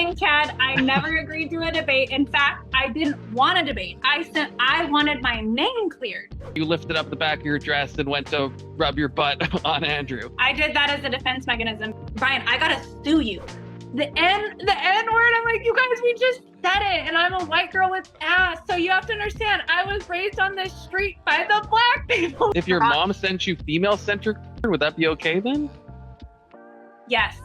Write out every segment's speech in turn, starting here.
thing, Chad. I never agreed to a debate. In fact, I didn't want a debate. I wanted my name cleared. You lifted up the back of your dress and went to rub your butt on Andrew. I did that as a defense mechanism. Brian, I gotta sue you. The N word, I'm like, you guys, we just said it, and I'm a white girl with ass. So you have to understand, I was raised on this street by the black people. If your mom sent you female-centric, would that be okay then? Yes.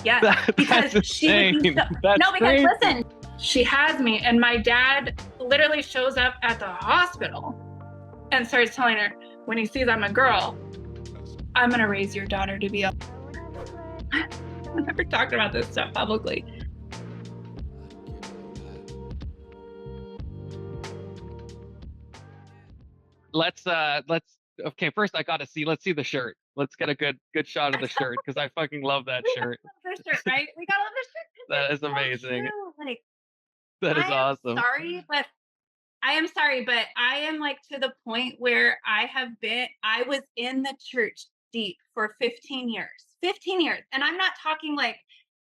Yes. That's she would be insane. That's no, because crazy. listen, she has me, and my dad literally shows up at the hospital and starts telling her, when he sees I'm a girl, I'm gonna raise your daughter to be a I've never talked about this stuff publicly. Let's okay, first let's see the shirt. Let's get a good shot of the shirt because I fucking love that shirt. The shirt, right? We gotta love the shirt. That is amazing. Like, That is awesome. I am sorry, but I am like to the point where I was in the church deep for 15 years. 15 years. And I'm not talking like,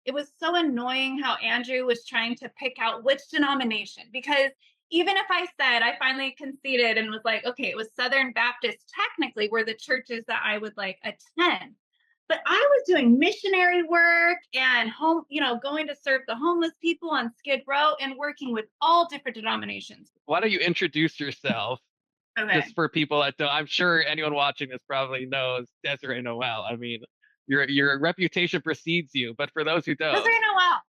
it was so annoying how Andrew was trying to pick out which denomination, because even if I said, I finally conceded and was like, okay, it was Southern Baptist technically were the churches that I would like attend. But I was doing missionary work and going to serve the homeless people on Skid Row and working with all different denominations. Why don't you introduce yourself? Okay. Just for people that don't, I'm sure anyone watching this probably knows Desiree Noel. I mean, your reputation precedes you, but for those who don't, Desiree Noel.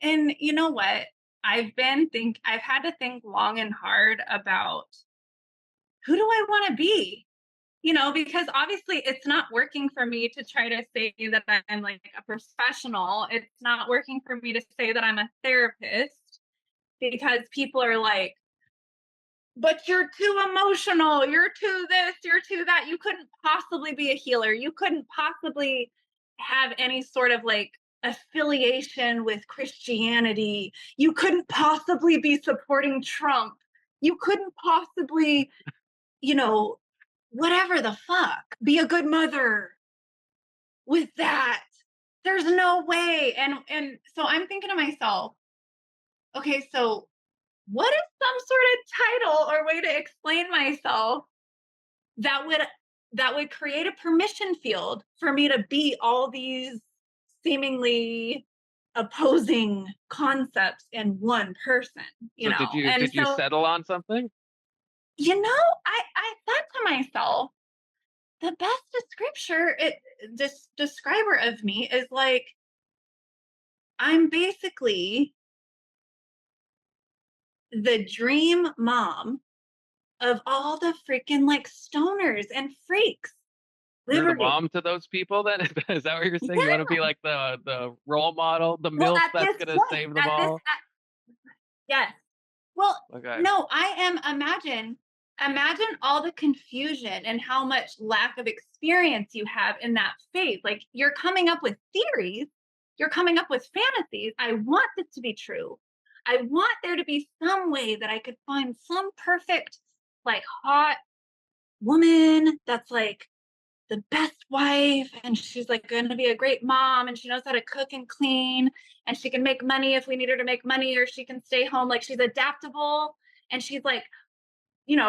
And you know what? I've had to think long and hard about who do I want to be? Because obviously it's not working for me to try to say that I'm like a professional. It's not working for me to say that I'm a therapist, because people are like, but you're too emotional. You're too this, you're too that. You couldn't possibly be a healer. You couldn't possibly have any sort of like affiliation with Christianity. You couldn't possibly be supporting Trump. You couldn't possibly, whatever the fuck, be a good mother with that. There's no way. And so I'm thinking to myself, okay, so what is some sort of title or way to explain myself that would create a permission field for me to be all these seemingly opposing concepts in one person, so did you settle on something? I thought to myself, the best describer of me is like, I'm basically the dream mom of all the freaking like stoners and freaks. You're the mom to those people then? Is that what you're saying? Yeah. You want to be like the role model, the MILF that's going to save them all? Yes. Well, okay. No, I am, imagine all the confusion and how much lack of experience you have in that faith. Like, you're coming up with theories, you're coming up with fantasies. I want this to be true. I want there to be some way that I could find some perfect, like, hot woman that's like the best wife, and she's like going to be a great mom, and she knows how to cook and clean, and she can make money if we need her to make money, or she can stay home. Like, she's adaptable, and she's like,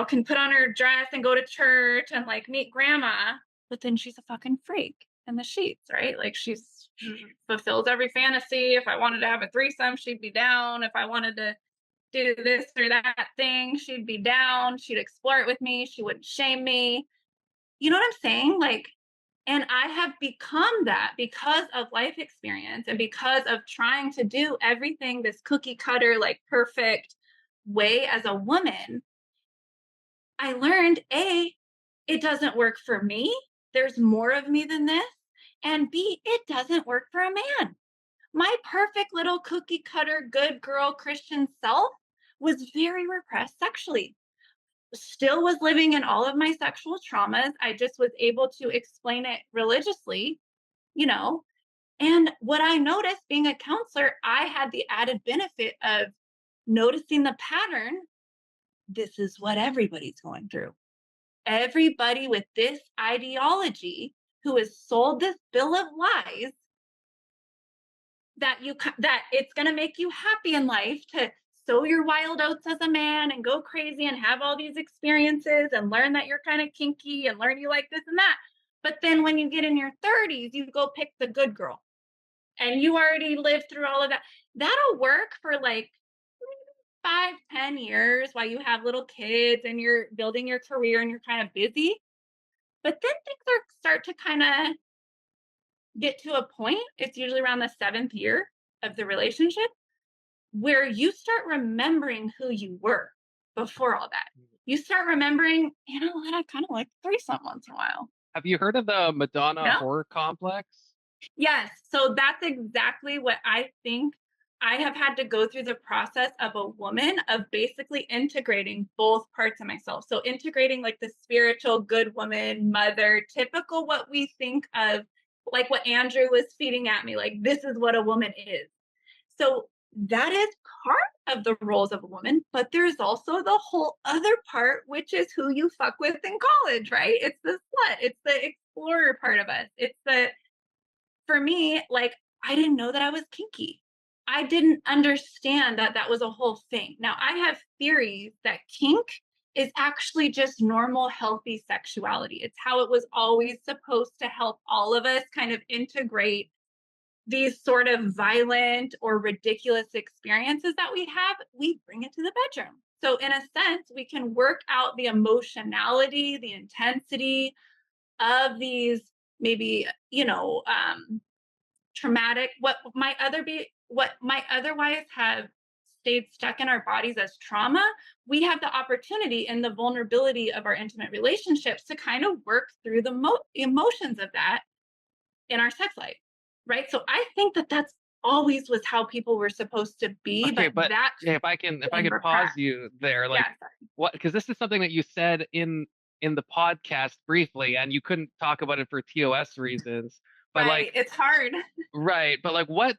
can put on her dress and go to church and like meet grandma, but then she's a fucking freak in the sheets, right? Like, she fulfills every fantasy. If I wanted to have a threesome, she'd be down. If I wanted to do this or that thing, she'd be down. She'd explore it with me. She wouldn't shame me. You know what I'm saying? Like, and I have become that because of life experience and because of trying to do everything this cookie cutter, like perfect way as a woman. I learned, A, it doesn't work for me. There's more of me than this. And B, it doesn't work for a man. My perfect little cookie cutter, good girl, Christian self was very repressed sexually. Still was living in all of my sexual traumas. I just was able to explain it religiously, And what I noticed being a counselor, I had the added benefit of noticing the pattern. This is what everybody's going through. Everybody with this ideology who is sold this bill of lies, that it's going to make you happy in life to sow your wild oats as a man and go crazy and have all these experiences and learn that you're kind of kinky and learn you like this and that. But then when you get in your 30s, you go pick the good girl and you already lived through all of that. That'll work for like 5, 10 years while you have little kids and you're building your career and you're kind of busy. But then start to kind of get to a point. It's usually around the 7th year of the relationship where you start remembering who you were before all that. You start remembering, you know what, I kind of like threesome once in a while. Have you heard of the Madonna horror complex? Yes. So that's exactly what I think. I have had to go through the process of a woman of basically integrating both parts of myself. So integrating like the spiritual good woman, mother, typical what we think of, like what Andrew was feeding at me, like this is what a woman is. So that is part of the roles of a woman, but there's also the whole other part, which is who you fuck with in college, right? It's the slut, it's the explorer part of us. It's the, for me, like, I didn't know that I was kinky. I didn't understand that that was a whole thing. Now, I have theories that kink is actually just normal, healthy sexuality. It's how it was always supposed to help all of us kind of integrate these sort of violent or ridiculous experiences that we have, we bring it to the bedroom. So in a sense, we can work out the emotionality, the intensity of these maybe, traumatic, what might otherwise have stayed stuck in our bodies as trauma. We have the opportunity and the vulnerability of our intimate relationships to kind of work through the emotions of that in our sex life, right? So I think that that's always was how people were supposed to be. Okay, but that if I can pause you there, like, what? Because this is something that you said in the podcast briefly, and you couldn't talk about it for TOS reasons. But right, like, it's hard. Right, but like, what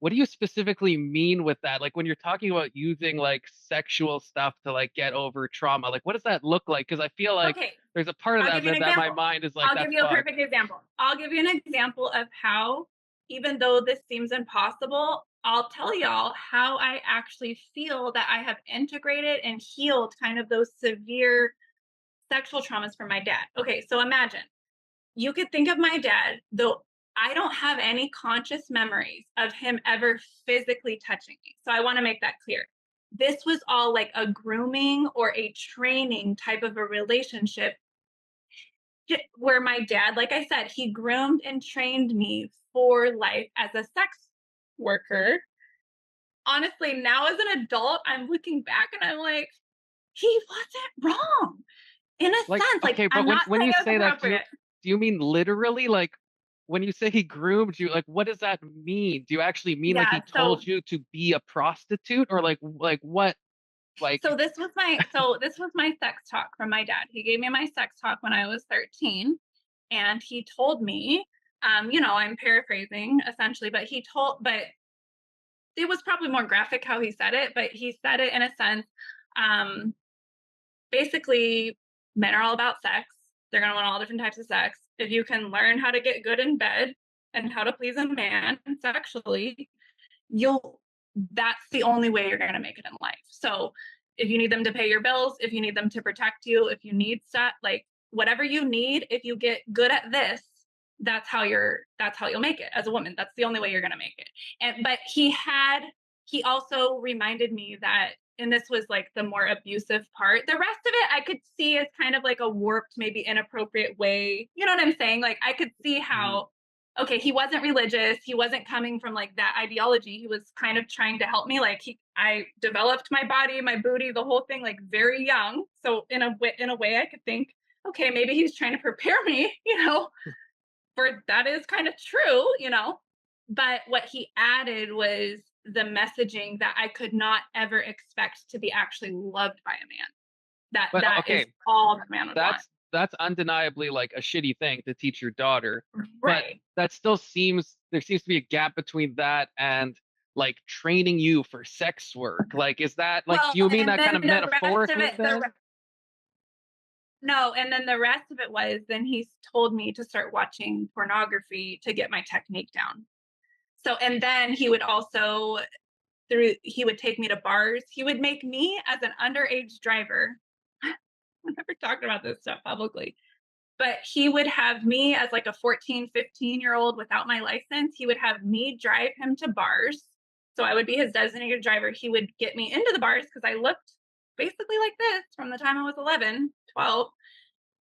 do you specifically mean with that? Like, when you're talking about using like sexual stuff to like get over trauma, like, what does that look like? Because I feel like Okay, there's a part of I'll give you an that my example. mind is like, I'll that's give you a fucked. perfect example. I'll give you an example of how, even though this seems impossible, I'll tell y'all how I actually feel that I have integrated and healed kind of those severe sexual traumas from my dad. Okay, so imagine you could think of my dad, though I don't have any conscious memories of him ever physically touching me. So I want to make that clear. This was all like a grooming or a training type of a relationship where my dad, like I said, he groomed and trained me for life as a sex worker. Honestly, now as an adult, I'm looking back and I'm like, he wasn't wrong in a Like, sense. Like, okay, but I'm not when saying you it was say that, appropriate. do you mean literally? Like, when you say he groomed you, like, what does that mean? Do you actually mean like he Yeah. So, told you to be a prostitute, or like what? Like, this was my sex talk from my dad. He gave me my sex talk when I was 13, and he told me, I'm paraphrasing essentially, but it was probably more graphic how he said it, but he said it in a sense. Um, Basically, men are all about sex. They're going to want all different types of sex. If you can learn how to get good in bed and how to please a man sexually, that's the only way you're going to make it in life. So if you need them to pay your bills, if you need them to protect you, if you need stuff, like whatever you need, if you get good at this, that's how you'll make it as a woman. That's the only way you're going to make it. But he also reminded me that, and this was like the more abusive part. The rest of it I could see as kind of like a warped, maybe inappropriate way. You know what I'm saying? Like I could see how, okay, he wasn't religious. He wasn't coming from like that ideology. He was kind of trying to help me. Like I developed my body, my booty, the whole thing, like very young. So in a way I could think, okay, maybe he's trying to prepare me, for that is kind of true. But what he added was the messaging that I could not ever expect to be actually loved by a man. That is all the man would want. That's undeniably like a shitty thing to teach your daughter. Right. But there seems to be a gap between that and like training you for sex work. Like, is that like, do you mean that kind of metaphorically then? No, and then the rest of it was then he told me to start watching pornography to get my technique down. So, and then he would also he would take me to bars. He would make me as an underage driver. I never talked about this stuff publicly, but he would have me as like a 14, 15-year-old without my license. He would have me drive him to bars. So I would be his designated driver. He would get me into the bars because I looked basically like this from the time I was 11, 12.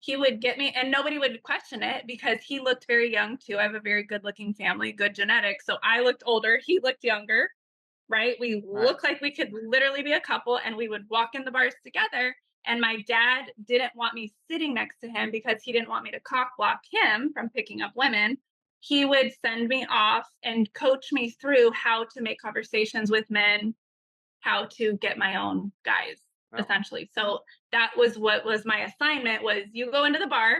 He would get me, and nobody would question it because he looked very young too. I have a very good looking family, good genetics. So I looked older, he looked younger, right? We looked like we could literally be a couple, and we would walk in the bars together. And my dad didn't want me sitting next to him because he didn't want me to cock block him from picking up women. He would send me off and coach me through how to make conversations with men, how to get my own guys, essentially. So that was what was my assignment, was you go into the bar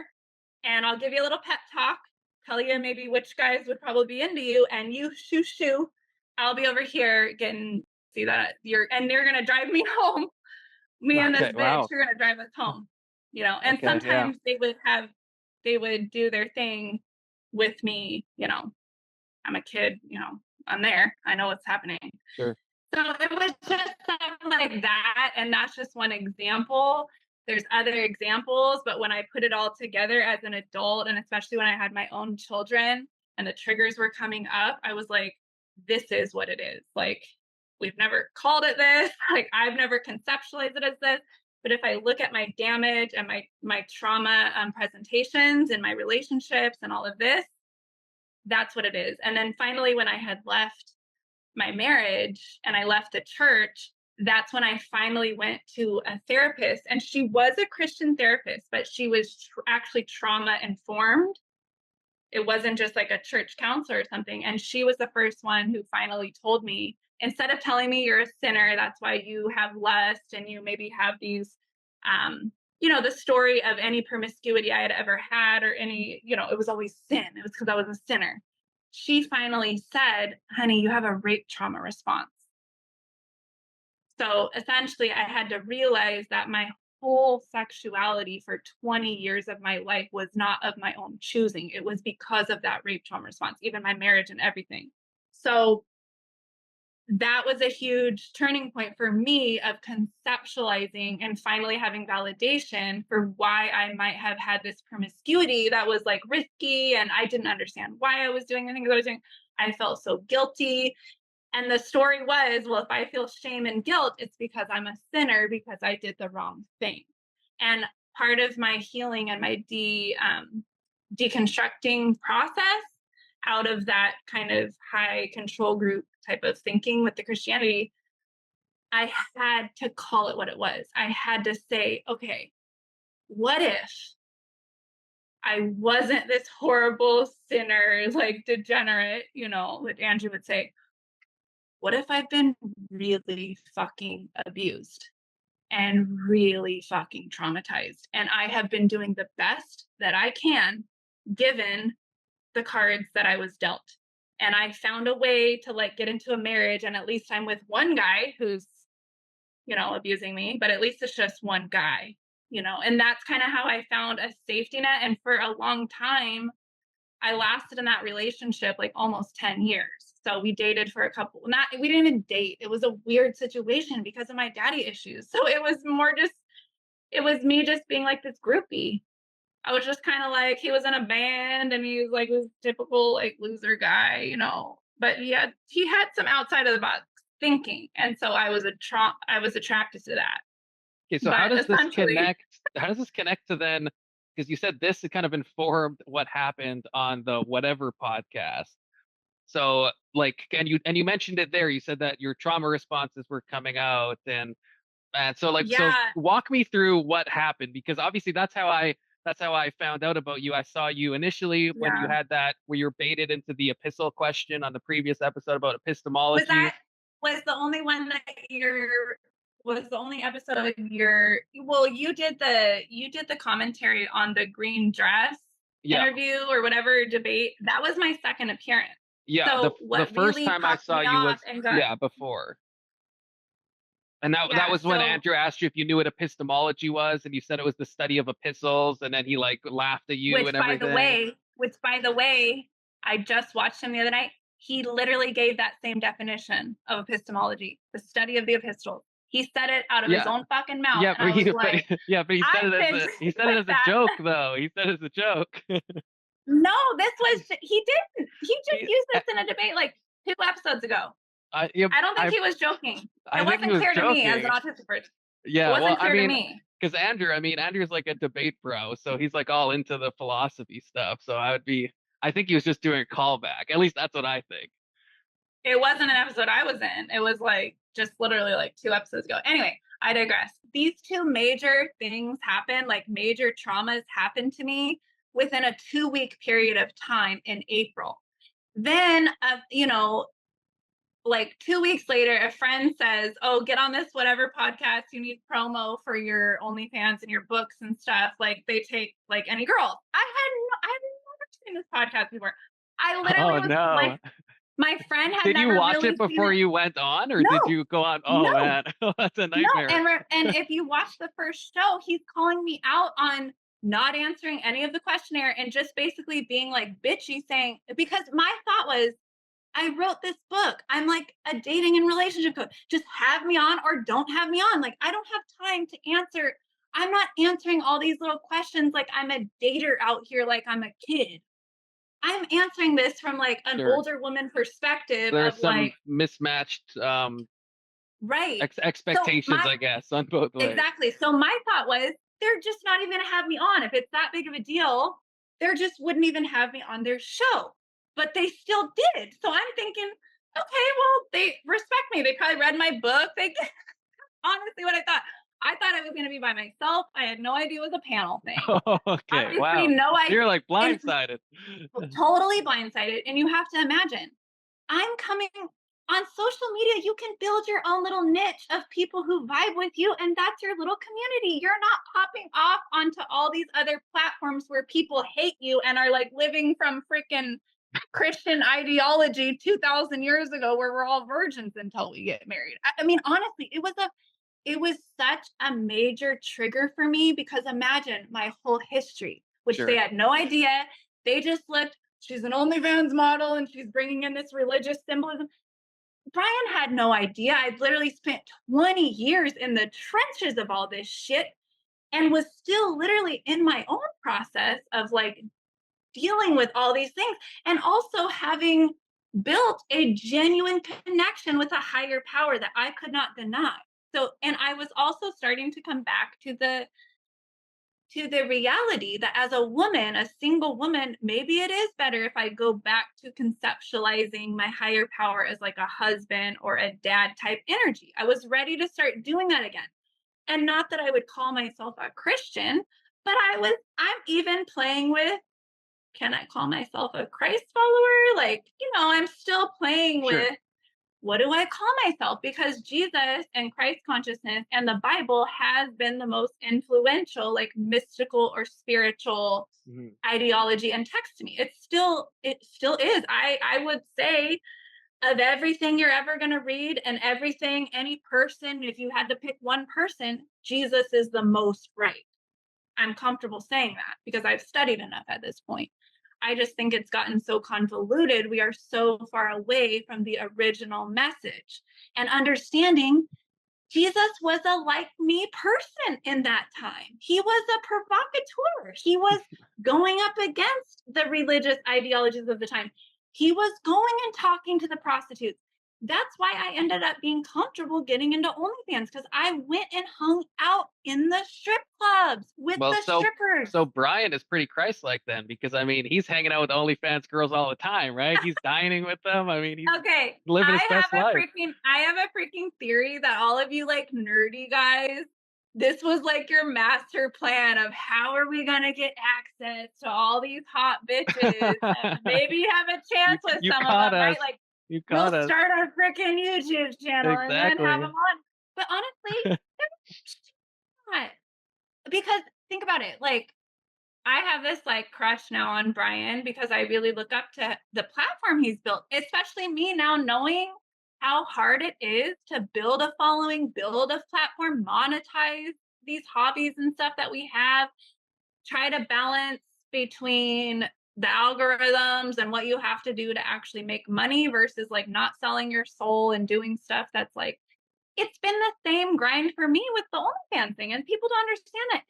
and I'll give you a little pep talk, tell you maybe which guys would probably be into you, and you shoo. I'll be over here getting, see that you're, and they're gonna drive me home. Me and this bitch, you're gonna drive us home. You know, and sometimes they would do their thing with me, you know. I'm a kid, you know, I'm there. I know what's happening. Sure. So it was just something like that. And that's just one example. There's other examples, but when I put it all together as an adult, and especially when I had my own children and the triggers were coming up, I was like, this is what it is. Like, we've never called it this. Like, I've never conceptualized it as this. But if I look at my damage and my trauma presentations and my relationships and all of this, that's what it is. And then finally, when I had left my marriage and I left the church, that's when I finally went to a therapist. And she was a Christian therapist, but she was actually trauma informed. It wasn't just like a church counselor or something. And she was the first one who finally told me, instead of telling me you're a sinner, that's why you have lust and you maybe have these, you know, the story of any promiscuity I had ever had or any, you know, it was always sin. It was because I was a sinner. She finally said, honey, you have a rape trauma response. So essentially, I had to realize that my whole sexuality for 20 years of my life was not of my own choosing. It was because of that rape trauma response, even my marriage and everything. So that was a huge turning point for me of conceptualizing and finally having validation for why I might have had this promiscuity that was like risky, and I didn't understand why I was doing the things I was doing. I felt so guilty. And the story was, well, if I feel shame and guilt, it's because I'm a sinner because I did the wrong thing. And part of my healing and my deconstructing process out of that kind of high control group type of thinking with the Christianity, I had to call it what it was. I had to say, okay, what if I wasn't this horrible sinner, like degenerate, you know, what Andrew would say? What if I've been really fucking abused and really fucking traumatized? And I have been doing the best that I can given the cards that I was dealt. And I found a way to like get into a marriage, and at least I'm with one guy who's, you know, abusing me, but at least it's just one guy, you know. And that's kind of how I found a safety net. And for a long time, I lasted in that relationship like almost 10 years. So we dated for a couple, we didn't even date. It was a weird situation because of my daddy issues. So it was more just, it was me just being like this groupie. I was just kind of like, he was in a band and he was like this typical like loser guy, you know, but he had some outside of the box thinking. And so I was attracted to that. Okay, so how does this connect? How does this connect to then? Because you said this kind of informed what happened on the whatever podcast. So like, and you mentioned it there. You said that your trauma responses were coming out, and so like, so walk me through what happened, because obviously that's how I found out about you. I saw you initially when you had that, where you're baited into the epistle question on the previous episode about epistemology. Was the only one that was the only episode of your, well, you did the commentary on the green dress interview or whatever debate. That was my second appearance. Yeah, so the first really time I saw you was before. And that was when Andrew asked you if you knew what epistemology was, and you said it was the study of epistles, and then he like laughed at you and everything. Which by the way, I just watched him the other night. He literally gave that same definition of epistemology, the study of the epistles. He said it out of his own fucking mouth. Yeah, and I was like, but he said it as a joke, though. He said it as a joke. No, he didn't. He just used this in a debate like 2 episodes ago. I don't think he was joking. It wasn't clear to me as an autistic person. Yeah, it wasn't clear to me. Because Andrew's like a debate bro, so he's like all into the philosophy stuff. So I think he was just doing a callback. At least that's what I think. It wasn't an episode I was in. It was like just literally like 2 episodes ago. Anyway, I digress. These 2 major things happened, like major traumas happened to me within a 2-week period of time in April. Then, like 2 weeks later, a friend says, "Oh, get on this whatever podcast. You need promo for your OnlyFans and your books and stuff. Like they take like any girls." I had never seen this podcast before. I literally my friend had Did never you watch really it before you went on, or did you go on? Oh, man, that's a nightmare. No. And if you watch the first show, he's calling me out on not answering any of the questionnaire and just basically being like bitchy, saying, because my thought was, I wrote this book. I'm like a dating and relationship coach. Just have me on or don't have me on. Like, I don't have time to answer. I'm not answering all these little questions like I'm a dater out here, like I'm a kid. I'm answering this from like an older woman perspective. There's of some like mismatched right expectations, I guess, on both ways. Exactly. So my thought was, they're just not even going to have me on. If it's that big of a deal, they just wouldn't even have me on their show. But they still did. So I'm thinking, okay, well, they respect me. They probably read my book. Honestly, what I thought I was going to be by myself. I had no idea it was a panel thing. Okay, wow. No idea. You're like blindsided. Totally blindsided. And you have to imagine, I'm coming on social media. You can build your own little niche of people who vibe with you, and that's your little community. You're not popping off onto all these other platforms where people hate you and are like living from freaking Christian ideology 2,000 years ago, where we're all virgins until we get married. I mean, honestly, it was such a major trigger for me, because imagine my whole history, which they had no idea. They just looked, she's an OnlyFans model and she's bringing in this religious symbolism. Brian had no idea. I'd literally spent 20 years in the trenches of all this shit and was still literally in my own process of like dealing with all these things, and also having built a genuine connection with a higher power that I could not deny. So, and I was also starting to come back to the reality that as a woman, a single woman, maybe it is better if I go back to conceptualizing my higher power as like a husband or a dad type energy. I was ready to start doing that again. And not that I would call myself a Christian, but I'm even playing with, can I call myself a Christ follower? Like, I'm still playing with, what do I call myself? Because Jesus and Christ consciousness and the Bible has been the most influential, like mystical or spiritual ideology and text to me. It still is. I would say, of everything you're ever going to read and everything, any person, if you had to pick one person, Jesus is the most right. I'm comfortable saying that because I've studied enough at this point. I just think it's gotten so convoluted. We are so far away from the original message and understanding Jesus was a like me person in that time. He was a provocateur. He was going up against the religious ideologies of the time. He was going and talking to the prostitutes. That's why I ended up being comfortable getting into OnlyFans, because I went and hung out in the strip clubs with strippers. So Brian is pretty Christ-like then, because I mean, he's hanging out with OnlyFans girls all the time, right? He's dining with them. I mean, he's living his best life. I have a freaking theory that all of you like nerdy guys, this was like your master plan of how are we going to get access to all these hot bitches and maybe have a chance with some of them, right? Like, we'll start our freaking YouTube channel and then have them on. But honestly, not. Because think about it. Like, I have this like crush now on Brian because I really look up to the platform he's built, especially me now knowing how hard it is to build a following, build a platform, monetize these hobbies and stuff that we have, try to balance between the algorithms and what you have to do to actually make money versus like not selling your soul and doing stuff that's like, it's been the same grind for me with the OnlyFans thing, and people don't understand that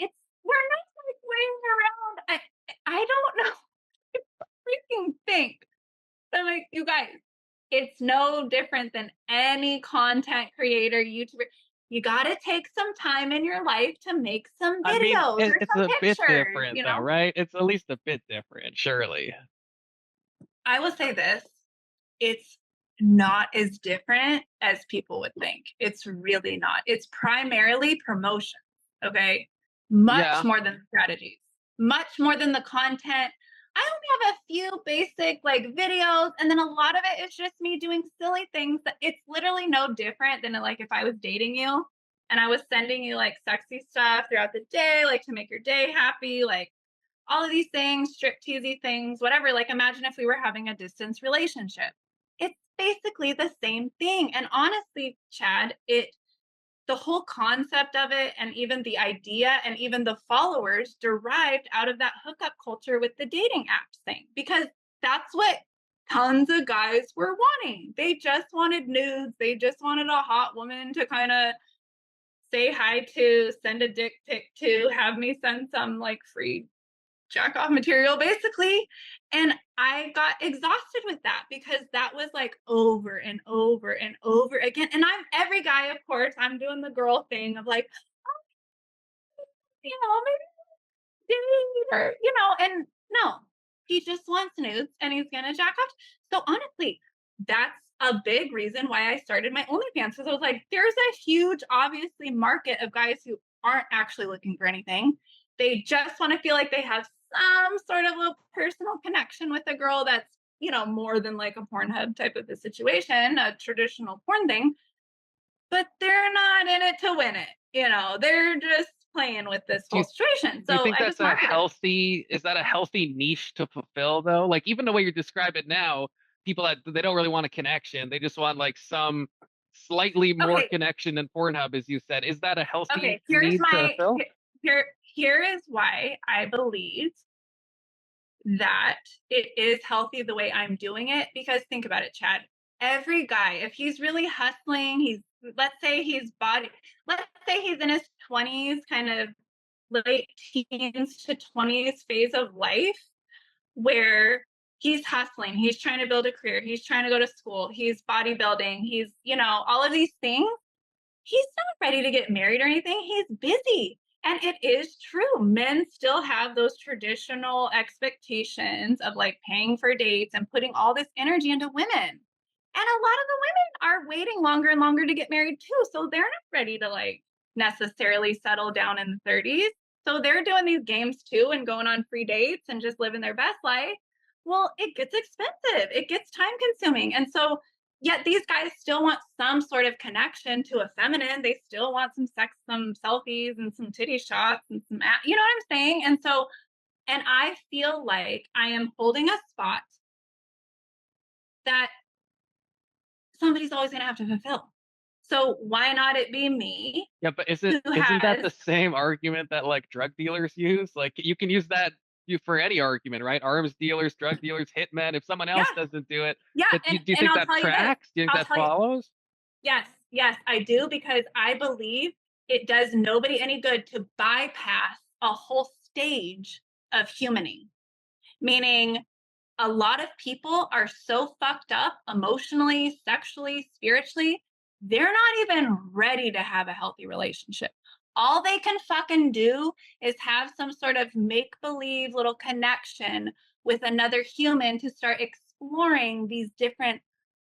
we're not like waiting around. I don't know. Freaking think. I'm like, you guys, it's no different than any content creator, YouTuber. You got to take some time in your life to make some I mean, videos or it's some a bit pictures, different though, right? It's at least a bit different, surely. I will say this, it's not as different as people would think. It's really not. It's primarily promotion, okay? Much Yeah. more than strategies, much more than the content. I only have a few basic like videos, and then a lot of it is just me doing silly things that it's literally no different than like if I was dating you and I was sending you like sexy stuff throughout the day, like to make your day happy, like all of these things, strip teasy things, whatever. Like imagine if we were having a distance relationship. It's basically the same thing. And honestly, Chad, the whole concept of it and even the idea and even the followers derived out of that hookup culture with the dating apps thing, because that's what tons of guys were wanting. They just wanted nudes. They just wanted a hot woman to kind of say hi to, send a dick pic to, have me send some like free jack off material basically. And I got exhausted with that because that was like over and over and over again. And I'm every guy, of course, I'm doing the girl thing of like, oh, maybe date or, and no, he just wants nudes and he's gonna jack off. So honestly, that's a big reason why I started my OnlyFans, because I was like, there's a huge, obviously, market of guys who aren't actually looking for anything. They just want to feel like they have some sort of a personal connection with a girl that's, more than like a Pornhub type of a situation, a traditional porn thing, but they're not in it to win it. They're just playing with this whole situation. Do you So think I that's just marketed. is that a healthy niche to fulfill though? Like even the way you describe it now, people that they don't really want a connection, they just want like some slightly more Okay, connection than Pornhub, as you said. Is that a healthy okay. Here's need to my fill? here is why I believe that it is healthy the way I'm doing it. Because think about it, Chad. Every guy, if he's really hustling, let's say let's say he's in his 20s, kind of late teens to 20s phase of life, where he's hustling, he's trying to build a career, he's trying to go to school, he's bodybuilding, he's, all of these things. He's not ready to get married or anything. He's busy. And it is true. Men still have those traditional expectations of like paying for dates and putting all this energy into women. And a lot of the women are waiting longer and longer to get married too. So they're not ready to like necessarily settle down in the 30s. So they're doing these games too and going on free dates and just living their best life. Well, it gets expensive, it gets time consuming. And so yet these guys still want some sort of connection to a feminine. They still want some sex, some selfies and some titty shots and you know what I'm saying? And so, and I feel like I am holding a spot that somebody's always going to have to fulfill. So why not it be me? Yeah, but Who isn't that has the same argument that like drug dealers use? Like you can use that for any argument, right? Arms dealers, drug dealers, hitmen. If someone yeah, else doesn't do it, yeah. but do you And think I'll that tell you this. tracks? Do you think I'll that tell you, follows? yes, I do, because I believe it does nobody any good to bypass a whole stage of humaning. Meaning, a lot of people are so fucked up emotionally, sexually, spiritually, they're not even ready to have a healthy relationship. All they can fucking do is have some sort of make believe little connection with another human to start exploring these different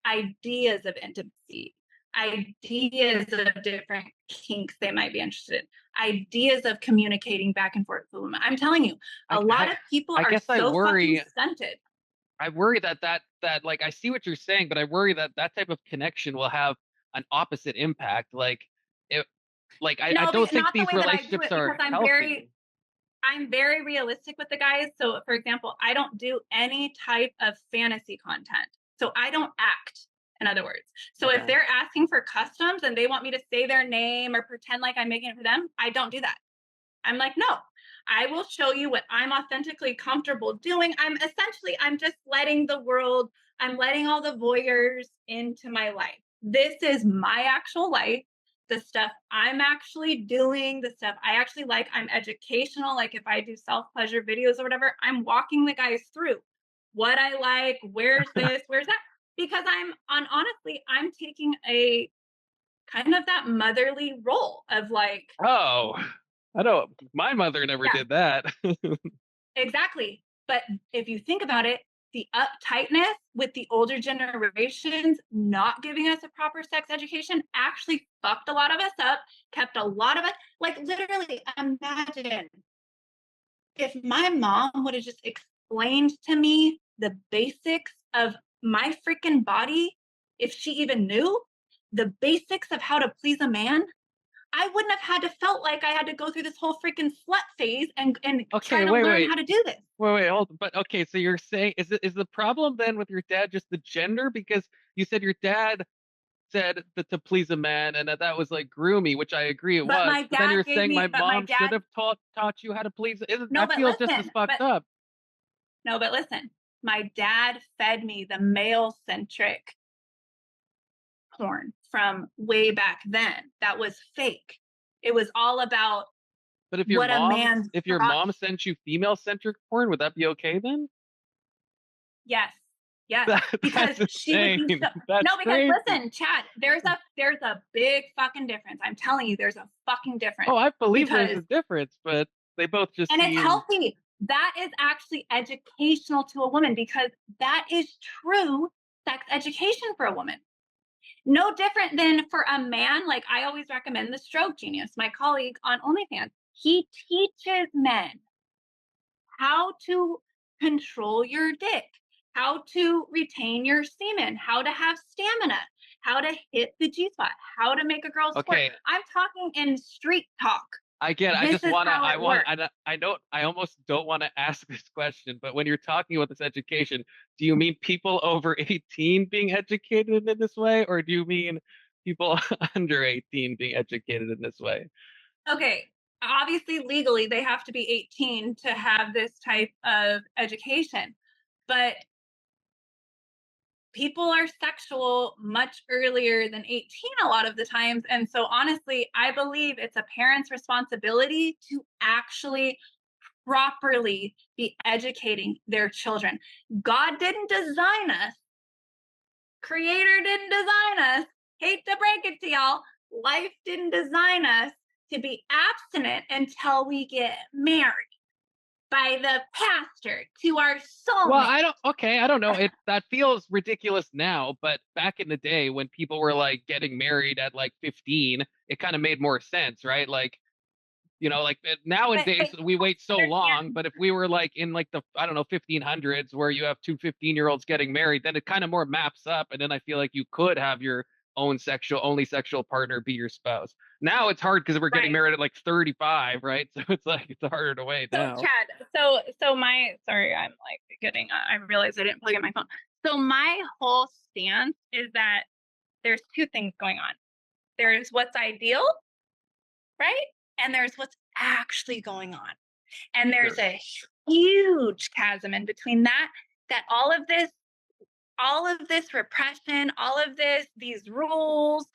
ideas of intimacy, ideas of different kinks they might be interested in, ideas of communicating back and forth with women. I'm telling you, a lot of people I are guess so fucking stunted. I worry that like I see what you're saying, but I worry that that type of connection will have an opposite impact. Like it, like I No, don't think not the these way that I do relationships it, because are healthy. I'm very realistic with the guys. So for example, I don't do any type of fantasy content. So I don't act, in other words. So if they're asking for customs and they want me to say their name or pretend like I'm making it for them, I don't do that. I'm like, no, I will show you what I'm authentically comfortable doing. I'm just letting the world, I'm letting all the voyeurs into my life. This is my actual life. The stuff I'm actually doing, the stuff I actually like, I'm educational. Like if I do self-pleasure videos or whatever, I'm walking the guys through what I like, where's this, where's that. Because honestly, I'm taking a kind of that motherly role of like, oh, I don't, my mother never yeah, did that. exactly. But if you think about it, the uptightness with the older generations not giving us a proper sex education actually fucked a lot of us up, kept a lot of us, like literally imagine if my mom would have just explained to me the basics of my freaking body, if she even knew the basics of how to please a man, I wouldn't have had to felt like I had to go through this whole freaking slut phase and try Okay, to wait, learn wait. how to do this. Wait, hold. But okay, so you're saying is the problem then with your dad just the gender? Because you said your dad said that to please a man and that was like groomy, which I agree it But was. my But then dad you're gave saying my me, but my mom should dad, have taught you how to please. Isn't no, that but feels just as listen, fucked up? no, but listen, my dad fed me the male centric porn from way back then. That was fake. It was all about But what a man's if your thought. mom sent you female centric porn, would that be okay then? Yes. Yes. Because That's she would be insane. so, That's no, because crazy. listen, Chad, there's a big fucking difference. I'm telling you, there's a fucking Oh, difference. I believe there's Because a difference, but they both just and it's seem healthy. That is actually educational to a woman because that is true sex education for a woman. No different than for a man. Like I always recommend the Stroke Genius, my colleague on OnlyFans. He teaches men how to control your dick, how to retain your semen, how to have stamina, how to hit the G spot, how to make a girl squirt. okay. I'm talking in street talk. I get. I This just is wanna. how I it want. works. I don't. I almost don't want to ask this question, but when you're talking about this education, do you mean people over 18 being educated in this way, or do you mean people under 18 being educated in this way? Okay, obviously legally they have to be 18 to have this type of education, but people are sexual much earlier than 18 a lot of the times. And so honestly, I believe it's a parent's responsibility to actually properly be educating their children. God didn't design us, creator didn't design us. Hate to break it to y'all, life didn't design us to be abstinent until we get married by the pastor to our Well, soulmate. I don't. Okay, I don't know. It that feels ridiculous now, but back in the day when people were like getting married at like 15, it kind of made more sense, right? Like like nowadays But we wait so long, understand, but if we were like in like the, I don't know, 1500s where you have two 15-year-olds getting married, then it kind of more maps up. And then I feel like you could have your only sexual partner be your spouse. Now it's hard because we're getting right. married at like 35, right? So it's like, it's harder to wait So now. Chad, my sorry, I'm like getting I realized I didn't plug in my phone. So my whole stance is that there's two things going on. There's what's ideal, right? And there's what's actually going on. And there's Sure. a huge chasm in between that all of this repression, all of these rules,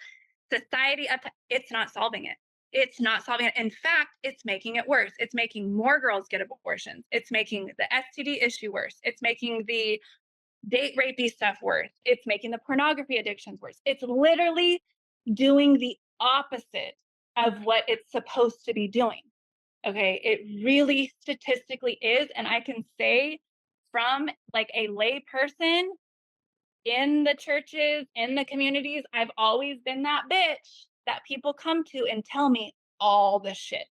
society, it's not solving it. It's not solving it. In fact, it's making it worse. It's making more girls get abortions. It's making the STD issue worse. It's making the date rapey stuff worse. It's making the pornography addictions worse. It's literally doing the opposite of what it's supposed to be doing. Okay. It really statistically is. And I can say from like a lay person in the churches, in the communities, I've always been that bitch that people come to and tell me all the shit.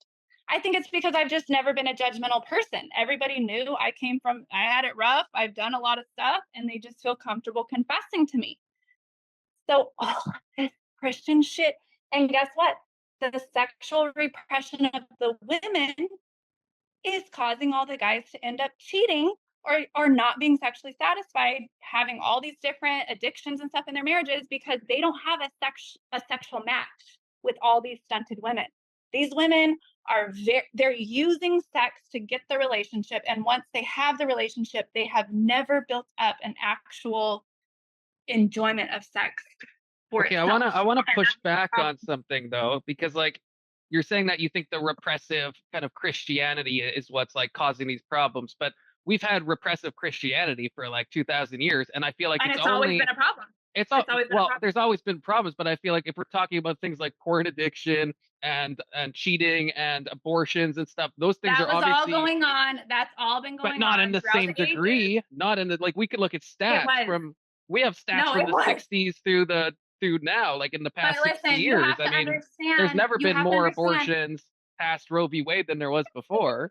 I think it's because I've just never been a judgmental person. Everybody knew I had it rough. I've done a lot of stuff and they just feel comfortable confessing to me. So all of this Christian shit. And guess what? The sexual repression of the women is causing all the guys to end up cheating or not being sexually satisfied, having all these different addictions and stuff in their marriages because they don't have a sexual match with all these stunted women. These women are they're using sex to get the relationship, and once they have the relationship, they have never built up an actual enjoyment of sex for Okay, itself. I wanna push back on something though, because like you're saying that you think the repressive kind of Christianity is what's like causing these problems, but we've had repressive Christianity for like 2000 years, and I feel like And it's always only been a problem. it's all Always been a well, problem. there's always been problems, but I feel like if we're talking about things like porn addiction and cheating and abortions and stuff, those things That are was all obviously, going on. That's all been but going not in on the throughout same the ages. degree. Not in the like we could look at It stats was. from we have stats No, from it the was. 60s through now, like in the But past 60 listen, you years. have I to mean, there's understand. never You been have to more understand. abortions past Roe v. Wade than there was before.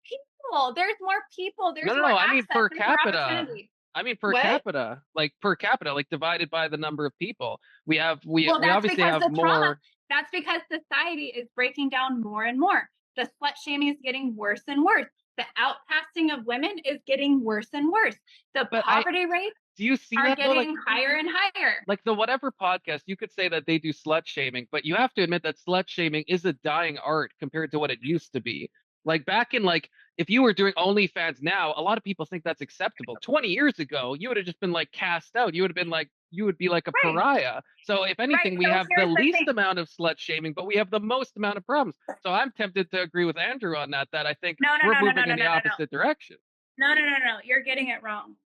People. There's more people. No, There's no, more no. I mean access. per There's more capita. opportunity. I mean per What? capita, like divided by the number of people. We have Well, we that's obviously because have the trauma. more. That's because society is breaking down more and more. The slut shaming is getting worse and worse. The outcasting of women is getting worse and worse. The poverty rates do you see are that though? getting higher and higher. Like the whatever podcast, you could say that they do slut shaming, but you have to admit that slut shaming is a dying art compared to what it used to be. Like back in like if you were doing OnlyFans now, a lot of people think that's acceptable. 20 years ago, you would have just been like cast out. You would be like a Right. pariah. So if anything, Right. we So have the here's the least thing. amount of slut shaming, but we have the most amount of problems. So I'm tempted to agree with Andrew on that, that I think we're moving in the opposite direction. No. You're getting it wrong.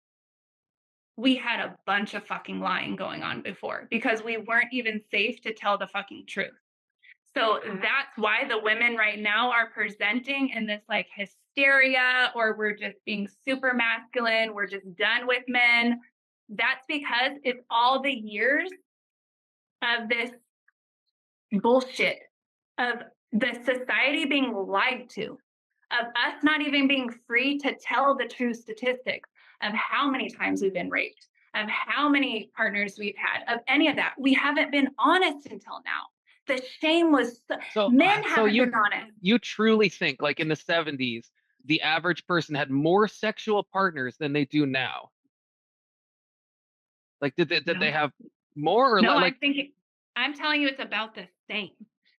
We had a bunch of fucking lying going on before because we weren't even safe to tell the fucking truth. So that's why the women right now are presenting in this like hysteria, or we're just being super masculine, we're just done with men. That's because it's all the years of this bullshit, of the society being lied to, of us not even being free to tell the true statistics of how many times we've been raped, of how many partners we've had, of any of that. We haven't been honest until now. The shame was men haven't been honest. You truly think like in the 70s, the average person had more sexual partners than they do now? Like did they have more or no, like I'm telling you it's about the same.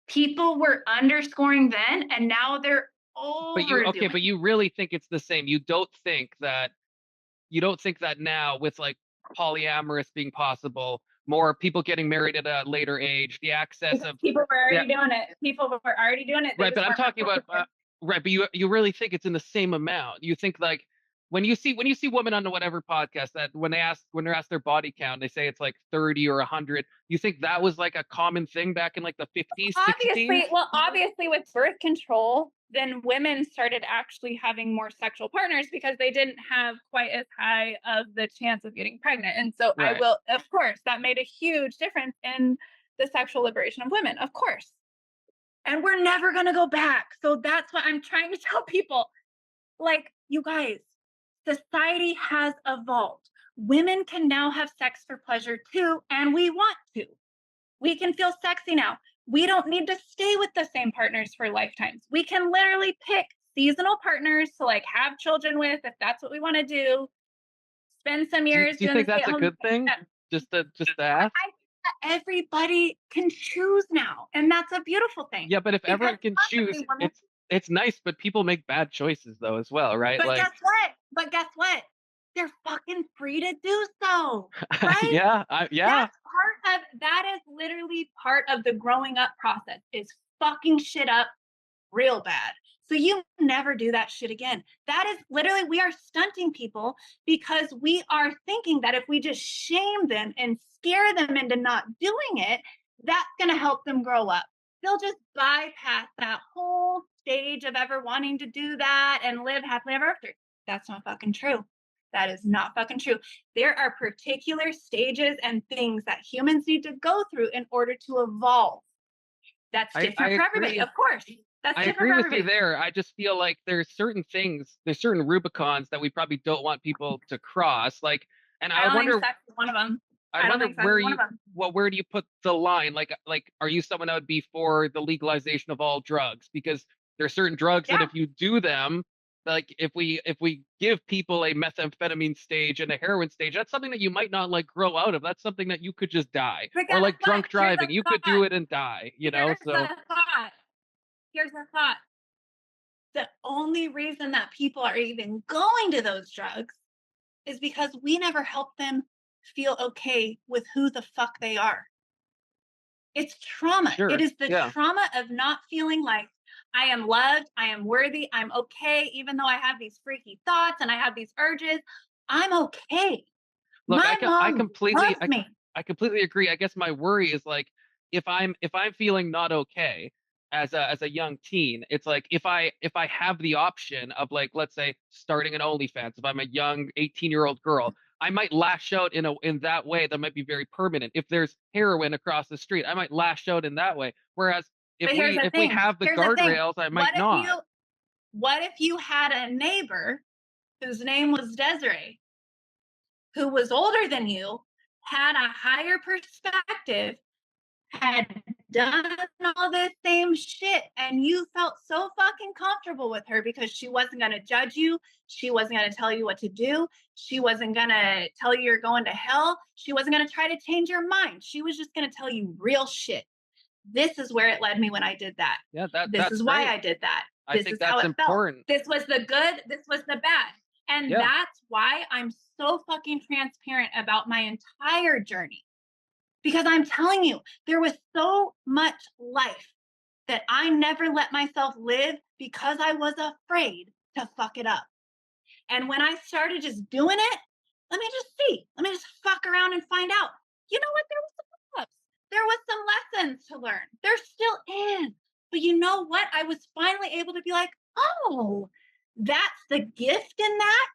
People were underscoring then and now they're overdoing. But you really think it's the same. You don't think that now with like polyamorous being possible, more people getting married at a later age, the access of people were already doing it. People were already doing it. Right, but I'm talking about right, but you really think it's in the same amount. You think like when you see women on the whatever podcast that when they're asked their body count, they say it's like 30 or 100. You think that was like a common thing back in like the 50s, 60s? Obviously with birth control, then women started actually having more sexual partners because they didn't have quite as high of the chance of getting pregnant. And so Right. of course, that made a huge difference in the sexual liberation of women, of course. And we're never going to go back. So that's what I'm trying to tell people. Like, you guys, society has evolved. Women can now have sex for pleasure too, and we want to. We can feel sexy now. We don't need to stay with the same partners for lifetimes. We can literally pick seasonal partners to like have children with if that's what we want to do. Spend some years. Do you think that's a good thing? Just to ask. Everybody can choose now, and that's a beautiful thing. Yeah, but if everyone can choose, it's nice, but people make bad choices though as well, right? But guess what? They're fucking free to do so, right? Yeah. That is literally part of the growing up process, is fucking shit up real bad. So you never do that shit again. That is literally, we are stunting people because we are thinking that if we just shame them and scare them into not doing it, that's going to help them grow up. They'll just bypass that whole stage of ever wanting to do that and live happily ever after. That's not fucking true. That is not fucking true. There are particular stages and things that humans need to go through in order to evolve. That's different for everybody, of course. I agree with you there. I just feel like there's certain Rubicons that we probably don't want people to cross. Like, and I wonder one of them. I wonder where do you put the line? Like, are you someone that would be for the legalization of all drugs? Because there are certain drugs that if you do them, like if we give people a methamphetamine stage and a heroin stage, that's something that you might not like grow out of. That's something that you could just die. Or like drunk driving, you could do it and die. You know, so. here's the thought. The only reason that people are even going to those drugs is because we never help them feel okay with who the fuck they are. It's trauma. Sure. It is the trauma of not feeling like I am loved, I am worthy, I'm okay, even though I have these freaky thoughts and I have these urges. I'm okay. Look, My mom loves me. I completely agree. I guess my worry is like if I'm feeling not okay as a young teen, it's like if I have the option of like let's say starting an OnlyFans, if I'm a young 18-year-old girl, I might lash out in that way that might be very permanent. If there's heroin across the street, I might lash out in that way. Whereas But here's the if we thing. have the Here's the thing. guardrails, I might not. What if you had a neighbor whose name was Desiree, who was older than you, had a higher perspective, had done all this same shit, and you felt so fucking comfortable with her because she wasn't going to judge you, she wasn't going to tell you what to do, she wasn't going to tell you you're going to hell, she wasn't going to try to change your mind, she was just going to tell you real shit. This is where it led me when I did that. Yeah, this is why I did that. This is how it felt. This was the good, this was the bad. And that's why I'm so fucking transparent about my entire journey. Because I'm telling you, there was so much life that I never let myself live because I was afraid to fuck it up. And when I started just doing it, let me just see. Let me just fuck around and find out. You know what? There was some ups. There was some lessons to learn. There still is. But you know what? I was finally able to be like, oh, that's the gift in that.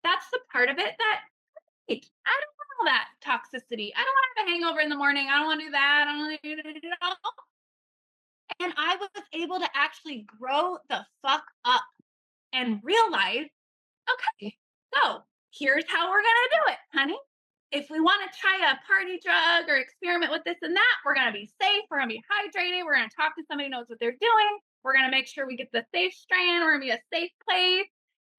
That's the part of it that I don't want all that toxicity. I don't want to have a hangover in the morning. I don't want to do that. I don't want to do that. And I was able to actually grow the fuck up and realize, okay, so here's how we're going to do it, honey. If we want to try a party drug or experiment with this and that, we're going to be safe. We're going to be hydrated. We're going to talk to somebody who knows what they're doing. We're going to make sure we get the safe strain. We're going to be a safe place.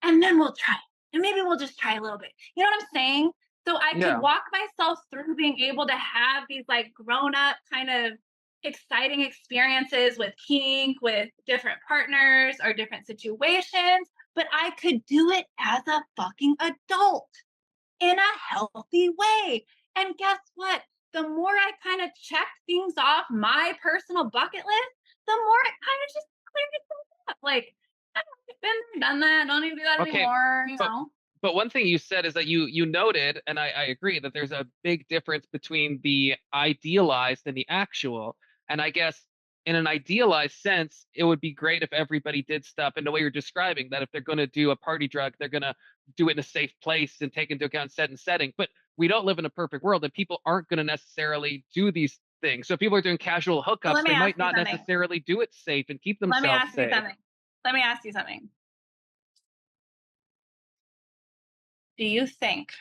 And then we'll try it. And maybe we'll just try a little bit. You know what I'm saying? So I could walk myself through being able to have these like grown up kind of exciting experiences with kink, with different partners or different situations, but I could do it as a fucking adult in a healthy way. And guess what? The more I kind of checked things off my personal bucket list, the more it kind of just cleared itself up. Like, I've been there, done that. Don't need to do that anymore, you know? But one thing you said is that you noted, and I agree, that there's a big difference between the idealized and the actual. And I guess in an idealized sense, it would be great if everybody did stuff in the way you're describing, that if they're going to do a party drug, they're going to do it in a safe place and take into account set and setting. But we don't live in a perfect world, and people aren't going to necessarily do these things. So if people are doing casual hookups, they might not necessarily do it safe and keep themselves safe. Let me ask you something. Do you think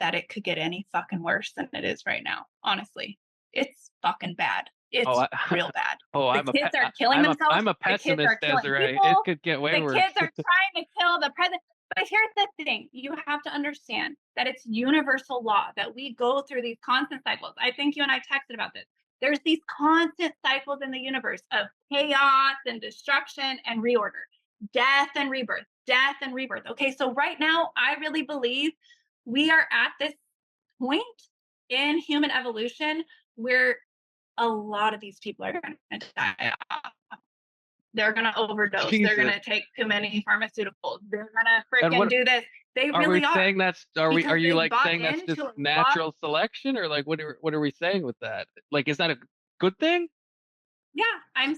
that it could get any fucking worse than it is right now? Honestly, it's fucking bad. It's real bad. The kids are killing themselves. I'm a pessimist, Desiree. It could get way worse. The kids are trying to kill the president. But here's the thing. You have to understand that it's universal law that we go through these constant cycles. I think you and I texted about this. There's these constant cycles in the universe of chaos and destruction and reorder, death and rebirth, death and rebirth. Okay, so right now, I really believe we are at this point in human evolution where a lot of these people are going to die off. They're going to overdose. Jesus. They're going to take too many pharmaceuticals. They're going to freaking do this. They really are. Saying that's, are you like saying that's just natural selection, or like what are we saying with that? Like, is that a good thing? Yeah, I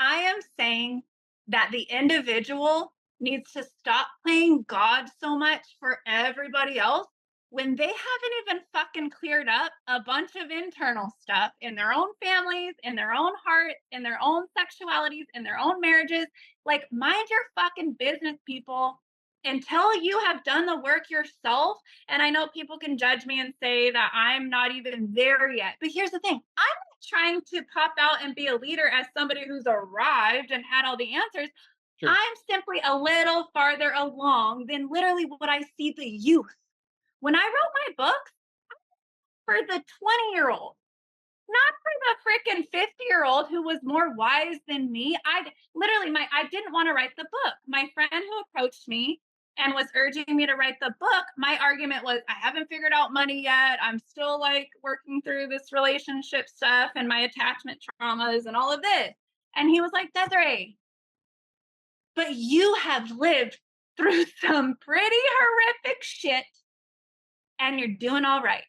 am saying that the individual needs to stop playing God so much for everybody else when they haven't even fucking cleared up a bunch of internal stuff in their own families, in their own heart, in their own sexualities, in their own marriages. Like, mind your fucking business, people, until you have done the work yourself. And I know people can judge me and say that I'm not even there yet. But here's the thing. I'm not trying to pop out and be a leader as somebody who's arrived and had all the answers. Sure. I'm simply a little farther along than literally what I see the youth. When I wrote my books, for the 20-year-old, not for the freaking 50-year-old who was more wise than me. I didn't want to write the book. My friend who approached me and was urging me to write the book, my argument was, I haven't figured out money yet. I'm still like working through this relationship stuff and my attachment traumas and all of this. And he was like, Desiree, but you have lived through some pretty horrific shit and you're doing all right.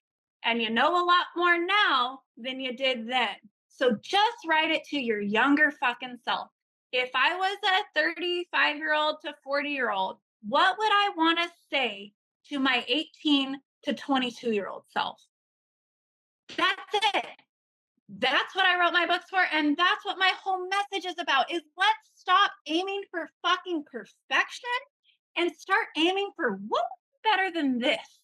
And you know a lot more now than you did then. So just write it to your younger fucking self. If I was a 35-year-old to 40-year-old, what would I want to say to my 18 to 22-year-old self? That's it. That's what I wrote my books for. And that's what my whole message is about, is let's stop aiming for fucking perfection and start aiming for what would be better than this?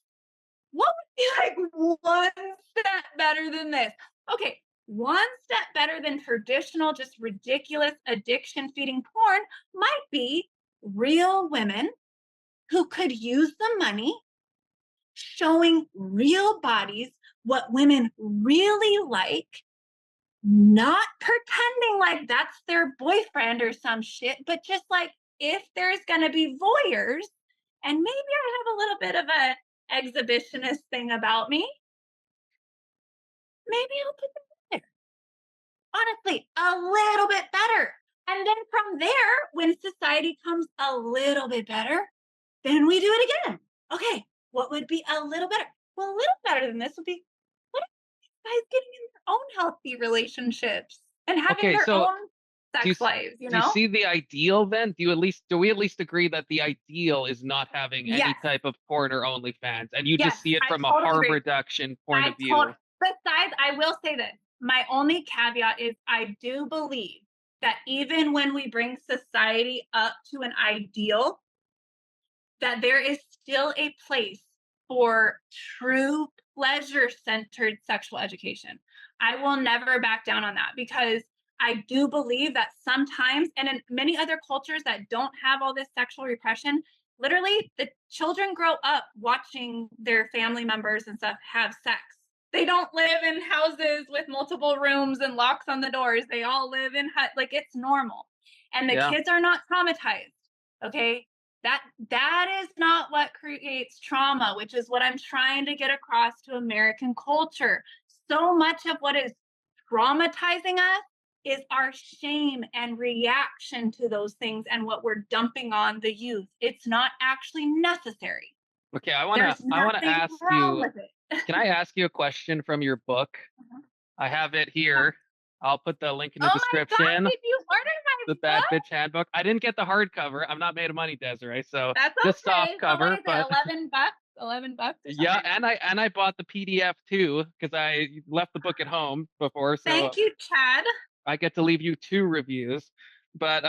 What would be like one step better than this? Okay, one step better than traditional, just ridiculous addiction feeding porn might be real women who could use the money showing real bodies, what women really like, not pretending like that's their boyfriend or some shit, but just like, if there's going to be voyeurs, and maybe I have a little bit of a exhibitionist thing about me, maybe I'll put them there. Honestly, a little bit better. And then from there, when society comes a little bit better, then we do it again. Okay, what would be a little better? Well, a little better than this would be, what are guys getting in their own healthy relationships and having their own sex lives, Do you see the ideal then? Do we at least agree that the ideal is not having any type of porn or OnlyFans, and you just see it from a harm reduction point of view? Besides, I will say this. My only caveat is I do believe that even when we bring society up to an ideal, that there is still a place for true pleasure-centered sexual education. I will never back down on that, because I do believe that sometimes, and in many other cultures that don't have all this sexual repression, literally the children grow up watching their family members and stuff have sex. They don't live in houses with multiple rooms and locks on the doors. They all live in like, it's normal. And the kids are not traumatized. Okay. That is not what creates trauma, which is what I'm trying to get across to American culture. So much of what is traumatizing us is our shame and reaction to those things and what we're dumping on the youth. It's not actually necessary. Okay, I want to ask you, can I ask you a question from your book? I have it here. I'll put the link in the description. My God, did you order my book? Bad Bitch Handbook. I didn't get the hardcover. I'm not made of money, Desiree. So that's okay. just soft cover. But $11. $11. Yeah, and I bought the PDF too, because I left the book at home before. So thank you, Chad. I get to leave you 2 reviews. But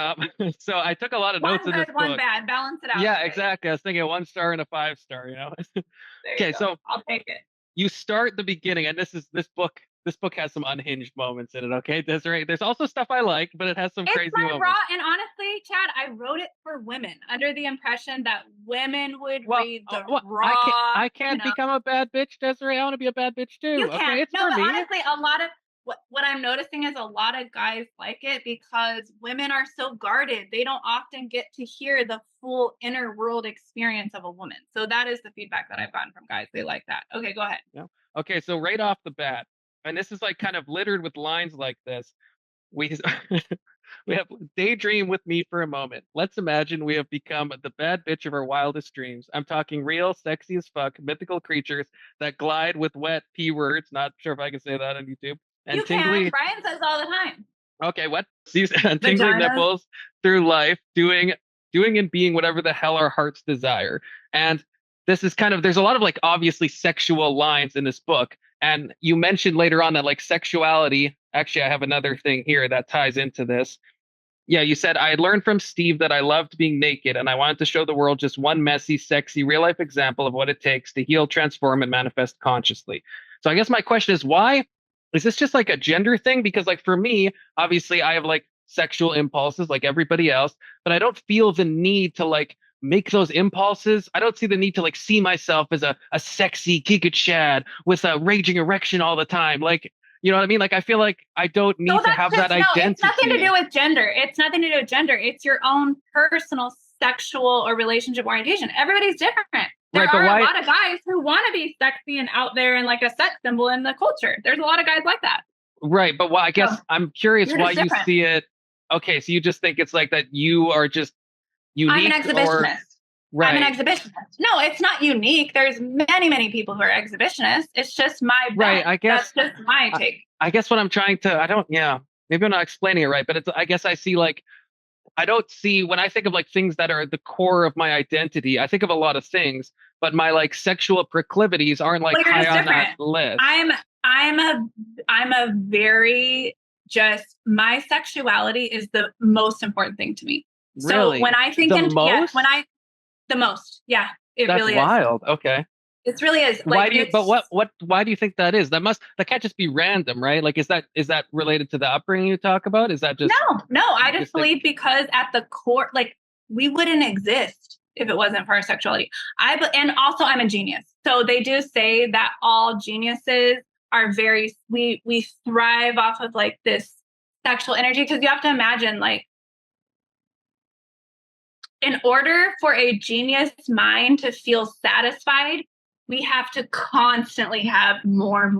so I took a lot of notes in this book. One bad, balance it out. Yeah, exactly. I was thinking 1 star and a 5 star. Okay, so I'll take it. You start the beginning, and this book has some unhinged moments in it. Okay, Desiree. There's also stuff I like, but it has some crazy moments. Raw, and honestly, Chad, I wrote it for women under the impression that women would read the raw. I can't become a bad bitch, Desiree. I want to be a bad bitch too. You can. Okay, it's for me. Honestly, a lot of what I'm noticing is a lot of guys like it because women are so guarded. They don't often get to hear the full inner world experience of a woman. So that is the feedback that I've gotten from guys. They like that. Okay, go ahead. Yeah. Okay, so right off the bat, and this is like kind of littered with lines like this. We we have daydream with me for a moment. Let's imagine we have become the bad bitch of our wildest dreams. I'm talking real, sexy as fuck, mythical creatures that glide with wet P words. Not sure if I can say that on YouTube. And you tingly, can. Brian says all the time. Okay, what? And tingling nipples through life, doing and being whatever the hell our hearts desire. And this is kind of, there's a lot of like obviously sexual lines in this book. And you mentioned later on that like sexuality, actually I have another thing here that ties into this. Yeah, you said, I had learned from Steve that I loved being naked and I wanted to show the world just one messy, sexy, real life example of what it takes to heal, transform, and manifest consciously. So I guess my question is, why? Is this just like a gender thing? Because like for me, obviously I have like sexual impulses like everybody else, but I don't feel the need to like make those impulses. I don't see the need to like see myself as a sexy Giga Chad with a raging erection all the time. Like, you know what I mean? Like, I feel like I don't need to have that identity. No, it's nothing to do with gender. It's nothing to do with gender. It's your own personal sexual or relationship orientation. Everybody's different. There are a lot of guys who want to be sexy and out there and like a sex symbol in the culture. There's a lot of guys like that. Right. But I guess I'm curious why you see it. Okay. So you just think it's like that you are just unique. I'm an exhibitionist. Right. I'm an exhibitionist. No, it's not unique. There's many, many people who are exhibitionists. It's just my bet. Right. I guess that's just my take. I guess what I'm trying to, maybe I'm not explaining it right, but I guess I see like, I don't see when I think of like things that are at the core of my identity, I think of a lot of things, but my like sexual proclivities aren't like high on that list. I'm a very just my sexuality is the most important thing to me. Really? So when I think the most, yeah, it That's really wild. is. Okay. It really is. Why do you? But why do you think that is? That can't just be random, right? Like, is that related to the upbringing you talk about? Is that just no? I just believe because at the core, like we wouldn't exist if it wasn't for our sexuality. And also I'm a genius. So they do say that all geniuses are we thrive off of like this sexual energy because you have to imagine like in order for a genius mind to feel satisfied, we have to constantly have more.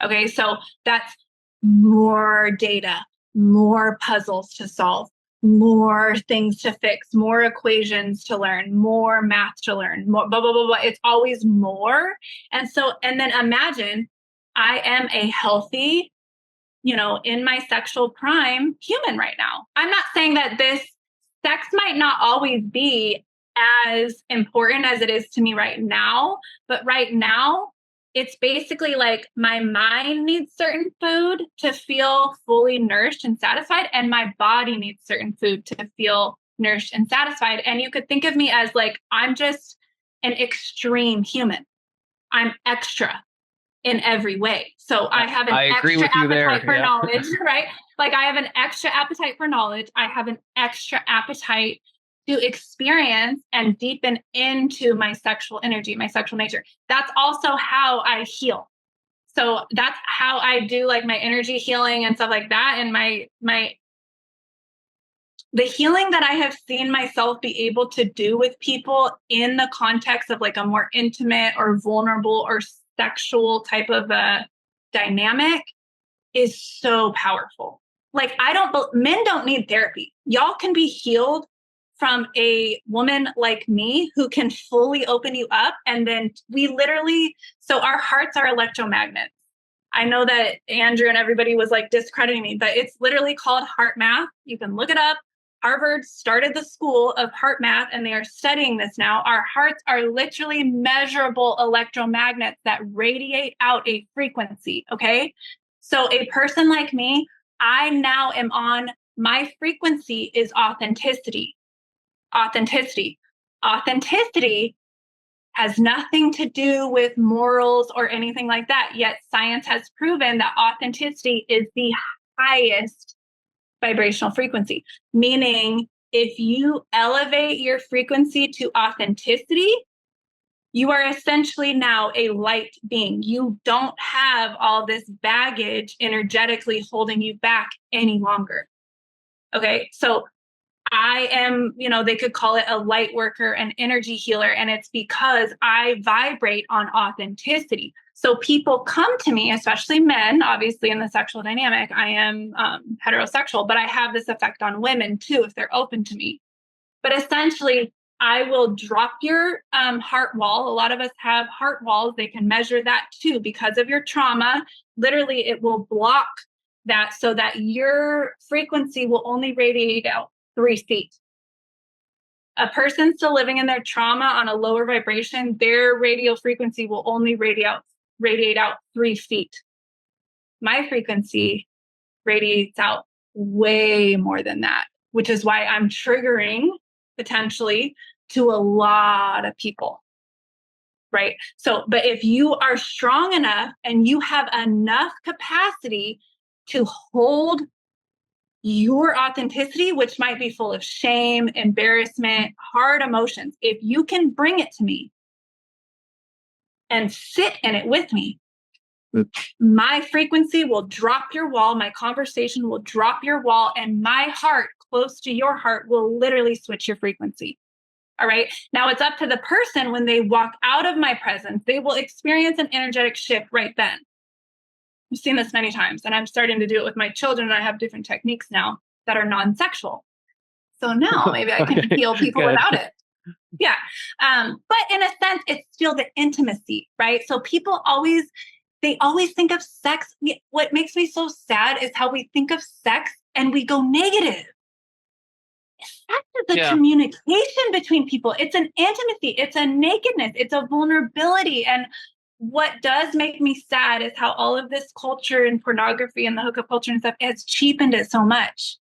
Okay, so that's more data, more puzzles to solve, more things to fix, more equations to learn, more math to learn, more blah, blah, blah, blah. It's always more. And then imagine I am a healthy, in my sexual prime human right now. I'm not saying that this sex might not always be as important as it is to me right now, but right now it's basically like my mind needs certain food to feel fully nourished and satisfied, and my body needs certain food to feel nourished and satisfied. And you could think of me as like I'm just an extreme human. I'm extra in every way. So I have an extra appetite for knowledge, right? Like I have an extra appetite for knowledge. I have an extra appetite to experience and deepen into my sexual energy, my sexual nature. That's also how I heal. So that's how I do like my energy healing and stuff like that. And the healing that I have seen myself be able to do with people in the context of like a more intimate or vulnerable or sexual type of a dynamic is so powerful. Like men don't need therapy. Y'all can be healed from a woman like me who can fully open you up. And then so our hearts are electromagnets. I know that Andrew and everybody was like discrediting me, but it's literally called heart math. You can look it up. Harvard started the school of heart math and they are studying this now. Our hearts are literally measurable electromagnets that radiate out a frequency. Okay. So a person like me, I now am on my frequency is authenticity. Authenticity has nothing to do with morals or anything like that. Yet science has proven that authenticity is the highest vibrational frequency, meaning if you elevate your frequency to authenticity, you are essentially now a light being. You don't have all this baggage energetically holding you back any longer. Okay, so I am, they could call it a light worker, an energy healer, and it's because I vibrate on authenticity. So people come to me, especially men, obviously in the sexual dynamic, I am heterosexual, but I have this effect on women too, if they're open to me. But essentially, I will drop your heart wall. A lot of us have heart walls. They can measure that too because of your trauma. Literally, it will block that so that your frequency will only radiate out 3 feet. A person still living in their trauma on a lower vibration, their radial frequency will only radiate out 3 feet. My frequency radiates out way more than that, which is why I'm triggering potentially to a lot of people. Right? So, but if you are strong enough and you have enough capacity to hold your authenticity, which might be full of shame, embarrassment, hard emotions, if you can bring it to me and sit in it with me, my frequency will drop your wall, my conversation will drop your wall, and my heart close to your heart will literally switch your frequency. All right. Now it's up to the person when they walk out of my presence, they will experience an energetic shift right then. I've seen this many times, and I'm starting to do it with my children. I have different techniques now that are non-sexual. So now maybe I can heal people without it. Yeah. But in a sense, it's still the intimacy, right? So people they always think of sex. What makes me so sad is how we think of sex and we go negative. Sex is a communication between people. It's an intimacy. It's a nakedness. It's a vulnerability. And what does make me sad is how all of this culture and pornography and the hookup culture and stuff has cheapened it so much.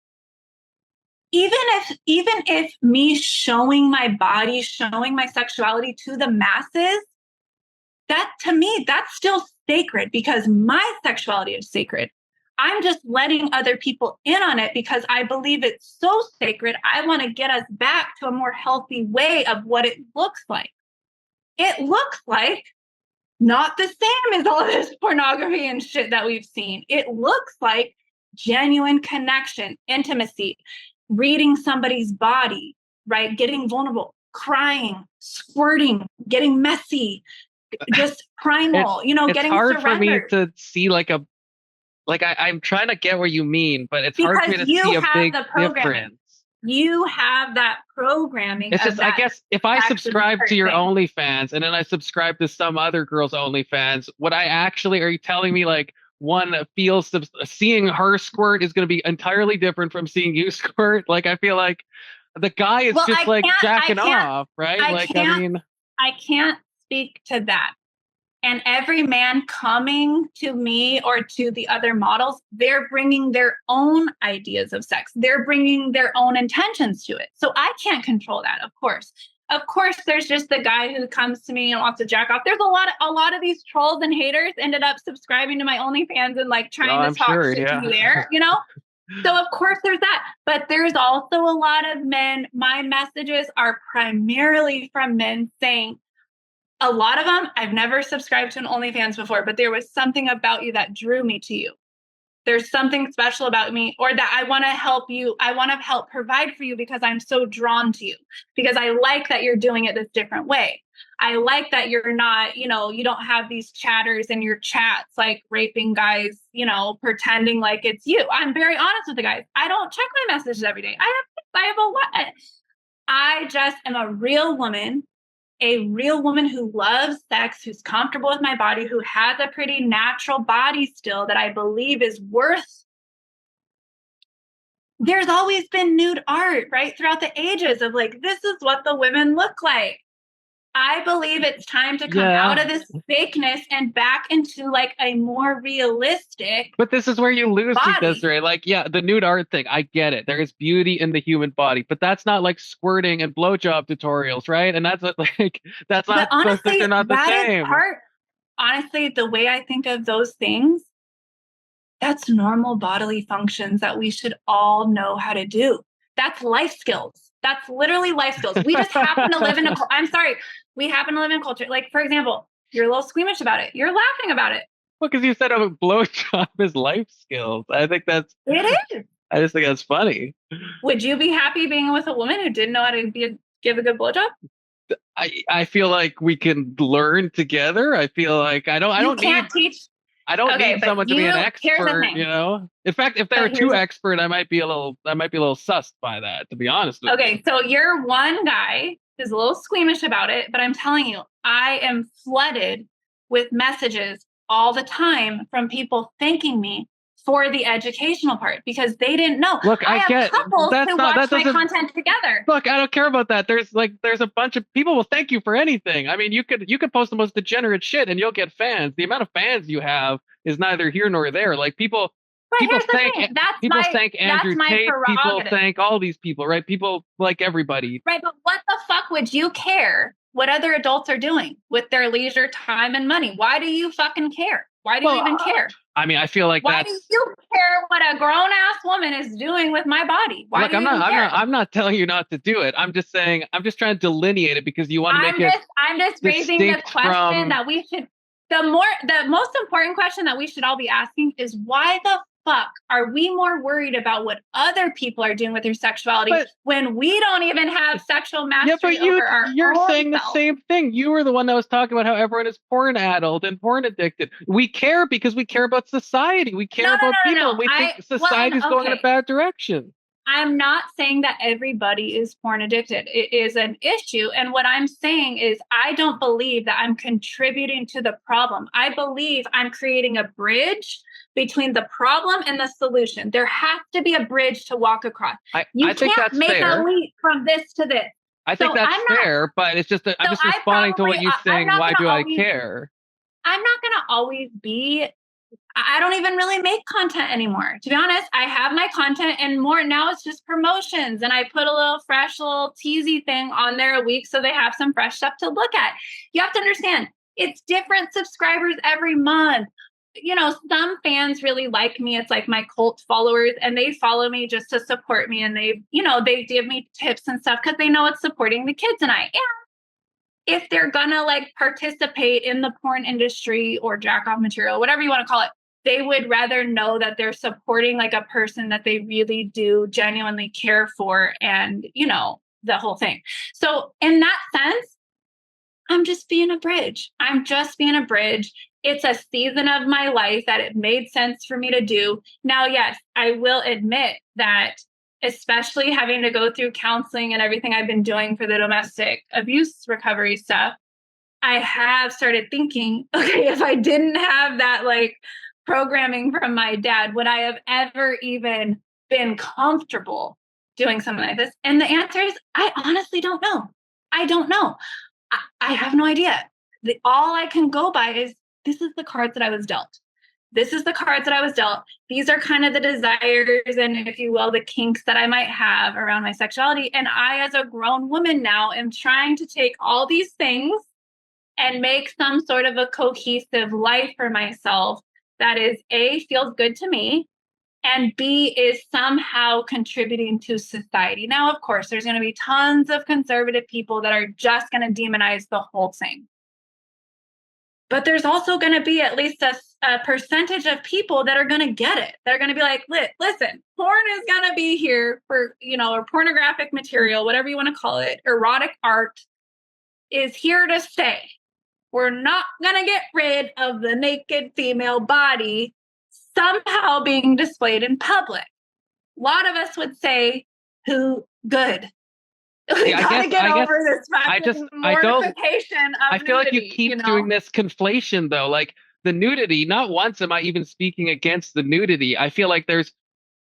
Even if me showing my body, showing my sexuality to the masses, that to me, that's still sacred because my sexuality is sacred. I'm just letting other people in on it because I believe it's so sacred. I want to get us back to a more healthy way of what it looks like. It looks like not the same as all this pornography and shit that we've seen. It looks like genuine connection, intimacy, reading somebody's body, right? Getting vulnerable, crying, squirting, getting messy, just primal, it's getting hard surrendered. for me to see I'm trying to get what you mean, but it's hard for me to see a big difference. You have that programming. It's just, I guess, if I subscribe to your OnlyFans and then I subscribe to some other girl's OnlyFans, are you telling me one feels seeing her squirt is going to be entirely different from seeing you squirt? I feel like the guy is just jacking off, right? I can't speak to that. And every man coming to me or to the other models, they're bringing their own ideas of sex. They're bringing their own intentions to it. So I can't control that, of course. Of course, there's just the guy who comes to me and wants to jack off. There's a lot of these trolls and haters ended up subscribing to my OnlyFans and trying to talk shit to me there, So of course there's that. But there's also a lot of men. My messages are primarily from men saying, a lot of them, I've never subscribed to an OnlyFans before, but there was something about you that drew me to you. There's something special about me, or that I want to help you. I want to help provide for you because I'm so drawn to you, because I like that you're doing it this different way. I like that you're not, you don't have these chatters in your chats, raping guys, pretending like it's you. I'm very honest with the guys. I don't check my messages every day. I have a lot. I just am a real woman who loves sex, who's comfortable with my body, who has a pretty natural body still that I believe is worth. There's always been nude art, right? Throughout the ages of this is what the women look like. I believe it's time to come out of this fakeness and back into a more realistic. But this is where you lose me, Desiree. The nude art thing, I get it. There is beauty in the human body, but that's not squirting and blowjob tutorials, right? And that's that's not. Honestly, they're not the same. Honestly, the way I think of those things, that's normal bodily functions that we should all know how to do. That's life skills. That's literally life skills. We just happen to live in we happen to live in a culture. For example, you're a little squeamish about it. You're laughing about it. Well, because you said a blowjob is life skills. I think that's... It is. I just think that's funny. Would you be happy being with a woman who didn't know how to give a good blowjob? I feel like we can learn together. I feel like I don't need someone to be an expert, In fact, if they were too expert, I might be a little sussed by that, to be honest with you. Okay, so you're one guy who's a little squeamish about it, but I'm telling you, I am flooded with messages all the time from people thanking me for the educational part because they didn't know. Look, I get couples who watch my content together. Look, I don't care about that. There's a bunch of people will thank you for anything. I mean, you could post the most degenerate shit and you'll get fans. The amount of fans you have is neither here nor there. People thank Andrew Tate. People thank all these people, right? People like everybody. Right, but what the fuck would you care what other adults are doing with their leisure time and money? Why do you fucking care? Why do you even care? I mean, I feel like why do you care what a grown ass woman is doing with my body? Why do you care? I'm not telling you not to do it. I'm just saying, I'm just trying to delineate it because you want to make it. I'm just raising the question that we should. The most important question that we should all be asking is, why the fuck are we more worried about what other people are doing with their sexuality when we don't even have sexual mastery over our own You're saying the same thing. You were the one that was talking about how everyone is porn addled and porn addicted. We care because we care about society. We care about people. We think society is going in a bad direction. I'm not saying that everybody is porn addicted. It is an issue. And what I'm saying is, I don't believe that I'm contributing to the problem. I believe I'm creating a bridge between the problem and the solution. There has to be a bridge to walk across. I think that's make fair. A leap from this to this. I think that's fair, but it's just I'm just responding to what you're saying. Why do I care? I'm not going to always be. I don't even really make content anymore. To be honest, I have my content and more now it's just promotions. And I put a little fresh little teasy thing on there a week so they have some fresh stuff to look at. You have to understand, it's different subscribers every month. You know, some fans really like me. It's like my cult followers, and they follow me just to support me. And they give me tips and stuff because they know it's supporting the kids and I am. If they're gonna like participate in the porn industry or jack off material, whatever you want to call it, they would rather know that they're supporting like a person that they really do genuinely care for and, the whole thing. So in that sense, I'm just being a bridge. It's a season of my life that it made sense for me to do. Now, yes, I will admit that, especially having to go through counseling and everything I've been doing for the domestic abuse recovery stuff, I have started thinking, okay, if I didn't have that like programming from my dad, would I have ever even been comfortable doing something like this? And the answer is, I honestly don't know. I don't know. I have no idea. All I can go by is, this is the cards that I was dealt. This is the cards that I was dealt. These are kind of the desires and, if you will, the kinks that I might have around my sexuality. And I, as a grown woman now, am trying to take all these things and make some sort of a cohesive life for myself that is, A, feels good to me, and B, is somehow contributing to society. Now, of course, there's going to be tons of conservative people that are just going to demonize the whole thing. But there's also going to be at least a percentage of people that are going to get it. They're going to be like, listen, porn is going to be here for, or pornographic material, whatever you want to call it, erotic art is here to stay. We're not going to get rid of the naked female body somehow being displayed in public. A lot of us would say, who good? We gotta get over this mortification of I feel like you keep doing this conflation, though. Like the nudity, not once am I even speaking against the nudity. I feel like there's,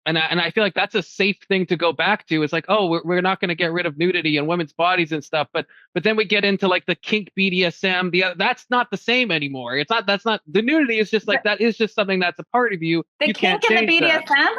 and I feel like that's a safe thing to go back to. It's like, oh, we're not going to get rid of nudity and women's bodies and stuff. But then we get into like the kink BDSM. That's not the same anymore. That's not the nudity is just like, that is just something that's a part of you. The kink and the BDSM,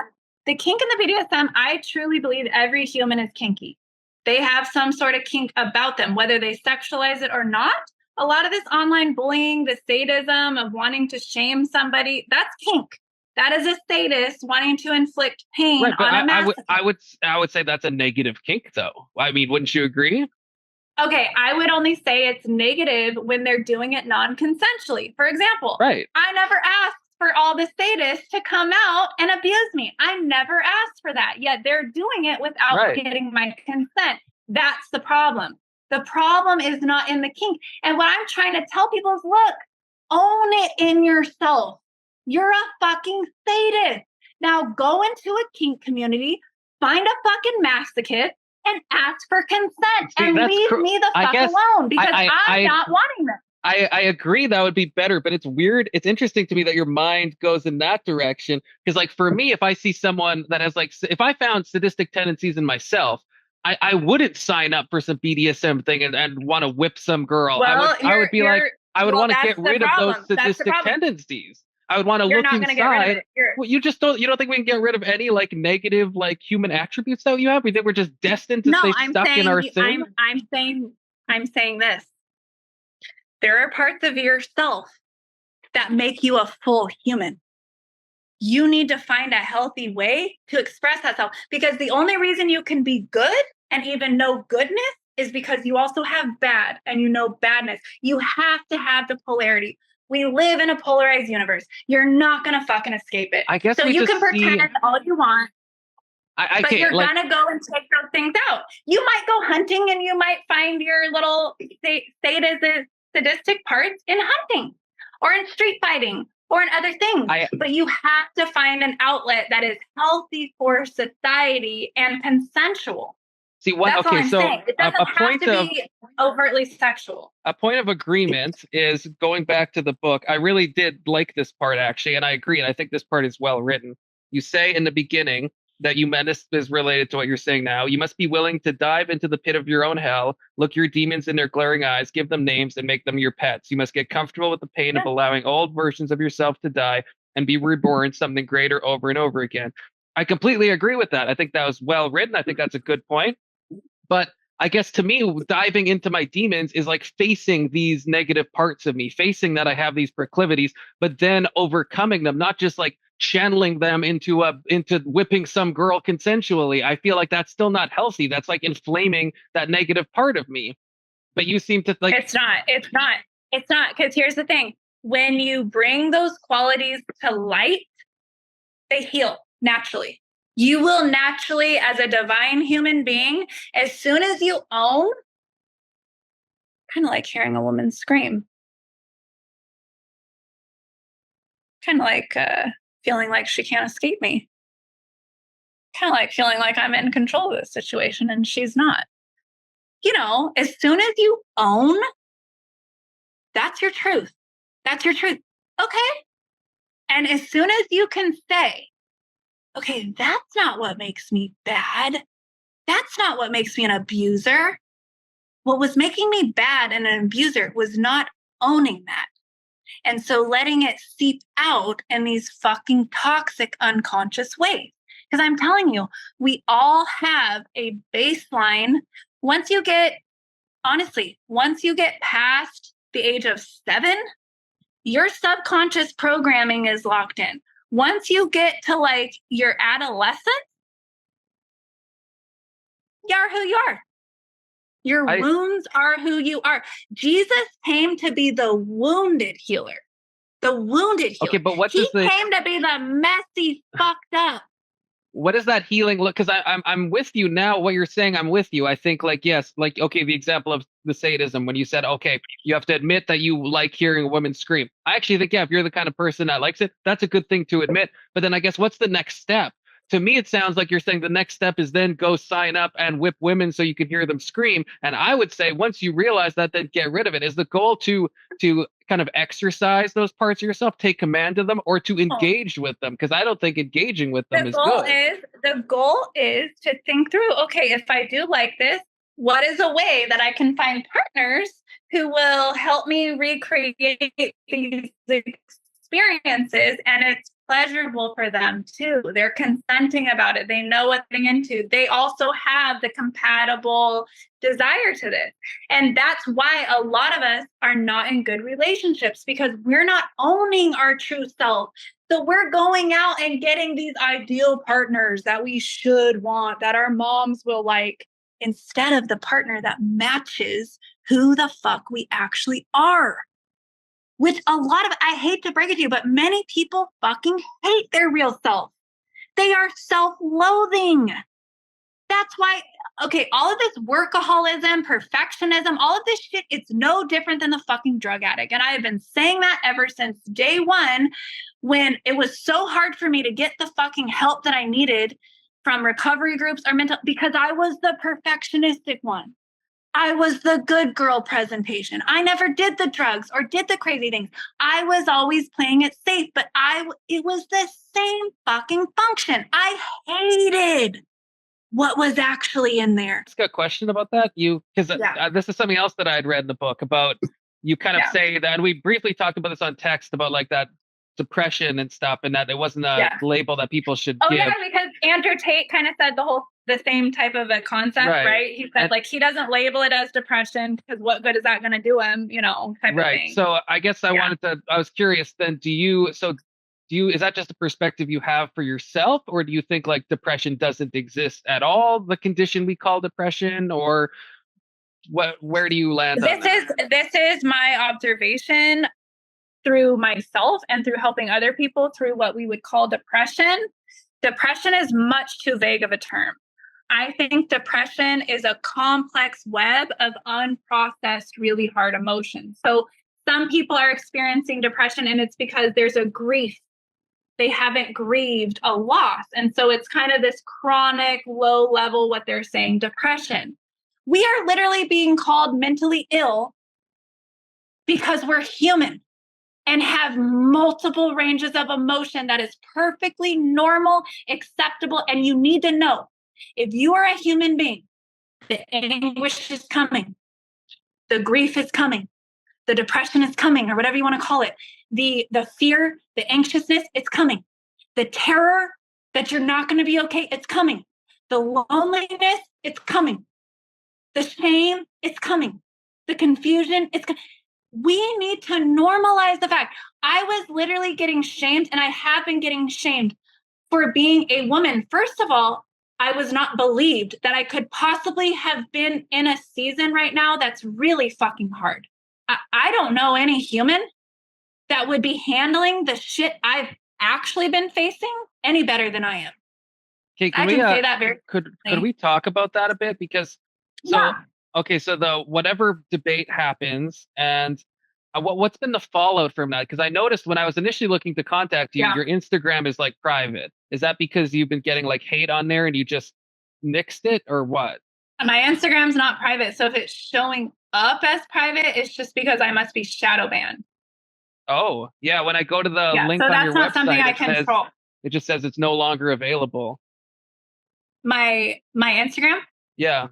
the kink and the BDSM, I truly believe every human is kinky. They have some sort of kink about them, whether they sexualize it or not. A lot of this online bullying, the sadism of wanting to shame somebody, that's kink. That is a sadist wanting to inflict pain on a masochist. I would say that's a negative kink, though. I mean, wouldn't you agree? Okay, I would only say it's negative when they're doing it non-consensually. For example, I never asked for all the sadists to come out and abuse me. I never asked for that, yet they're doing it without getting my consent. That's the problem. The problem is not in the kink. And what I'm trying to tell people is, look, own it in yourself. You're a fucking sadist. Now go into a kink community, find a fucking masochist, and ask for consent. And leave me the fuck alone, because I'm not wanting this. I agree that would be better, but it's weird. It's interesting to me that your mind goes in that direction. Because like for me, if I see someone that has like, if I found sadistic tendencies in myself, I wouldn't sign up for some BDSM thing and want to whip some girl. Well, I would be like, I would want to get rid of those sadistic tendencies. I would want to look inside. Well, you don't think we can get rid of any like negative like human attributes that you have? We think we're just destined to stay stuck in our sin? I'm saying this. There are parts of yourself that make you a full human. You need to find a healthy way to express that self, because the only reason you can be good and even know goodness is because you also have bad and you know badness. You have to have the polarity. We live in a polarized universe. You're not going to fucking escape it. I guess so you can pretend all you want, but you're going to go and take those things out. You might go hunting and you might find your little sadistic parts in hunting or in street fighting or in other things. But you have to find an outlet that is healthy for society and consensual. See, that's all I'm saying. It doesn't have to be overtly sexual. A point of agreement is going back to the book. I really did like this part, actually, and I agree. And I think this part is well written. You say in the beginning that this is related to what you're saying now. You must be willing to dive into the pit of your own hell, look your demons in their glaring eyes, give them names, and make them your pets. You must get comfortable with the pain of allowing old versions of yourself to die and be reborn something greater over and over again. I completely agree with that. I think that was well written. I think that's a good point. But I guess to me, diving into my demons is like facing these negative parts of me, facing that I have these proclivities, but then overcoming them, not just like channeling them into whipping some girl consensually. I feel like that's still not healthy. That's like inflaming that negative part of me. But you seem to like it's not because here's the thing. When you bring those qualities to light, they heal naturally. You will naturally, as a divine human being, as soon as you own, kind of like hearing a woman scream, kind of like feeling like she can't escape me, kind of like feeling like I'm in control of this situation and she's not. As soon as you own, that's your truth. That's your truth. Okay. And as soon as you can say, okay, that's not what makes me bad. That's not what makes me an abuser. What was making me bad and an abuser was not owning that. And so letting it seep out in these fucking toxic, unconscious ways. Because I'm telling you, we all have a baseline. Once you get past the age of 7, your subconscious programming is locked in. Once you get to like your adolescence, you are who you are. Your wounds are who you are. Jesus came to be the wounded healer. The wounded healer. Okay, but he came to be the messy, fucked up. What does that healing look? Because I'm with you now. What you're saying, I'm with you. I think yes, okay, the example of the sadism when you said, okay, you have to admit that you like hearing a woman scream. I actually think, if you're the kind of person that likes it, that's a good thing to admit. But then I guess what's the next step? To me, it sounds like you're saying the next step is then go sign up and whip women so you can hear them scream. And I would say once you realize that, then get rid of it. Is the goal to kind of exercise those parts of yourself, take command of them, or to engage with them? Because I don't think engaging with them is good. The goal is to think through, okay, if I do like this, what is a way that I can find partners who will help me recreate these experiences, and it's pleasurable for them too. They're consenting about it. They know what they're into. They also have the compatible desire to this. And that's why a lot of us are not in good relationships, because we're not owning our true self. So we're going out and getting these ideal partners that we should want, that our moms will like, instead of the partner that matches who the fuck we actually are. Which I hate to break it to you, but many people fucking hate their real self. They are self-loathing. That's why, okay, all of this workaholism, perfectionism, all of this shit, it's no different than the fucking drug addict. And I have been saying that ever since day one, when it was so hard for me to get the fucking help that I needed from recovery groups or mental, because I was the perfectionistic one. I was the good girl presentation. I never did the drugs or did the crazy things. I was always playing it safe, but it was the same fucking function. I hated what was actually in there. I've got a question about that. Because this is something else that I had read in the book about. You kind of say that, and we briefly talked about this on text about like that depression and stuff, and that it wasn't a label that people should give. Yeah, because Andrew Tate kind of said the same type of a concept, right? He said like he doesn't label it as depression because what good is that going to do him, type of thing. So I guess I was curious then, is that just a perspective you have for yourself, or do you think like depression doesn't exist at all, the condition we call depression, or where do you land on that? This is my observation through myself and through helping other people through what we would call depression. Depression is much too vague of a term. I think depression is a complex web of unprocessed, really hard emotions. So some people are experiencing depression and it's because there's a grief. They haven't grieved a loss. And so it's kind of this chronic, low level, what they're saying, depression. We are literally being called mentally ill because we're human and have multiple ranges of emotion that is perfectly normal, acceptable. And you need to know, if you are a human being, the anguish is coming, the grief is coming, the depression is coming, or whatever you want to call it. The fear, the anxiousness, it's coming. The terror that you're not going to be okay, it's coming. The loneliness, it's coming. The shame, it's coming. The confusion, it's coming. We need to normalize the fact. I was literally getting shamed, and I have been getting shamed for being a woman. First of all, I was not believed that I could possibly have been in a season right now that's really fucking hard. I don't know any human that would be handling the shit I've actually been facing any better than I am. Okay, I can say that very could we talk about that a bit? Because okay, so the whatever debate happens, and what's been the fallout from that? Because I noticed when I was initially looking to contact you, your Instagram is like private. Is that because you've been getting like hate on there and you just nixed it, or what? My Instagram's not private, so if it's showing up as private, it's just because I must be shadow banned. Oh, yeah. When I go to the link on your website, something I control. It just says it's no longer available. My Instagram? Yeah.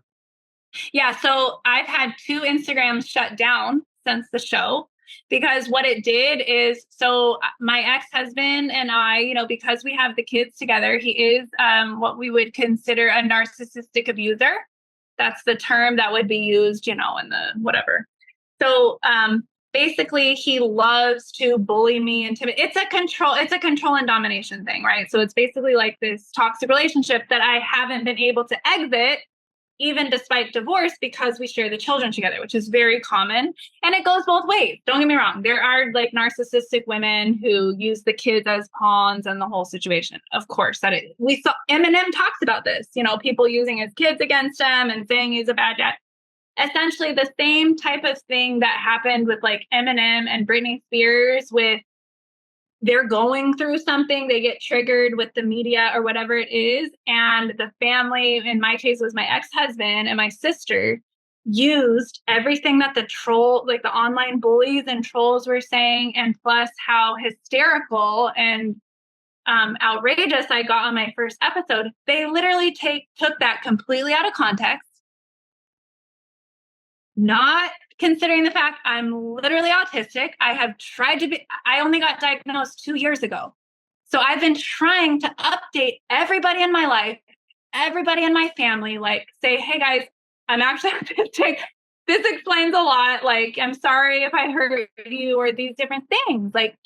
Yeah, so I've had 2 Instagrams shut down since the show, because what it did is, so my ex-husband and I, because we have the kids together, he is what we would consider a narcissistic abuser. That's the term that would be used, in the whatever. So basically he loves to bully me, intimidate. It's a control and domination thing, right? So it's basically like this toxic relationship that I haven't been able to exit, even despite divorce, because we share the children together, which is very common. And it goes both ways. Don't get me wrong. There are like narcissistic women who use the kids as pawns and the whole situation. Of course, we saw Eminem talks about this, people using his kids against him and saying he's a bad dad. Essentially the same type of thing that happened with like Eminem and Britney Spears, with they're going through something, they get triggered with the media or whatever it is. And the family, in my case, was my ex-husband and my sister, used everything that the online bullies and trolls were saying, and plus how hysterical and outrageous I got on my first episode. They literally took that completely out of context, not considering the fact I'm literally autistic. I only got diagnosed 2 years ago. So I've been trying to update everybody in my life, everybody in my family, like say, hey guys, I'm actually autistic. This explains a lot. Like, I'm sorry if I hurt you, or these different things. Like,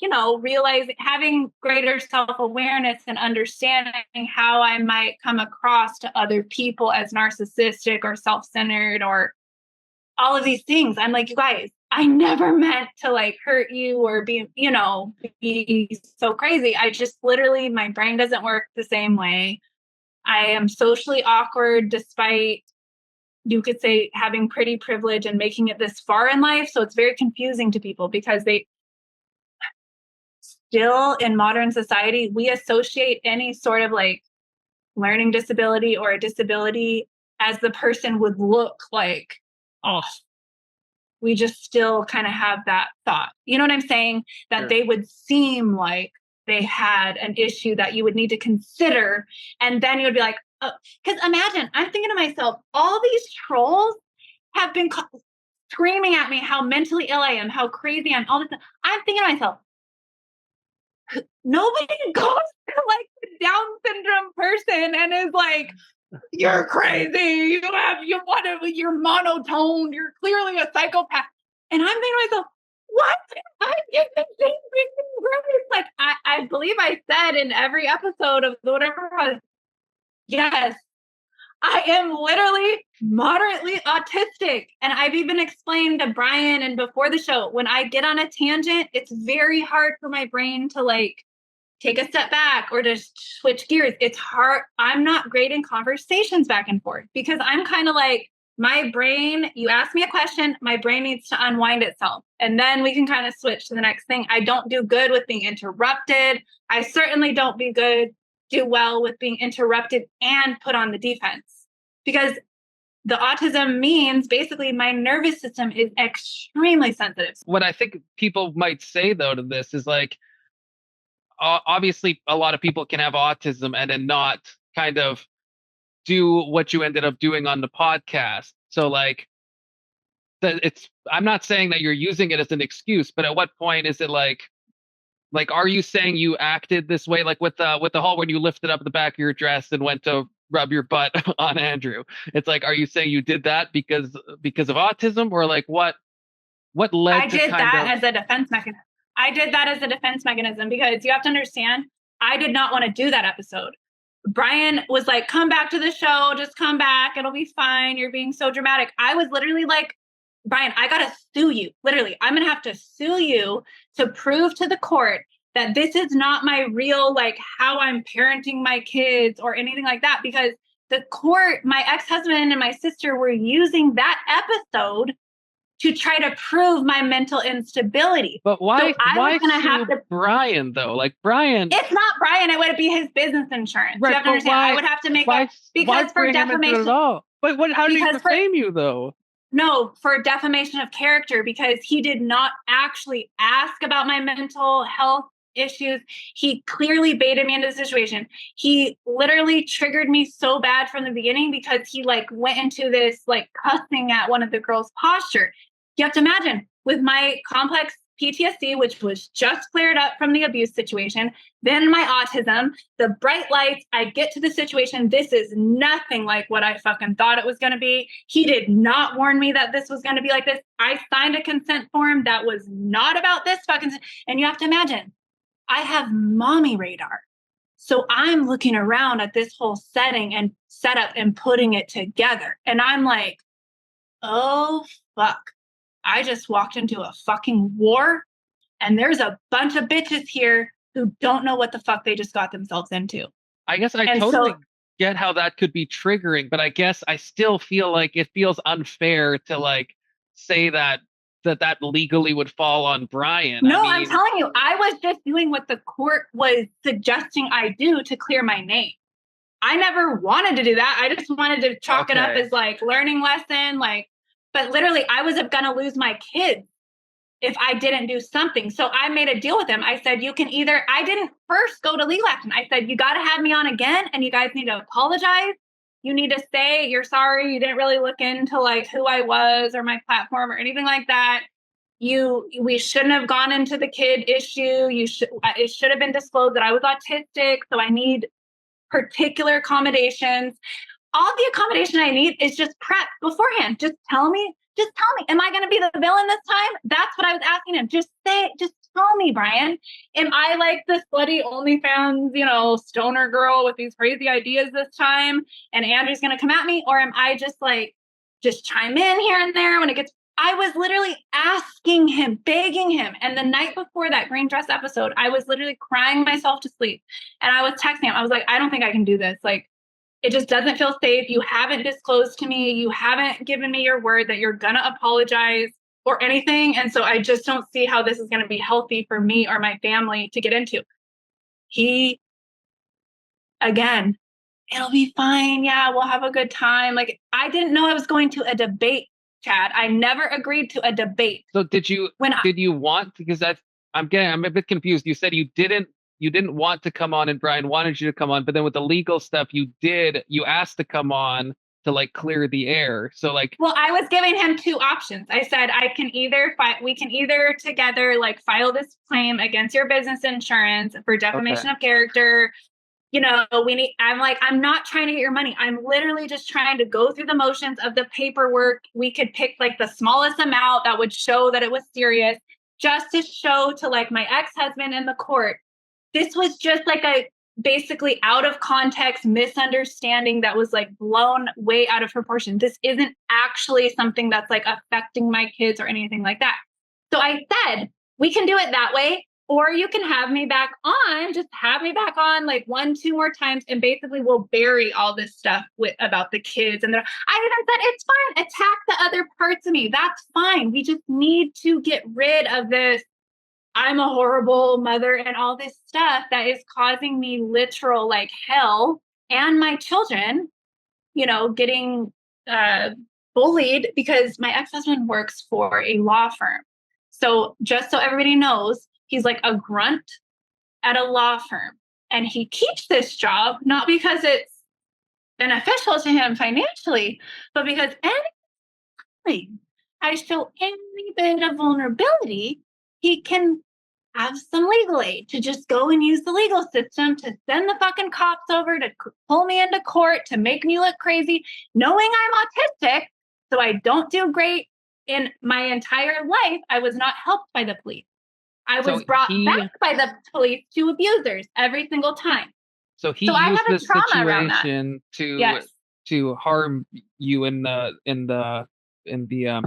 realizing, having greater self-awareness and understanding how I might come across to other people as narcissistic or self-centered or all of these things. I'm like, you guys, I never meant to like hurt you or be so crazy. I just literally, my brain doesn't work the same way. I am socially awkward despite, you could say, having pretty privilege and making it this far in life. So it's very confusing to people because they still, in modern society, we associate any sort of like learning disability or a disability as the person would look like. Oh, we just still kind of have that thought. You know what I'm saying? That they would seem like they had an issue that you would need to consider. And then you would be like, oh, because imagine, I'm thinking to myself, all these trolls have been screaming at me how mentally ill I am, how crazy I am, all this. I'm thinking to myself, nobody goes to like the Down syndrome person and is like, you're crazy. You're monotone. You're clearly a psychopath. And I'm thinking to myself, what? I get the same freaking grace. Like I believe I said in every episode of whatever, yes, I am literally moderately autistic. And I've even explained to Brian and before the show, when I get on a tangent, it's very hard for my brain to like take a step back or to switch gears. It's hard. I'm not great in conversations back and forth because I'm kind of like, my brain, you ask me a question, my brain needs to unwind itself. And then we can kind of switch to the next thing. I don't do good with being interrupted. I certainly don't do well with being interrupted and put on the defense. Because the autism means basically my nervous system is extremely sensitive. What I think people might say though to this is like, obviously a lot of people can have autism and then not kind of do what you ended up doing on the podcast. So like I'm not saying that you're using it as an excuse, but at what point is it like are you saying you acted this way, like with the whole when you lifted up the back of your dress and went to rub your butt on Andrew? It's like, are you saying you did that because of autism, or like what led? I did that as a defense mechanism. I did that as a defense mechanism because you have to understand, I did not want to do that episode. Brian was like, come back to the show, just come back, it'll be fine. You're being so dramatic. I was literally like, Brian, I gotta sue you. Literally, I'm gonna have to sue you to prove to the court that this is not my real, like how I'm parenting my kids or anything like that. Because the court, my ex-husband and my sister were using that episode to try to prove my mental instability. But why? So why have to Brian though? Like Brian, it's not Brian. It would be his business insurance. Right, you have to understand. I would have to make that because for defamation. But what? How did he defame you though? No, for defamation of character, because he did not actually ask about my mental health issues. He clearly baited me into the situation. He literally triggered me so bad from the beginning because he like went into this like cussing at one of the girls' posture. You have to imagine with my complex PTSD, which was just cleared up from the abuse situation, then my autism, the bright lights, I get to the situation. This is nothing like what I fucking thought it was going to be. He did not warn me that this was going to be like this. I signed a consent form that was not about this fucking, and you have to imagine, I have mommy radar. So I'm looking around at this whole setting and setup and putting it together. And I'm like, oh, fuck. I just walked into a fucking war and there's a bunch of bitches here who don't know what the fuck they just got themselves into. I guess I totally get how that could be triggering, but I guess I still feel like it feels unfair to like say that legally would fall on Brian. No, I'm telling you, I was just doing what the court was suggesting I do to clear my name. I never wanted to do that. I just wanted to chalk it up as like learning lesson, like, but literally I was going to lose my kids if I didn't do something. So I made a deal with him. I said, you can either, I didn't first go to legal action. I said, you got to have me on again and you guys need to apologize. You need to say you're sorry. You didn't really look into like who I was or my platform or anything like that. We shouldn't have gone into the kid issue. It should have been disclosed that I was autistic. So I need particular accommodations. All the accommodation I need is just prep beforehand. Just tell me, am I going to be the villain this time? That's what I was asking him. Just tell me, Brian, am I like the slutty OnlyFans, stoner girl with these crazy ideas this time? And Andrew's going to come at me? Or am I just like, just chime in here and there when it gets, I was literally asking him, begging him. And the night before that green dress episode, I was literally crying myself to sleep. And I was texting him. I was like, I don't think I can do this. Like, it just doesn't feel safe. You haven't disclosed to me. You haven't given me your word that you're going to apologize or anything. And so I just don't see how this is going to be healthy for me or my family to get into. He, again, it'll be fine. Yeah, we'll have a good time. Like, I didn't know I was going to a debate, Chad. I never agreed to a debate. So did you want, because I'm a bit confused. You said you didn't want to come on and Brian wanted you to come on, but then with the legal stuff you asked to come on to like clear the air. So like, well, I was giving him two options. I said, we can either together like file this claim against your business insurance for defamation of character. I'm not trying to get your money. I'm literally just trying to go through the motions of the paperwork. We could pick like the smallest amount that would show that it was serious, just to show to like my ex-husband in the court, this was just like a basically out of context misunderstanding that was like blown way out of proportion. This isn't actually something that's like affecting my kids or anything like that. So I said, we can do it that way, or you can have me back on, just have me back on like 1-2 more times, and basically we'll bury all this stuff about the kids. And I even said, it's fine, attack the other parts of me. That's fine. We just need to get rid of this I'm a horrible mother and all this stuff that is causing me literal like hell, and my children, getting bullied because my ex-husband works for a law firm. So just so everybody knows, he's like a grunt at a law firm, and he keeps this job not because it's beneficial to him financially, but because anything I show any bit of vulnerability, he can have some legal aid to just go and use the legal system to send the fucking cops over to pull me into court to make me look crazy, knowing I'm autistic. So I don't do great in my entire life. I was not helped by the police. I was brought back by the police to abusers every single time. So he used this situation to harm you in the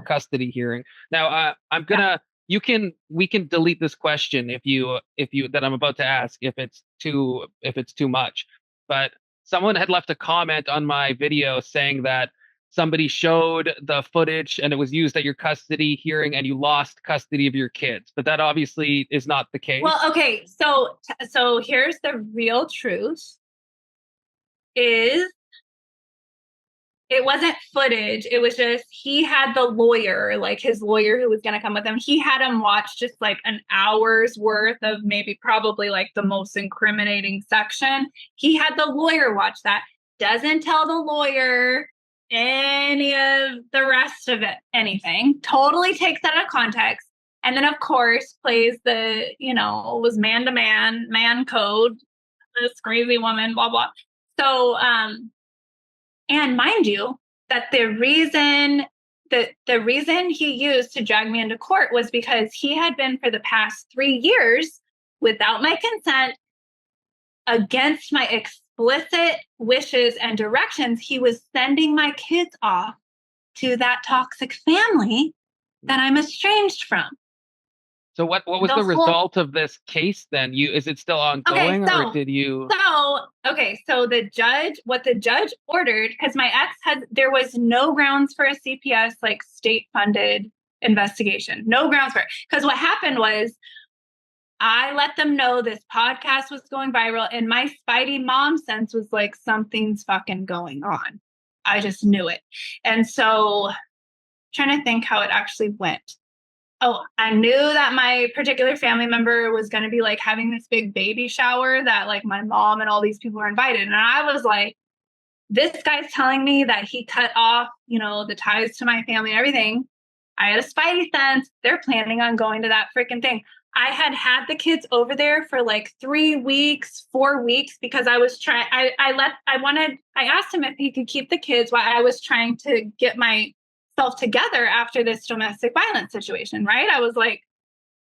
custody hearing. Now, we can delete this question if you that I'm about to ask if it's too much. But someone had left a comment on my video saying that somebody showed the footage and it was used at your custody hearing and you lost custody of your kids. But that obviously is not the case. Well, okay, so here's the real truth. It wasn't footage. It was just, he had the lawyer, like his lawyer who was going to come with him. He had him watch just like an hour's worth of probably like the most incriminating section. He had the lawyer watch that. Doesn't tell the lawyer any of the rest of it, anything. Totally takes that out of context. And then, of course, plays the, was man to man code, this crazy woman, blah, blah. So, and mind you, that the reason he used to drag me into court was because he had been for the past 3 years, without my consent, against my explicit wishes and directions, he was sending my kids off to that toxic family that I'm estranged from. So what was the result of this case then? Is it still ongoing, or did you? So what the judge ordered, because my ex there was no grounds for a CPS, like state funded investigation, no grounds for it. Because what happened was I let them know this podcast was going viral, and my spidey mom sense was like, something's fucking going on. I just knew it. And so trying to think how it actually went. Oh, I knew that my particular family member was going to be like having this big baby shower that like my mom and all these people were invited. And I was like, this guy's telling me that he cut off, the ties to my family and everything. I had a spidey sense. They're planning on going to that freaking thing. I had the kids over there for like 3 weeks, 4 weeks, because I was trying, I asked him if he could keep the kids while I was trying to get myself together after this domestic violence situation, right? I was like,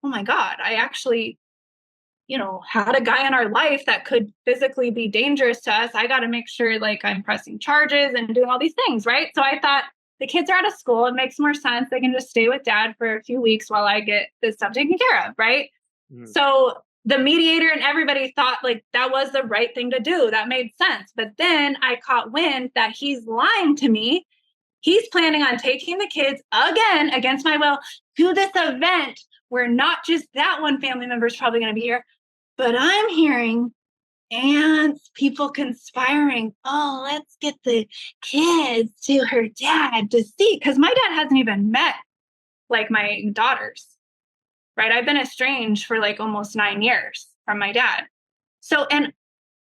oh my God, I actually, had a guy in our life that could physically be dangerous to us. I got to make sure like I'm pressing charges and doing all these things, right? So I thought, the kids are out of school. It makes more sense. They can just stay with dad for a few weeks while I get this stuff taken care of, right? Mm. So the mediator and everybody thought like that was the right thing to do. That made sense. But then I caught wind that he's lying to me. He's planning on taking the kids again against my will to this event where not just that one family member is probably going to be here, but I'm hearing aunts, people conspiring. Oh, let's get the kids to her dad to see. Because my dad hasn't even met like my daughters, right? I've been estranged for like almost 9 years from my dad. So, and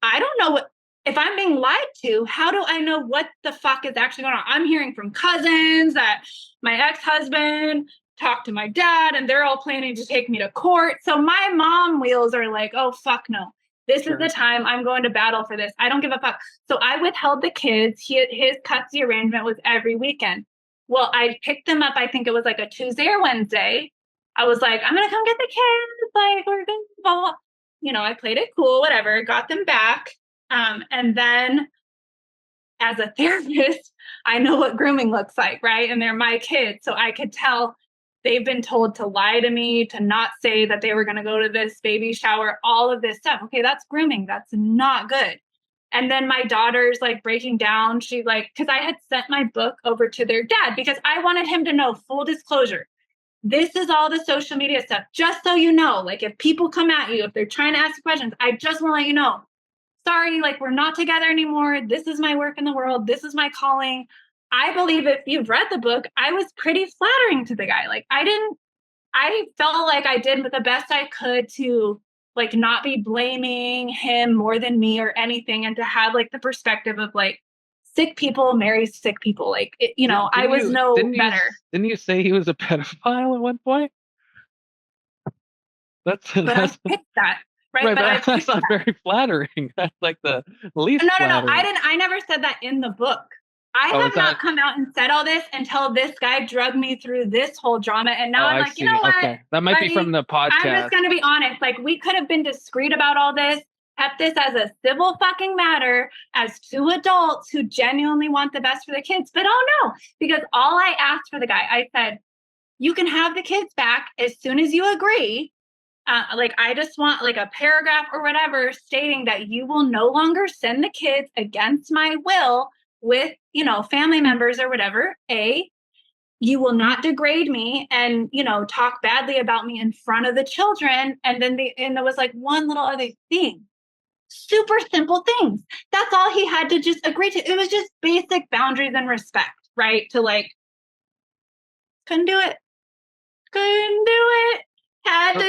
I don't know if I'm being lied to, how do I know what the fuck is actually going on? I'm hearing from cousins that my ex-husband talked to my dad and they're all planning to take me to court. So my mom wheels are like, oh, fuck no. This is the time I'm going to battle for this. I don't give a fuck. So I withheld the kids. His custody arrangement was every weekend. Well, I picked them up. I think it was like a Tuesday or Wednesday. I was like, I'm going to come get the kids. Like, we're going to blah, blah. I played it cool, whatever, got them back. And then as a therapist, I know what grooming looks like, right? And they're my kids. So I could tell they've been told to lie to me, to not say that they were going to go to this baby shower, all of this stuff. Okay, that's grooming. That's not good. And then my daughter's like breaking down. She like, because I had sent my book over to their dad because I wanted him to know, full disclosure, this is all the social media stuff. Just so you know, like if people come at you, if they're trying to ask questions, I just want to let you know, sorry, like we're not together anymore. This is my work in the world. This is my calling. I believe if you've read the book, I was pretty flattering to the guy. Like I felt like I did the best I could to like not be blaming him more than me or anything, and to have like the perspective of like sick people marry sick people. Like, I was better. Didn't you say he was a pedophile at one point? But I picked that. Right, but that's not very flattering. That's like the least. No. I never said that in the book. I have not come out and said all this until this guy drugged me through this whole drama. And now I'm like, you know what? Okay. That might be from the podcast. I'm just going to be honest. Like, we could have been discreet about all this, kept this as a civil fucking matter, as two adults who genuinely want the best for the kids. But oh no, because all I asked for the guy, I said, you can have the kids back as soon as you agree. Like, I just want like a paragraph or whatever stating that you will no longer send the kids against my will with, family members or whatever. You will not degrade me and, talk badly about me in front of the children. And then there was like one little other thing, super simple things. That's all he had to just agree to. It was just basic boundaries and respect, right? To like, couldn't do it. Had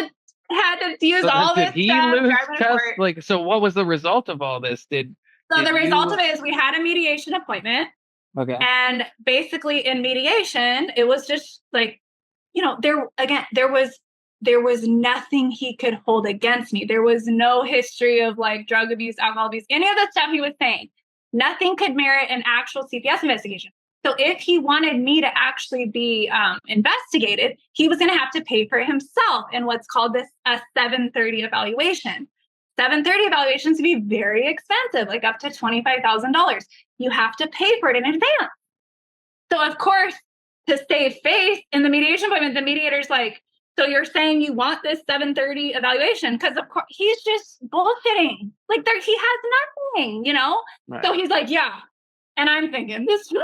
to use all this stuff. Did he lose test? Like, so what was the result of all this? The result of it is we had a mediation appointment. Okay. And basically in mediation, it was just like, there was nothing he could hold against me. There was no history of like drug abuse, alcohol abuse, any of the stuff he was saying. Nothing could merit an actual CPS investigation. So if he wanted me to actually be investigated, he was going to have to pay for it himself in what's called a 730 evaluation. 730 evaluations can be very expensive, like up to $25,000. You have to pay for it in advance. So of course, to save face in the mediation appointment, the mediator's like, so you're saying you want this 730 evaluation? Because of course he's just bullshitting. Like he has nothing, Right. So he's like, yeah. And I'm thinking, this $15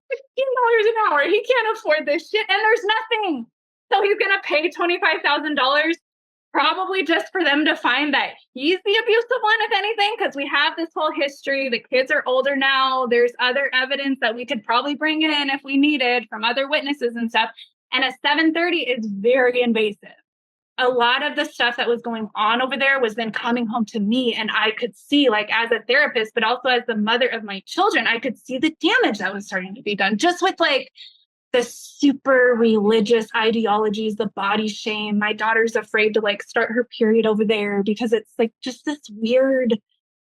an hour. He can't afford this shit. And there's nothing. So he's going to pay $25,000 probably just for them to find that he's the abusive one, if anything, because we have this whole history. The kids are older now. There's other evidence that we could probably bring in if we needed from other witnesses and stuff. And a 730 is very invasive. A lot of the stuff that was going on over there was then coming home to me. And I could see, like, as a therapist, but also as the mother of my children, I could see the damage that was starting to be done just with like the super religious ideologies, the body shame. My daughter's afraid to like start her period over there because it's like just this weird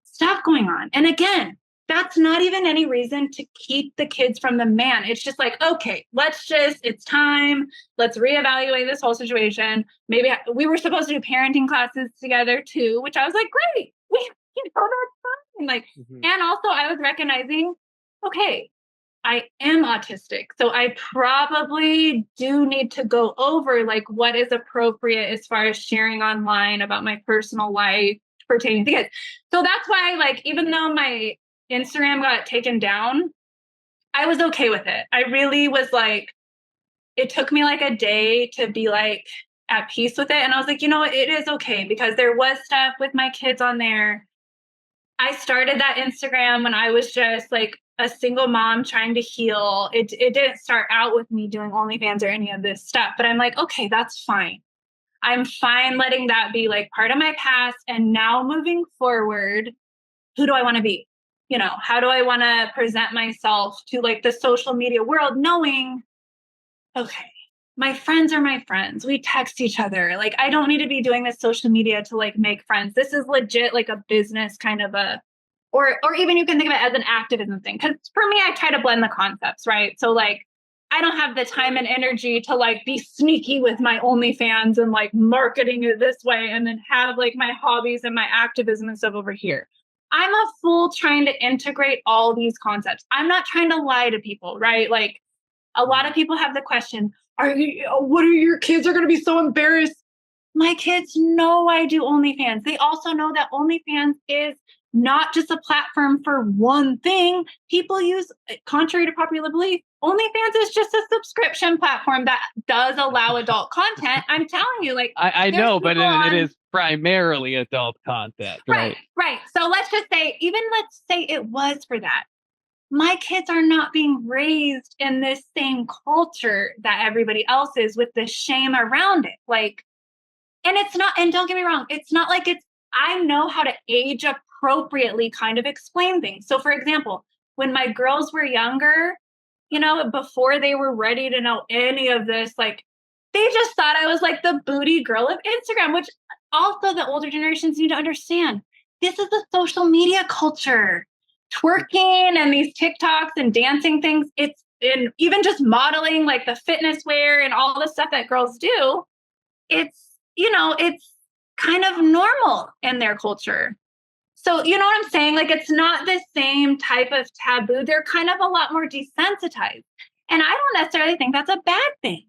stuff going on. And again, that's not even any reason to keep the kids from the man. It's just like, okay, it's time. Let's reevaluate this whole situation. Maybe we were supposed to do parenting classes together too, which I was like, great. That's fine. Like, And also I was recognizing, okay, I am autistic. So I probably do need to go over like what is appropriate as far as sharing online about my personal life pertaining to kids. So that's why, like, even though my Instagram got taken down, I was okay with it. I really was like, it took me like a day to be like at peace with it. And I was like, it is okay, because there was stuff with my kids on there. I started that Instagram when I was just like a single mom trying to heal. It didn't start out with me doing OnlyFans or any of this stuff, but I'm like, okay, that's fine. I'm fine letting that be like part of my past. And now moving forward, who do I want to be? How do I want to present myself to like the social media world, knowing, okay, my friends are my friends. We text each other. Like, I don't need to be doing this social media to like make friends. This is legit like a business kind of or even you can think of it as an activism thing. Because for me, I try to blend the concepts, right? So like, I don't have the time and energy to like be sneaky with my OnlyFans and like marketing it this way and then have like my hobbies and my activism and stuff over here. I'm a fool trying to integrate all these concepts. I'm not trying to lie to people, right? Like a lot of people have the question, what are your kids are going to be so embarrassed? My kids know I do OnlyFans. They also know that OnlyFans is not just a platform for one thing. People use, contrary to popular belief, OnlyFans is just a subscription platform that does allow adult content. I'm telling you, like I know, but it is primarily adult content, right? Right. So let's say it was for that. My kids are not being raised in this same culture that everybody else is with the shame around it. Like, and it's not, and don't get me wrong, it's not like I know how to age appropriately kind of explain things. So for example, when my girls were younger, before they were ready to know any of this, like they just thought I was like the booty girl of Instagram, which also the older generations need to understand. This is the social media culture. Twerking and these TikToks and dancing things, it's in even just modeling like the fitness wear and all the stuff that girls do. It's kind of normal in their culture. So, you know what I'm saying? Like, it's not the same type of taboo. They're kind of a lot more desensitized. And I don't necessarily think that's a bad thing.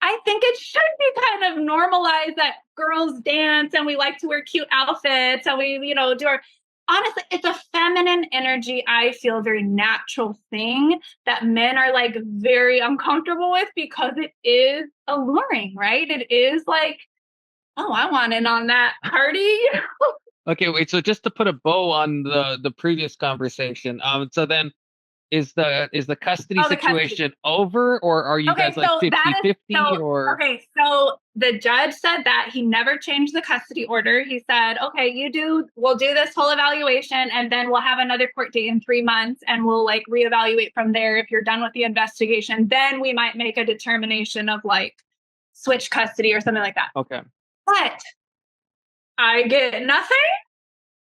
I think it should be kind of normalized that girls dance and we like to wear cute outfits and we, do our, honestly, it's a feminine energy, I feel, very natural thing that men are like very uncomfortable with because it is alluring, right? It is like, oh, I want in on that party. Okay, wait. So just to put a bow on the previous conversation, so then is the custody situation over, or are you guys like 50-50 or? Okay, so the judge said that he never changed the custody order. He said, okay, we'll do this whole evaluation and then we'll have another court date in 3 months and we'll like reevaluate from there. If you're done with the investigation, then we might make a determination of like switch custody or something like that. Okay. But I get nothing.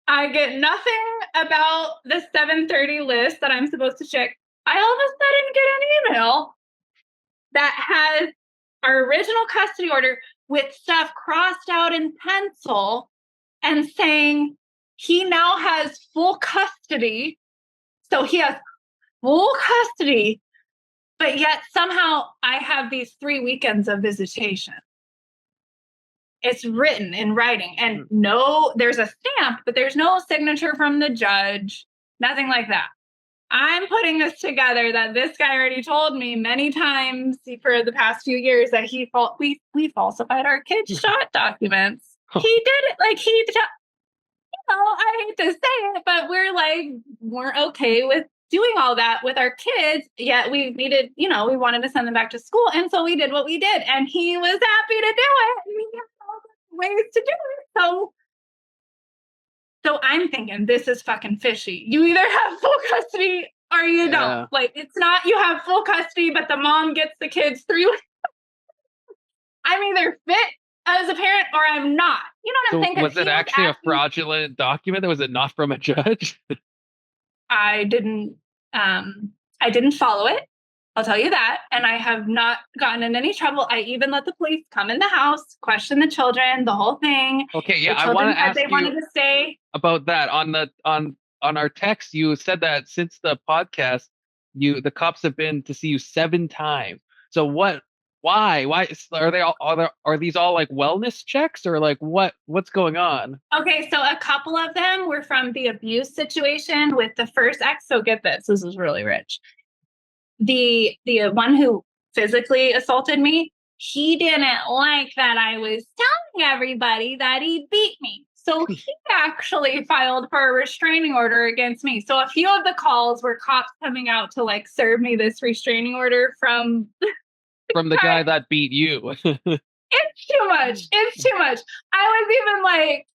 I get nothing about the 7:30 list that I'm supposed to check. I all of a sudden get an email that has our original custody order with stuff crossed out in pencil and saying he now has full custody. So he has full custody, but yet somehow I have these 3 weekends of visitation. It's written in writing and there's a stamp, but there's no signature from the judge, nothing like that. I'm putting this together that this guy already told me many times for the past few years that we falsified our kids' shot documents. He did it like I hate to say it, but weren't okay with doing all that with our kids, yet we needed, we wanted to send them back to school. And so we did what we did and he was happy to do it. And we had all the ways to do it. So I'm thinking this is fucking fishy. You either have full custody or you don't. Like, it's not you have full custody, but the mom gets the kids 3 weeks. I'm either fit as a parent or I'm not. You know what I'm thinking? Was it actually a fraudulent document? Was it not from a judge? I didn't follow it. I'll tell you that. And I have not gotten in any trouble. I even let the police come in the house, question the children, the whole thing. Okay, yeah, I want to ask you wanted to stay about that. On our text, you said that since the podcast, the cops have been to see you 7 times. So what? Why are they all? Are these all like wellness checks or like what's going on? Okay, so a couple of them were from the abuse situation with the first ex. So get this is really rich. The one who physically assaulted me, he didn't like that I was telling everybody that he beat me. So he actually filed for a restraining order against me. So a few of the calls were cops coming out to like serve me this restraining order from the guy that beat you. It's too much. It's too much. I was even like,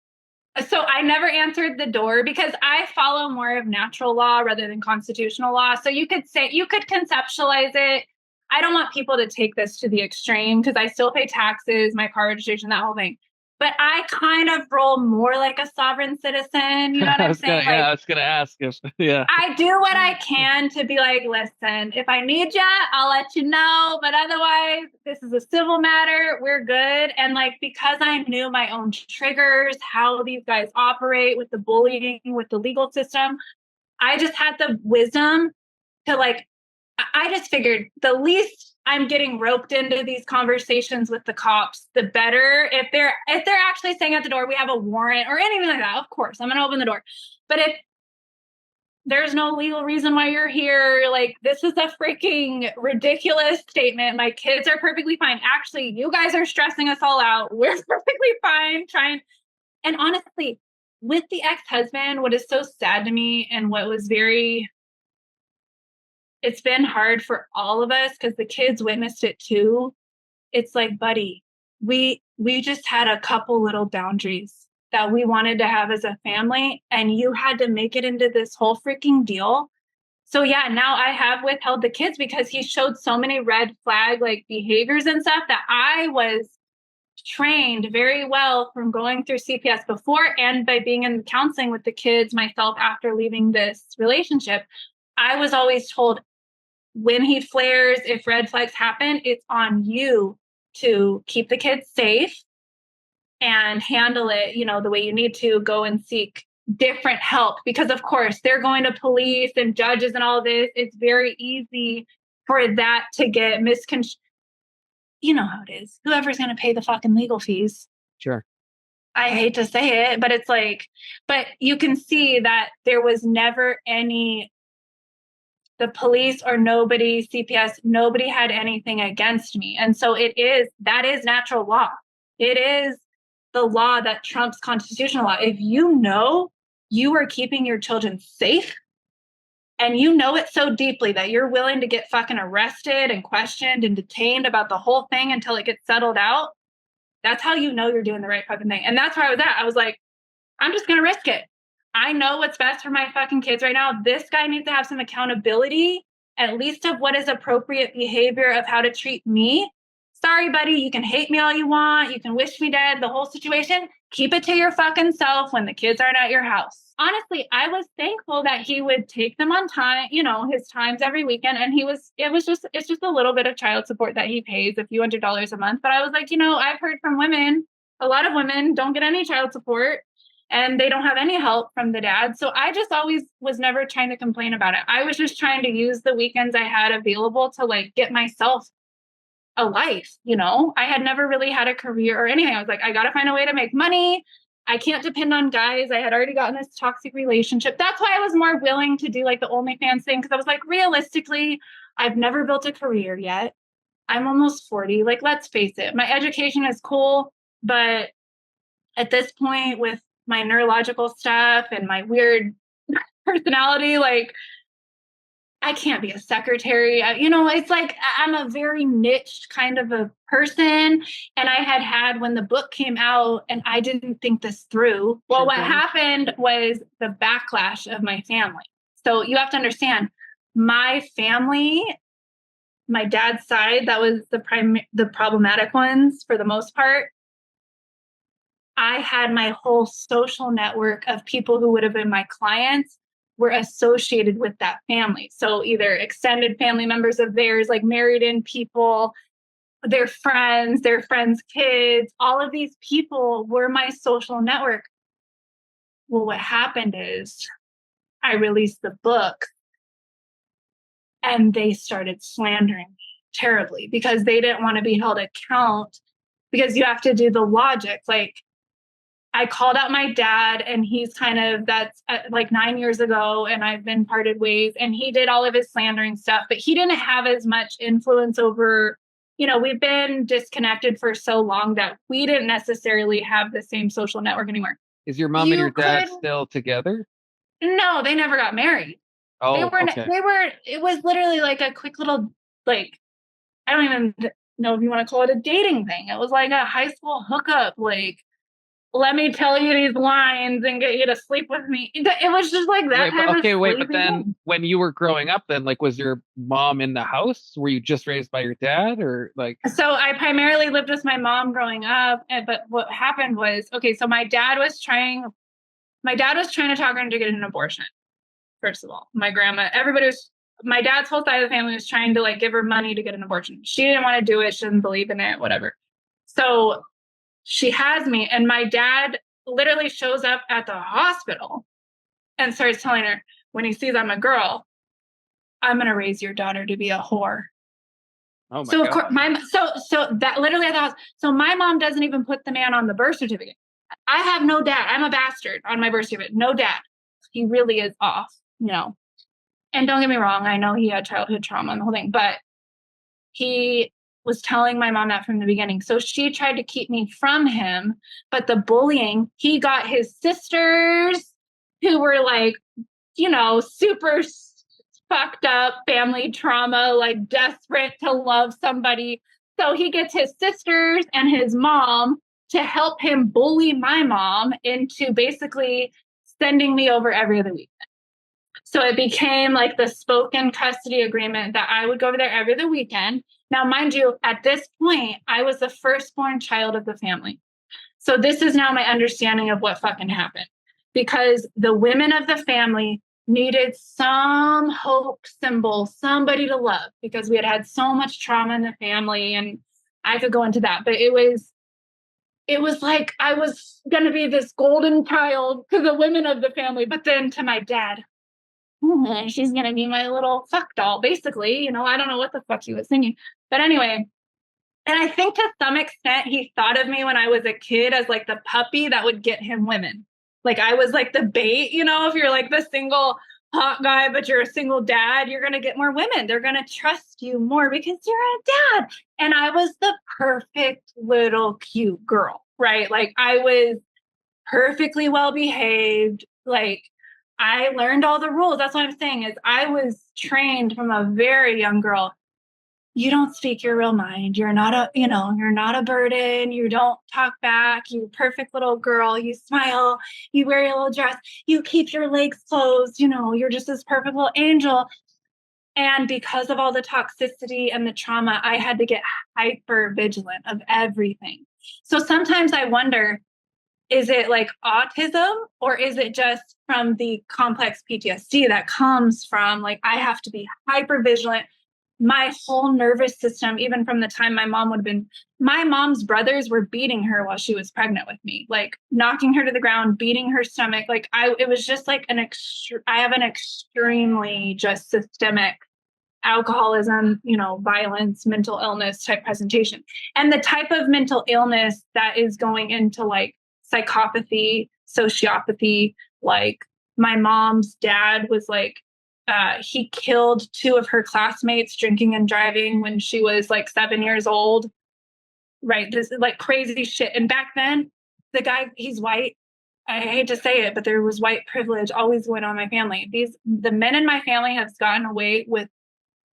so I never answered the door because I follow more of natural law rather than constitutional law. So you could conceptualize it. I don't want people to take this to the extreme because I still pay taxes, my car registration, that whole thing. but I kind of roll more like a sovereign citizen. You know what I'm saying? I was gonna ask if I do what I can to be like, listen, if I need ya, I'll let you know. But otherwise, this is a civil matter. We're good. And like, because I knew my own triggers, how these guys operate with the bullying, with the legal system, I just had the wisdom to like, I just figured the least I'm getting roped into these conversations with the cops, the better. If they're actually saying at the door, we have a warrant or anything like that, of course, I'm gonna open the door. But if there's no legal reason why you're here, like this is a freaking ridiculous statement. My kids are perfectly fine. Actually, you guys are stressing us all out. We're perfectly fine trying. And honestly, with the ex-husband, what is so sad to me and what was it's been hard for all of us because the kids witnessed it too. It's like, buddy, we just had a couple little boundaries that we wanted to have as a family, and you had to make it into this whole freaking deal. So yeah, now I have withheld the kids because he showed so many red flag like behaviors and stuff that I was trained very well from going through CPS before and by being in counseling with the kids myself after leaving this relationship. I was always told, when he flares, if red flags happen, it's on you to keep the kids safe and handle it, the way you need to. Go and seek different help because, of course, they're going to police and judges and all this. It's very easy for that to get misconstrued. You know how it is. Whoever's going to pay the fucking legal fees. Sure. I hate to say it, but it's like, but you can see that there was never any, the police or nobody, CPS, nobody had anything against me. And so that is natural law. It is the law that trumps constitutional law. If you know you are keeping your children safe and you know it so deeply that you're willing to get fucking arrested and questioned and detained about the whole thing until it gets settled out, that's how you know you're doing the right fucking thing. And that's where I was at. I was like, I'm just going to risk it. I know what's best for my fucking kids right now. This guy needs to have some accountability, at least of what is appropriate behavior of how to treat me. Sorry, buddy, you can hate me all you want. You can wish me dead, the whole situation. Keep it to your fucking self when the kids aren't at your house. Honestly, I was thankful that he would take them on time, his times every weekend. And it's just a little bit of child support that he pays, a few $100s a month. But I was like, I've heard from women, a lot of women don't get any child support and they don't have any help from the dad. So I just always was never trying to complain about it. I was just trying to use the weekends I had available to like get myself a life. I had never really had a career or anything. I was like, I got to find a way to make money. I can't depend on guys. I had already gotten this toxic relationship. That's why I was more willing to do like the OnlyFans thing. Cause I was like, realistically, I've never built a career yet. I'm almost 40. Like, let's face it. My education is cool, but at this point with my neurological stuff and my weird personality, like I can't be a secretary. It's like I'm a very niche kind of a person. And I had when the book came out and I didn't think this through. Well, what happened was the backlash of my family. So you have to understand, my family, my dad's side, that was the problematic ones for the most part. I had my whole social network of people who would have been my clients were associated with that family. So either extended family members of theirs, like married in people, their friends' kids, all of these people were my social network. Well, what happened is I released the book and they started slandering me terribly because they didn't want to be held account, because you have to do the logic. Like, I called out my dad and he's that's like 9 years ago and I've been parted ways, and he did all of his slandering stuff, but he didn't have as much influence over, we've been disconnected for so long that we didn't necessarily have the same social network anymore. Is your mom and your dad still together? No, they never got married. Oh, it was literally like a quick little, like, I don't even know if you want to call it a dating thing. It was like a high school hookup, like, let me tell you these lines and get you to sleep with me. It was just like that. But then when you were growing up, then like, was your mom in the house? Were you just raised by your dad, or like? So I primarily lived with my mom growing up, but what happened was, okay, so my dad was trying to talk her into getting an abortion. First of all, my dad's whole side of the family was trying to like give her money to get an abortion. She didn't want to do it. She didn't believe in it, whatever. So she has me, and my dad literally shows up at the hospital and starts telling her, when he sees I'm a girl, I'm going to raise your daughter to be a whore. Oh my God. So that literally at the house. So my mom doesn't even put the man on the birth certificate. I have no dad. I'm a bastard on my birth certificate. No dad. He really is off, you know. And don't get me wrong, I know he had childhood trauma and the whole thing, but he was telling my mom that from the beginning. So she tried to keep me from him, but the bullying, he got his sisters who were like, you know, super fucked up family trauma, like desperate to love somebody. So he gets his sisters and his mom to help him bully my mom into basically sending me over every other weekend. So it became like the spoken custody agreement that I would go over there every other weekend. Now, mind you, at this point, I was the firstborn child of the family. So this is now my understanding of what fucking happened, because the women of the family needed some hope symbol, somebody to love, because we had had so much trauma in the family, and I could go into that, but it was like I was going to be this golden child to the women of the family, but then to my dad, she's going to be my little fuck doll, basically. You know, I don't know what the fuck he was thinking. But anyway, and I think to some extent he thought of me when I was a kid as like the puppy that would get him women. Like I was like the bait, you know, if you're like the single hot guy, but you're a single dad, you're going to get more women. They're going to trust you more because you're a dad. And I was the perfect little cute girl, right? Like I was perfectly well behaved. Like I learned all the rules. That's what I'm saying is I was trained from a very young girl. You don't speak your real mind. You're not a burden. You don't talk back. You're a perfect little girl. You smile. You wear your little dress. You keep your legs closed. You know, you're just this perfect little angel. And because of all the toxicity and the trauma, I had to get hyper vigilant of everything. So sometimes I wonder, is it like autism, or is it just from the complex PTSD that comes from like, I have to be hyper vigilant. My whole nervous system, even from the time my mom's brothers were beating her while she was pregnant with me, like knocking her to the ground, beating her stomach. Like it was just like I have an extremely just systemic alcoholism, you know, violence, mental illness type presentation. And the type of mental illness that is going into like psychopathy, sociopathy, like my mom's dad was like, he killed 2 of her classmates drinking and driving when she was like 7 years old. Right. This is like crazy shit. And back then, the guy, he's white. I hate to say it, but there was white privilege always going on in my family. The men in my family have gotten away with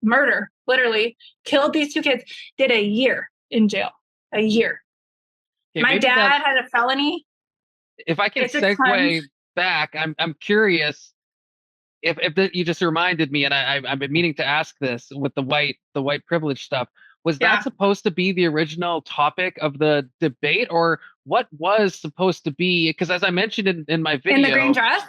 murder, literally killed these 2 kids, did a year in jail, a year. Okay, my dad had a felony. If I can segue back, I'm curious. If you just reminded me, and I've been meaning to ask this with the white privilege stuff. Was that supposed to be the original topic of the debate, or what was supposed to be? Because as I mentioned in my video, in the green dress,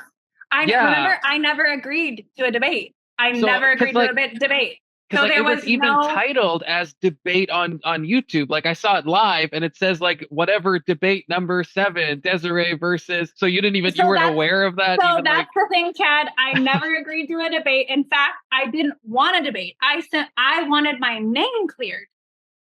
remember I never agreed to a debate. I never agreed to a debate. Because like, it was even titled as debate on YouTube. Like I saw it live, and it says like whatever debate number 7, Desiree versus. So you didn't even you weren't aware of that. So that's the thing, Chad. I never agreed to a debate. In fact, I didn't want a debate. I wanted my name cleared.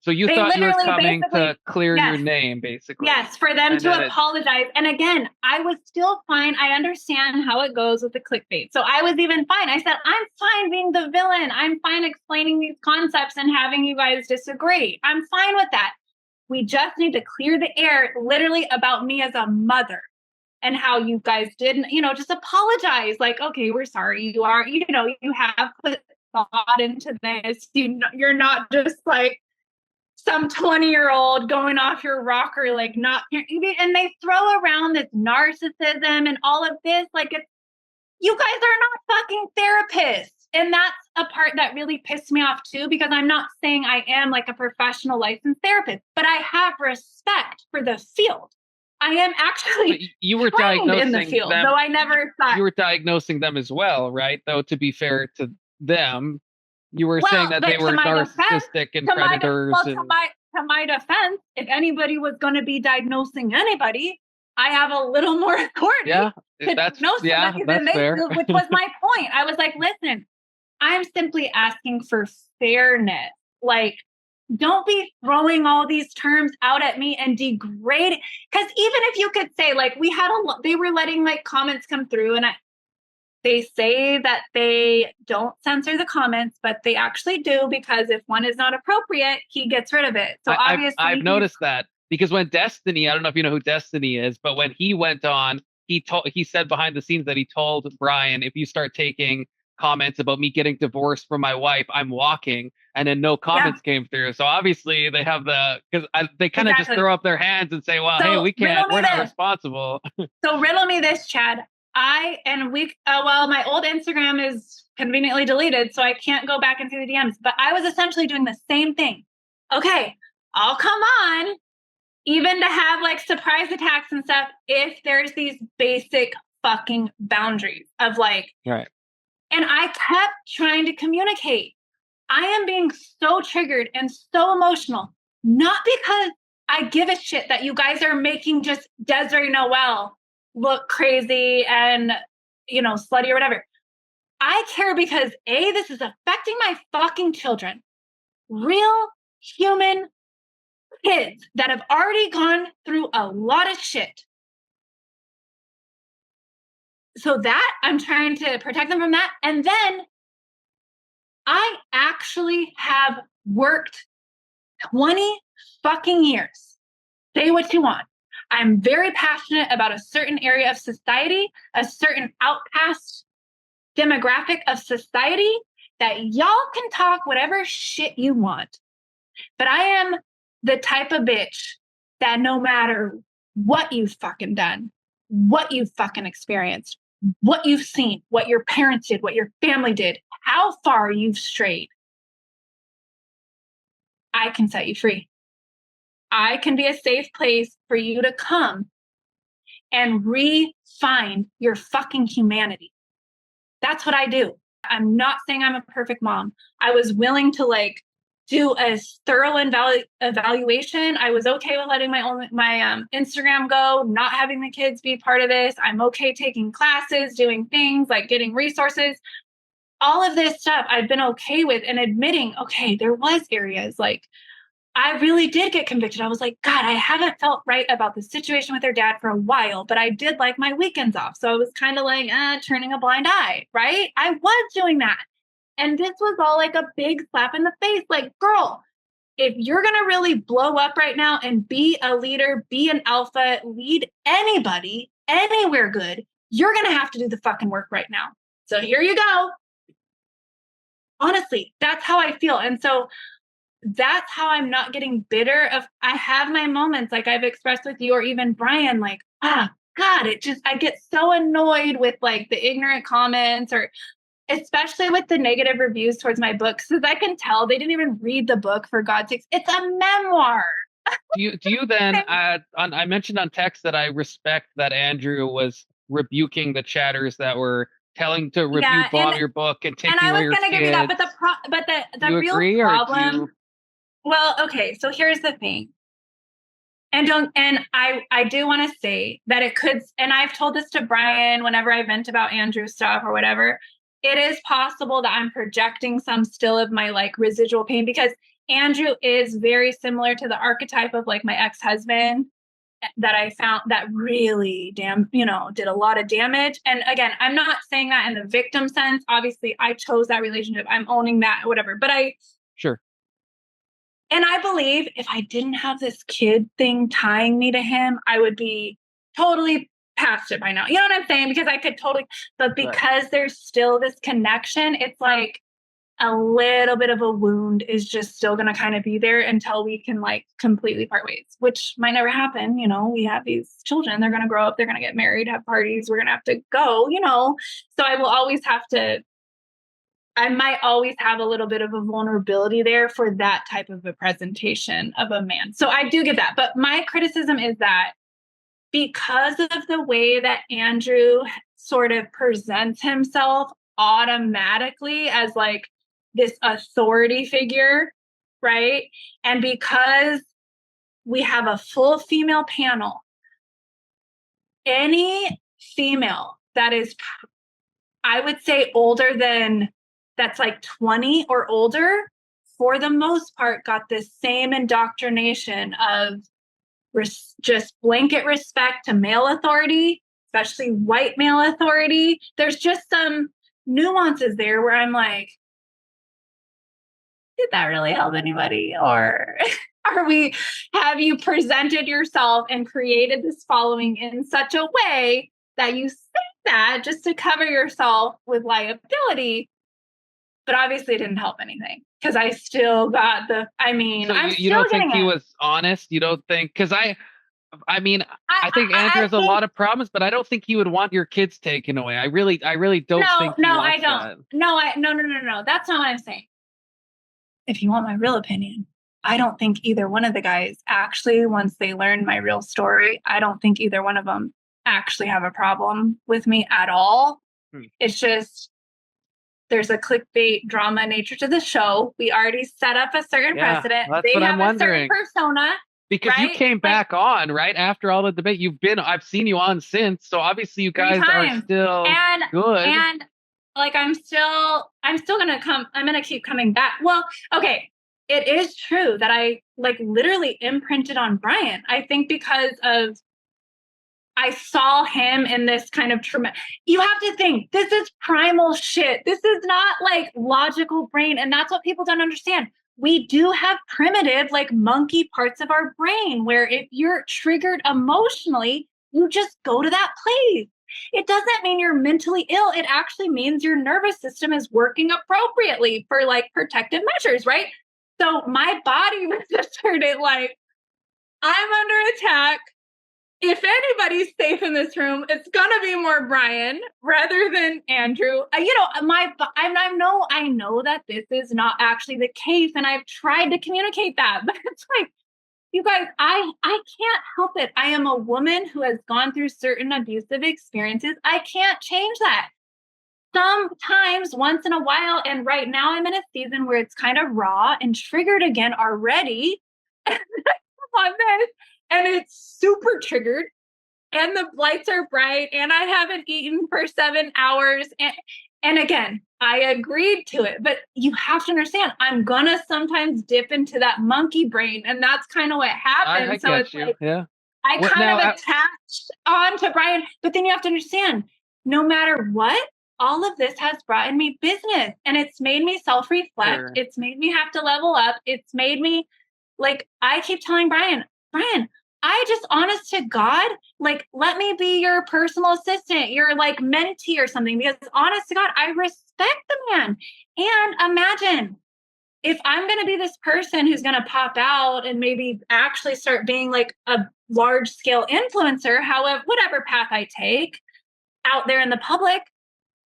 So you thought you were coming to clear your name, basically. Yes, for them to apologize. And again, I was still fine. I understand how it goes with the clickbait. So I was even fine. I said, I'm fine being the villain. I'm fine explaining these concepts and having you guys disagree. I'm fine with that. We just need to clear the air literally about me as a mother and how you guys didn't, just apologize. Like, okay, we're sorry. You are, you have put thought into this. You're not just like some 20-year-old going off your rocker, like not, and they throw around this narcissism and all of this. Like, it's, you guys are not fucking therapists. And that's a part that really pissed me off too, because I'm not saying I am like a professional licensed therapist, but I have respect for the field. I am actually you were diagnosing in the field, them, though I never thought you were diagnosing them as well, right? Though to be fair to them, you were saying that they were narcissistic and predators. To my defense, if anybody was going to be diagnosing anybody, I have a little more authority. Yeah, that's fair. Which was my point. I was like, listen, I'm simply asking for fairness. Like, don't be throwing all these terms out at me and degrading. Because even if you could say, like, they were letting like comments come through, and they say that they don't censor the comments, but they actually do, because if one is not appropriate, he gets rid of it. So obviously, I've noticed that, because when Destiny, I don't know if you know who Destiny is, but when he went on, he said behind the scenes that he told Brian, if you start taking comments about me getting divorced from my wife, I'm walking, and then no comments came through. So obviously they have they kind of just throw up their hands and say, well, so, hey, we can't, we're not responsible. So riddle me this, Chad. My old Instagram is conveniently deleted, so I can't go back and see the DMs, but I was essentially doing the same thing. Okay, I'll come on, even to have like surprise attacks and stuff, if there's these basic fucking boundaries of like, right. And I kept trying to communicate. I am being so triggered and so emotional, not because I give a shit that you guys are making just Desiree Noel look crazy and, slutty or whatever. I care because this is affecting my fucking children. Real human kids that have already gone through a lot of shit. So that I'm trying to protect them from that. And then I actually have worked 20 fucking years. Say what you want. I'm very passionate about a certain area of society, a certain outcast demographic of society, that y'all can talk whatever shit you want. But I am the type of bitch that no matter what you've fucking done, what you've fucking experienced, what you've seen, what your parents did, what your family did, how far you've strayed, I can set you free. I can be a safe place for you to come and re-find your fucking humanity. That's what I do. I'm not saying I'm a perfect mom. I was willing to do a thorough evaluation. I was okay with letting my Instagram go, not having the kids be part of this. I'm okay taking classes, doing things like getting resources. All of this stuff I've been okay with, and admitting, okay, there was areas like I really did get convicted. I was like, God, I haven't felt right about the situation with their dad for a while, but I did like my weekends off. So I was kind of like, turning a blind eye, right? I was doing that. And this was all like a big slap in the face. Like, girl, if you're going to really blow up right now and be a leader, be an alpha, lead anybody, anywhere good, you're going to have to do the fucking work right now. So here you go. Honestly, that's how I feel. And so that's how I'm not getting bitter. I have my moments like I've expressed with you, or even Brian, like, God, I get so annoyed with like the ignorant comments, or especially with the negative reviews towards my books, because I can tell they didn't even read the book, for God's sakes. It's a memoir. Do you then, I mentioned on text that I respect that Andrew was rebuking the chatters that were telling to bomb your book and taking away your kids. And I was going to give you that, but the real problem. Well, okay, so here's the thing. And I do want to say that it could, and I've told this to Brian whenever I vent about Andrew stuff or whatever, it is possible that I'm projecting some still of my like residual pain, because Andrew is very similar to the archetype of like my ex-husband that I found that really did a lot of damage. And again, I'm not saying that in the victim sense. Obviously, I chose that relationship. I'm owning that, whatever. But Sure. And I believe if I didn't have this kid thing tying me to him, I would be totally past it by now. You know what I'm saying? Because I could totally, but because there's still this connection, it's like, a little bit of a wound is just still going to kind of be there until we can like completely part ways, which might never happen. You know, we have these children, they're going to grow up, they're going to get married, have parties, we're going to have to go, you know. So I might always have a little bit of a vulnerability there for that type of a presentation of a man. So I do get that. But my criticism is that because of the way that Andrew sort of presents himself automatically as like this authority figure, right? And because we have a full female panel, any female that is, I would say, older than, that's like 20 or older, for the most part, got this same indoctrination of just blanket respect to male authority, especially white male authority. There's just some nuances there where I'm like, did that really help anybody? Or have you presented yourself and created this following in such a way that you say that just to cover yourself with liability? But obviously it didn't help anything because I still got so you don't think he was honest? You don't think, because I think Andrew has a lot of problems, but I don't think he would want your kids taken away. I really don't think. No, I don't. That. No. That's not what I'm saying. If you want my real opinion, I don't think either one of the guys actually, once they learn my real story, I don't think either one of them actually have a problem with me at all. It's just, there's a clickbait drama nature to the show. We already set up a certain precedent. They have a certain persona. Because you came back on, right? After all the debate, I've seen you on since. So obviously you guys are still good. And like, I'm going to keep coming back. Well, okay. It is true that I like literally imprinted on Brian. I think because of, I saw him in this kind of trauma. You have to think, this is primal shit. This is not like logical brain. And that's what people don't understand. We do have primitive, like monkey parts of our brain where if you're triggered emotionally, you just go to that place. It doesn't mean you're mentally ill. It actually means your nervous system is working appropriately for like protective measures, right? So my body registered it like, I'm under attack. If anybody's safe in this room, it's gonna be more Brian rather than Andrew. I know that this is not actually the case, and I've tried to communicate that, but it's like, you guys, I can't help it. I am a woman who has gone through certain abusive experiences. I can't change that. Sometimes, once in a while, and right now I'm in a season where it's kind of raw and triggered again already. On this. And it's super triggered, and the lights are bright, and I haven't eaten for 7 hours. And again, I agreed to it, but you have to understand, I'm gonna sometimes dip into that monkey brain, and that's kind of what happens. So it's like, I attached on to Brian, but then you have to understand, no matter what, all of this has brought me business, and it's made me self-reflect. Sure. It's made me have to level up. It's made me, like, I keep telling Brian, I just, honest to God, like, let me be your personal assistant, your like mentee or something, because honest to God, I respect the man. And imagine if I'm going to be this person who's going to pop out and maybe actually start being like a large scale influencer, however, whatever path I take out there in the public,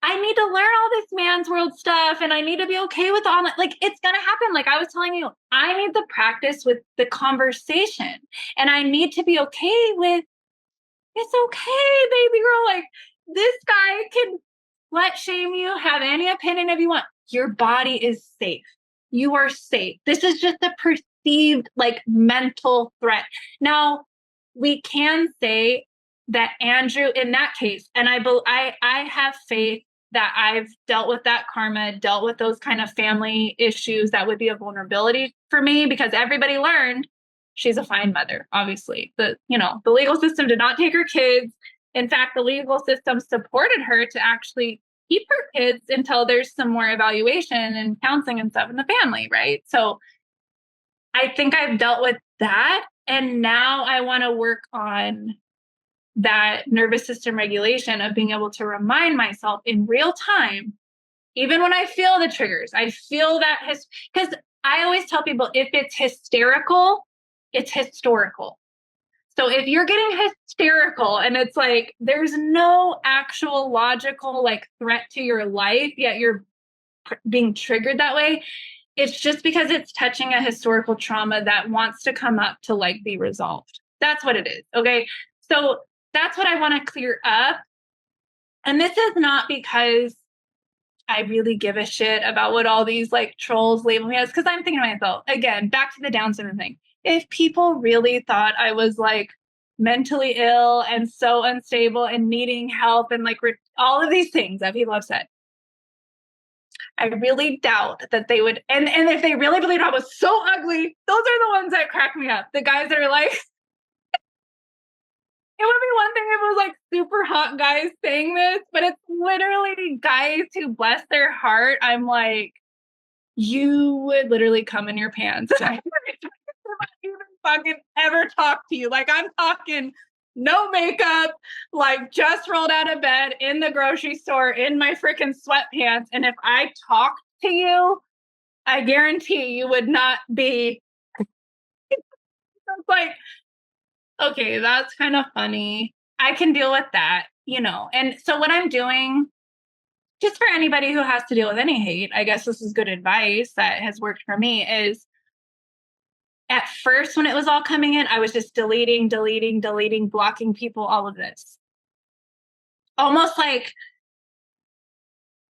I need to learn all this man's world stuff, and I need to be okay with all that. Like, it's going to happen. Like I was telling you, I need to practice with the conversation, and I need to be okay with, it's okay, baby girl. Like, this guy can slut shame you, have any opinion if you want. Your body is safe. You are safe. This is just a perceived like mental threat. Now, we can say that Andrew, in that case, and I have faith that I've dealt with that karma, dealt with those kind of family issues that would be a vulnerability for me, because everybody learned she's a fine mother. Obviously, the legal system did not take her kids. In fact, the legal system supported her to actually keep her kids until there's some more evaluation and counseling and stuff in the family, right? So I think I've dealt with that, and now I want to work on that nervous system regulation of being able to remind myself in real time, Even when I feel the triggers, I feel that because I always tell people if it's hysterical, it's historical. So if you're getting hysterical and it's like there's no actual logical like threat to your life, yet you're being triggered that way, it's just because it's touching a historical trauma that wants to come up to like be resolved. That's what it is. Okay. So that's what I want to clear up. And this is not because I really give a shit about what all these like trolls label me as, because I'm thinking to myself, again, back to the Down syndrome thing. If people really thought I was like mentally ill and so unstable and needing help and like all of these things that people have said, I really doubt that they would. And if they really believed I was so ugly, those are the ones that crack me up. The guys that are like, it would be one thing if it was like super hot guys saying this, but it's literally guys who, bless their heart, I'm like, you would literally come in your pants. I wouldn't even fucking ever talk to you. Like I'm talking no makeup, like just rolled out of bed in the grocery store in my freaking sweatpants. And if I talked to you, I guarantee you would not be. It's like, okay, that's kind of funny. I can deal with that, you know. And so what I'm doing, just for anybody who has to deal with any hate, I guess this is good advice that has worked for me, is at first when it was all coming in, I was just deleting, blocking people, all of this. Almost like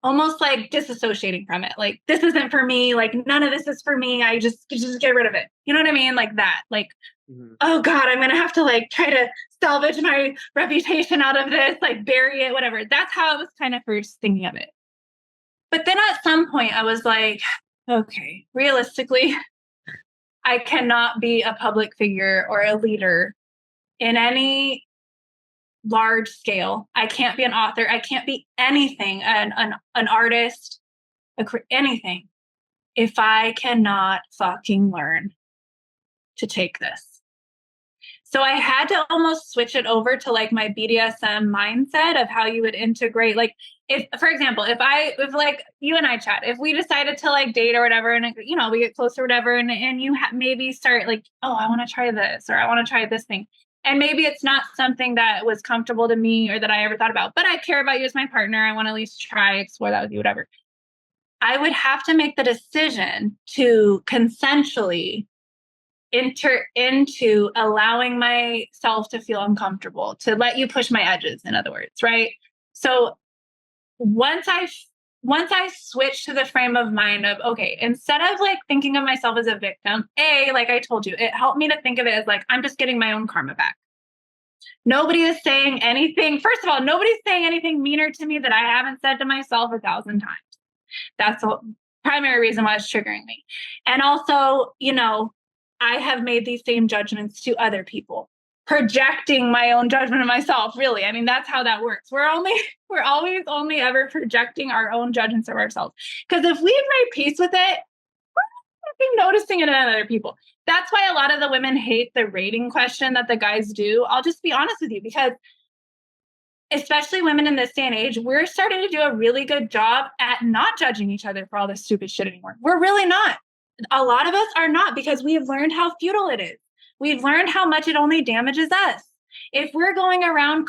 disassociating from it. Like, this isn't for me. Like, none of this is for me. I just get rid of it. You know what I mean? Like that. Like, oh God, I'm going to have to like try to salvage my reputation out of this, like bury it, whatever. That's how I was kind of first thinking of it. But then at some point I was like, okay, realistically, I cannot be a public figure or a leader in any large scale. I can't be an author. I can't be anything, an artist, anything, if I cannot fucking learn to take this. So I had to almost switch it over to like my BDSM mindset of how you would integrate. Like if, for example, if like you and I chat, if we decided to like date or whatever, and you know, we get close or whatever, and you maybe start like, oh, I want to try this, or I want to try this thing. And maybe it's not something that was comfortable to me or that I ever thought about, but I care about you as my partner. I want to at least try, explore that with you, whatever. I would have to make the decision to consensually enter into allowing myself to feel uncomfortable, to let you push my edges, in other words, right? So once I switch to the frame of mind of, okay, instead of like thinking of myself as a victim, like I told you, it helped me to think of it as like, I'm just getting my own karma back. Nobody is saying anything. First of all, nobody's saying anything meaner to me that I haven't said to myself 1,000 times. That's the primary reason why it's triggering me. And also, you know, I have made these same judgments to other people, projecting my own judgment of myself. Really, I mean, that's how that works. We're always only ever projecting our own judgments of ourselves. Because if we've made peace with it, we're not noticing it in other people. That's why a lot of the women hate the rating question that the guys do. I'll just be honest with you, because especially women in this day and age, we're starting to do a really good job at not judging each other for all this stupid shit anymore. We're really not. A lot of us are not, because we have learned how futile it is. We've learned how much it only damages us. If we're going around,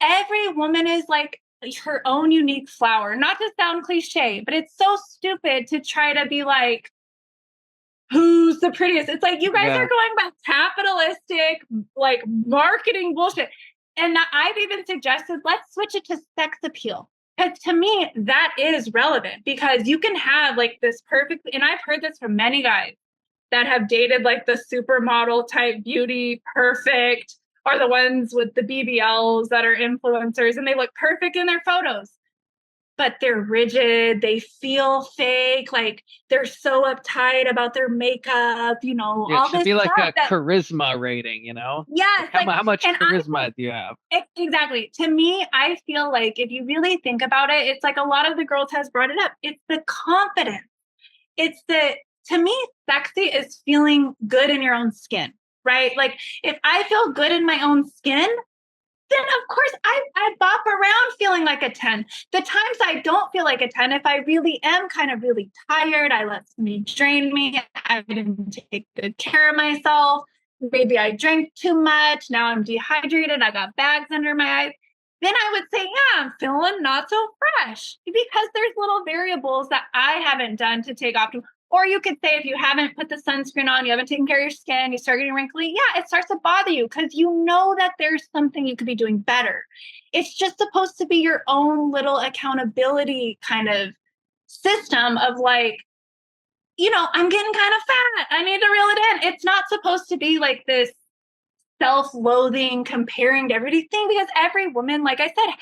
every woman is like her own unique flower. Not to sound cliche, but it's so stupid to try to be like, who's the prettiest? It's like, you guys are going back capitalistic, like marketing bullshit. And I've even suggested, let's switch it to sex appeal. Because to me, that is relevant, because you can have like this perfect, and I've heard this from many guys that have dated like the supermodel type beauty perfect, or the ones with the BBLs that are influencers, and they look perfect in their photos, but they're rigid, they feel fake, like they're so uptight about their makeup, you know, all this should be like a charisma rating, you know? Yes. Like how much charisma do you have? Exactly. To me, I feel like if you really think about it, it's like a lot of the girls has brought it up. It's the confidence. To me, sexy is feeling good in your own skin, right? Like if I feel good in my own skin, then of course I bop around feeling like a 10. The times I don't feel like a 10, if I really am kind of really tired, I let somebody drain me, I didn't take good care of myself, maybe I drank too much, now I'm dehydrated, I got bags under my eyes, then I would say, yeah, I'm feeling not so fresh, because there's little variables that I haven't done to take off. Or you could say, if you haven't put the sunscreen on, you haven't taken care of your skin, you start getting wrinkly, yeah, it starts to bother you because you know that there's something you could be doing better. It's just supposed to be your own little accountability kind of system of like, I'm getting kind of fat, I need to reel it in. It's not supposed to be like this self-loathing, comparing to everybody thing, because every woman, like I said,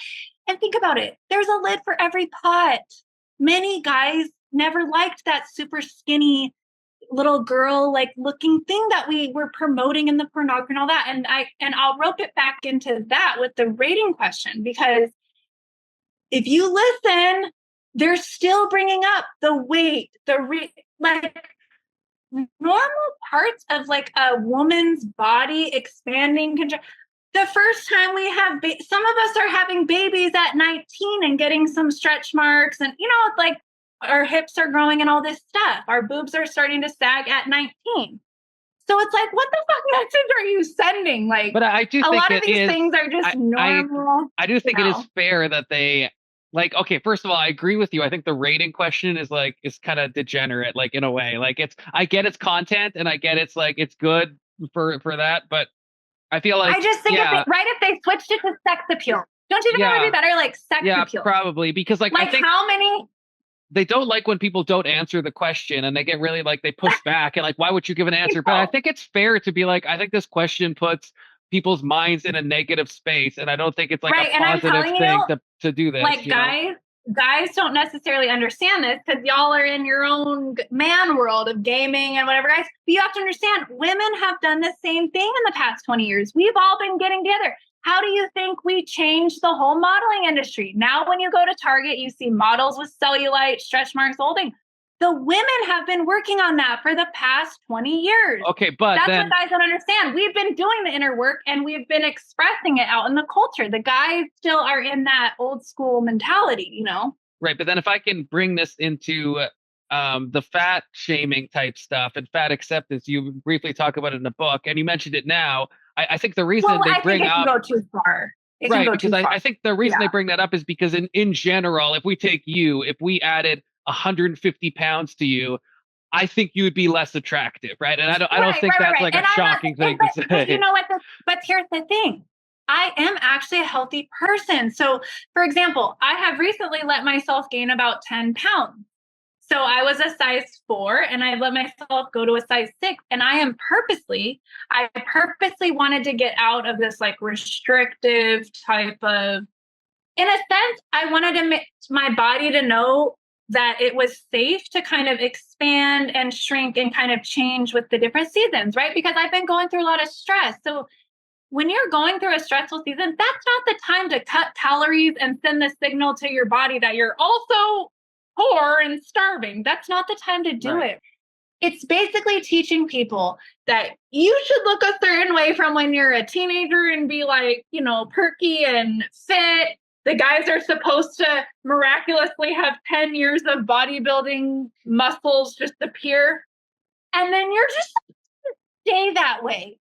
and think about it, there's a lid for every pot. Many guys never liked that super skinny little girl like looking thing that we were promoting in the pornography and all that. And I'll rope it back into that with the rating question, because if you listen, they're still bringing up the weight, like normal parts of like a woman's body expanding. The first time we have, some of us are having babies at 19 and getting some stretch marks, and like our hips are growing and all this stuff. Our boobs are starting to sag at 19. So it's like, what the fuck message are you sending? Like, but I do a think lot of these things are just normal. I do think it is fair that they like, okay, first of all, I agree with you. I think the rating question is kind of degenerate, like in a way. Like I get its content and I get it's like it's good for that, but I feel like I just think if they switched it to sex appeal. Don't you think it would be better, like sex appeal? Yeah, probably, because like I think how many. They don't like when people don't answer the question, and they get really like they push back and like, why would you give an answer? But I think it's fair to be like, I think this question puts people's minds in a negative space, and I don't think it's like a positive thing to do this. Like guys don't necessarily understand this because y'all are in your own man world of gaming and whatever, guys. But you have to understand, women have done the same thing in the past 20 years. We've all been getting together. How do you think we changed the whole modeling industry? Now, when you go to Target, you see models with cellulite, stretch marks, holding. The women have been working on that for the past 20 years. Okay, but that's what guys don't understand. We've been doing the inner work and we've been expressing it out in the culture. The guys still are in that old school mentality, Right, but then if I can bring this into the fat shaming type stuff and fat acceptance, you briefly talk about it in the book, and you mentioned it now. I think the reason they bring up can go too far. I think the reason they bring that up is because in general, if we take you, if we added 150 pounds to you, I think you would be less attractive, right? And I don't think that's like a shocking thing to say. But you know what? But here's the thing. I am actually a healthy person. So, for example, I have recently let myself gain about 10 pounds. So I was a size 4 and I let myself go to a size 6. And I purposely wanted to get out of this like restrictive type of, in a sense, I wanted my body to know that it was safe to kind of expand and shrink and kind of change with the different seasons, right? Because I've been going through a lot of stress. So when you're going through a stressful season, that's not the time to cut calories and send the signal to your body that you're also poor and starving. That's not the time to do it. It's basically teaching people that you should look a certain way from when you're a teenager and be like, perky and fit. The guys are supposed to miraculously have 10 years of bodybuilding muscles just appear. And then you're just stay that way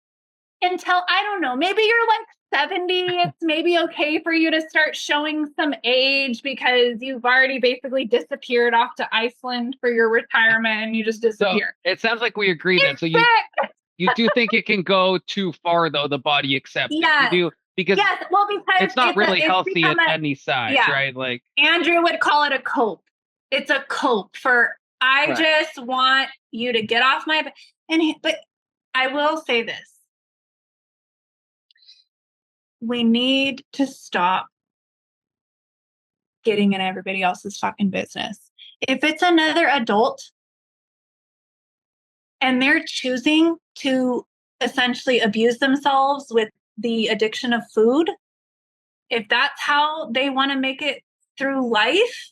until, I don't know, maybe you're like 70, it's maybe okay for you to start showing some age because you've already basically disappeared off to Iceland for your retirement and you just disappear. So it sounds like we agree then. So you do think it can go too far though, the body acceptance. Yeah. You do, because it's not really healthy at any size, right? Like Andrew would call it a cope. It's a cope for just want you to get off my but I will say this. We need to stop getting in everybody else's fucking business. If it's another adult and they're choosing to essentially abuse themselves with the addiction of food, if that's how they want to make it through life,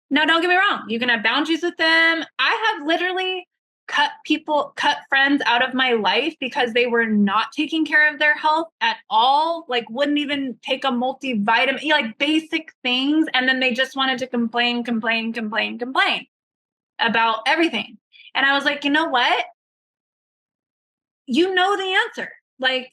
now don't get me wrong, you can have boundaries with them. I have literally cut friends out of my life because they were not taking care of their health at all, like wouldn't even take a multivitamin, like basic things. And then they just wanted to complain about everything. And I was like, you know what? You know the answer. Like,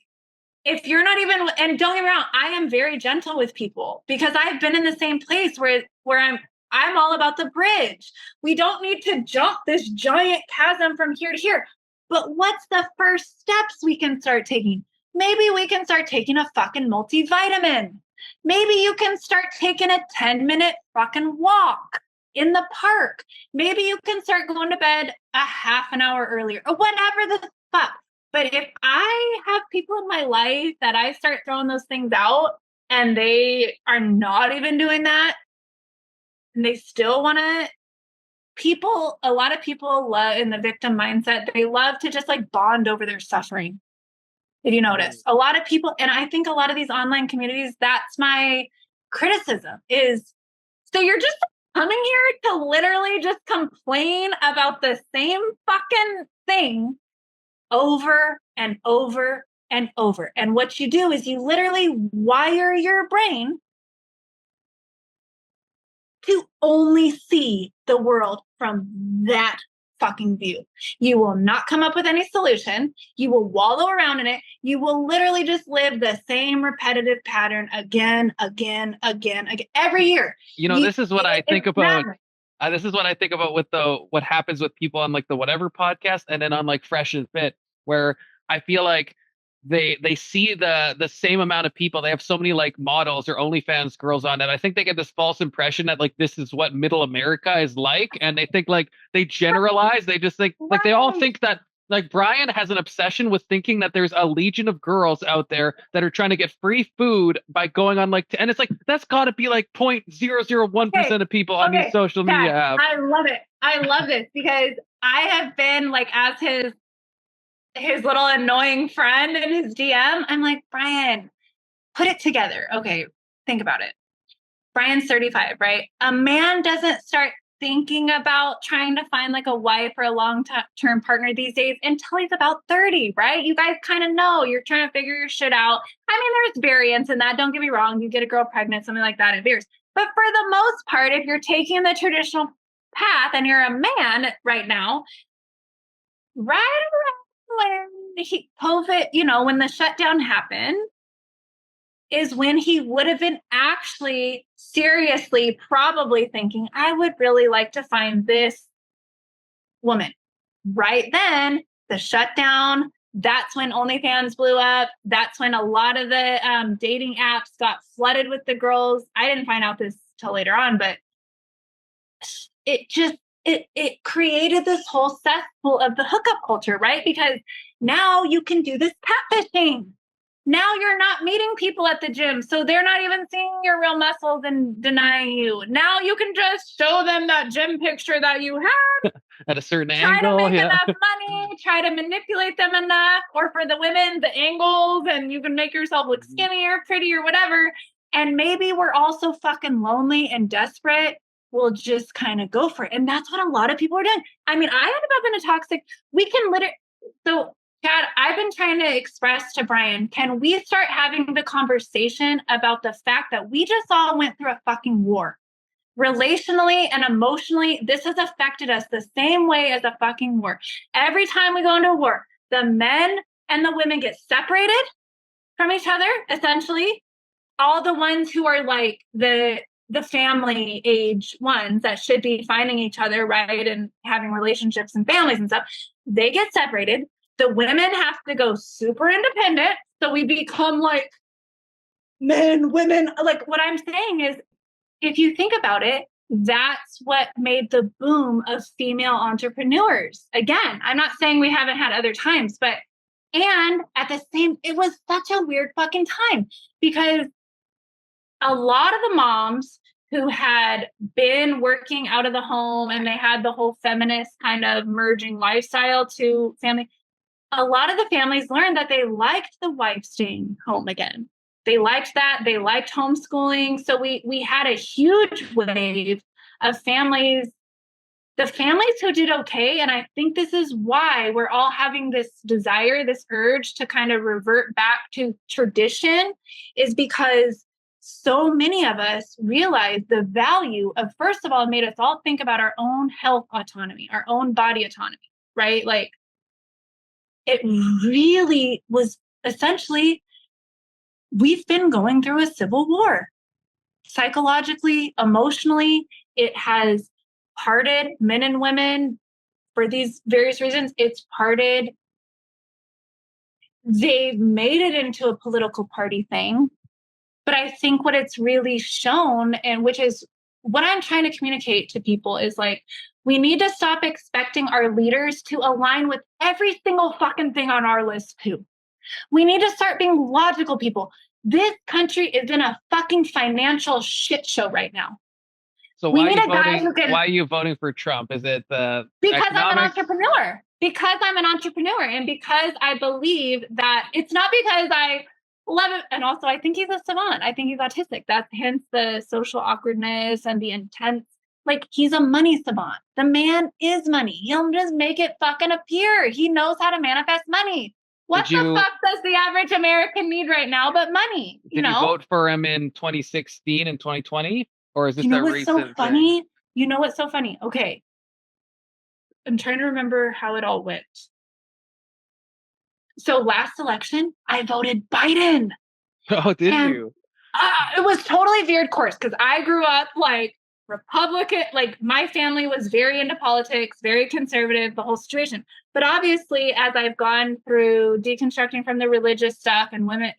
if you're not even, and don't get me wrong, I am very gentle with people because I've been in the same place where I'm all about the bridge. We don't need to jump this giant chasm from here to here. But what's the first steps we can start taking? Maybe we can start taking a fucking multivitamin. Maybe you can start taking a 10-minute fucking walk in the park. Maybe you can start going to bed a half an hour earlier or whatever the fuck. But if I have people in my life that I start throwing those things out and they are not even doing that, and they still want to, a lot of people love in the victim mindset, they love to just like bond over their suffering. If you notice, a lot of people, and I think a lot of these online communities, that's my criticism is, so you're just coming here to literally just complain about the same fucking thing over and over and over. And what you do is you literally wire your brain to only see the world from that fucking view. You will not come up with any solution. You will wallow around in it. You will literally just live the same repetitive pattern again, every year. This is what I think about. This is what I think about with what happens with people on like the whatever podcast and then on like Fresh and Fit, where I feel like they see the same amount of people. They have so many like models or OnlyFans girls on it. I think they get this false impression that like this is what middle America is like, and they think like they generalize. They just think like they all think that like Brian has an obsession with thinking that there's a legion of girls out there that are trying to get free food by going on like, and it's like that's got to be like 0.001% of people on these social media apps. I love it. I love this because I have been like as his little annoying friend in his DM. I'm like, Brian, put it together. Okay, think about it. Brian's 35, right? A man doesn't start thinking about trying to find like a wife or a long-term partner these days until he's about 30, right? You guys kind of know you're trying to figure your shit out. I mean, there's variance in that. Don't get me wrong. You get a girl pregnant, something like that, it varies. But for the most part, if you're taking the traditional path and you're a man right now, right around when COVID, when the shutdown happened, is when he would have been actually seriously probably thinking, I would really like to find this woman. Right then, the shutdown, that's when OnlyFans blew up. That's when a lot of the dating apps got flooded with the girls. I didn't find out this till later on, but it created this whole cesspool of the hookup culture, right? Because now you can do this catfishing. Now you're not meeting people at the gym, so they're not even seeing your real muscles and denying you. Now you can just show them that gym picture that you have at a certain angle. Try to make enough money, try to manipulate them enough, or for the women, the angles, and you can make yourself look skinnier, prettier, whatever. And maybe we're also fucking lonely and desperate. We'll just kind of go for it. And that's what a lot of people are doing. I mean, I ended up in a toxic, we can literally, so Chad, I've been trying to express to Brian, can we start having the conversation about the fact that we just all went through a fucking war? Relationally and emotionally, this has affected us the same way as a fucking war. Every time we go into a war, the men and the women get separated from each other, essentially. All the ones who are like the family age ones that should be finding each other, right, and having relationships and families and stuff, they get separated. The women have to go super independent. So we become like men, women. Like what I'm saying is, if you think about it, that's what made the boom of female entrepreneurs. Again, I'm not saying we haven't had other times, but, and at the same, it was such a weird fucking time because a lot of the moms who had been working out of the home and they had the whole feminist kind of merging lifestyle to family, a lot of the families learned that they liked the wife staying home again. They liked that. They liked homeschooling. So we had a huge wave of families The families who did okay, and I think this is why we're all having this desire, this urge to kind of revert back to tradition, is because so many of us realize the value of, first of all, it made us all think about our own health autonomy, our own body autonomy, right? Like, it really was essentially, we've been going through a civil war. Psychologically, emotionally, it has parted men and women for these various reasons. It's parted. They've made it into a political party thing. But I think what it's really shown, and which is what I'm trying to communicate to people, is like, we need to stop expecting our leaders to align with every single fucking thing on our list too. We need to start being logical people. This country is in a fucking financial shit show right now. So why are you voting for Trump? Is it the because economics? I'm an entrepreneur. Because I'm an entrepreneur, and because I believe that it's not because I love it. And also, I think he's a savant. I think he's autistic. That's hence the social awkwardness and the intense. Like, he's a money savant. The man is money. He'll just make it fucking appear. He knows how to manifest money. What the fuck does the average American need right now but money? Did you vote for him in 2016 and 2020? Or is this a recent so funny? Thing? You know what's so funny? Okay. I'm trying to remember how it all went. So last election, I voted Biden. Oh, did you? It was totally veered course because I grew up like Republican, like my family was very into politics, very conservative, the whole situation. But obviously, as I've gone through deconstructing from the religious stuff and women,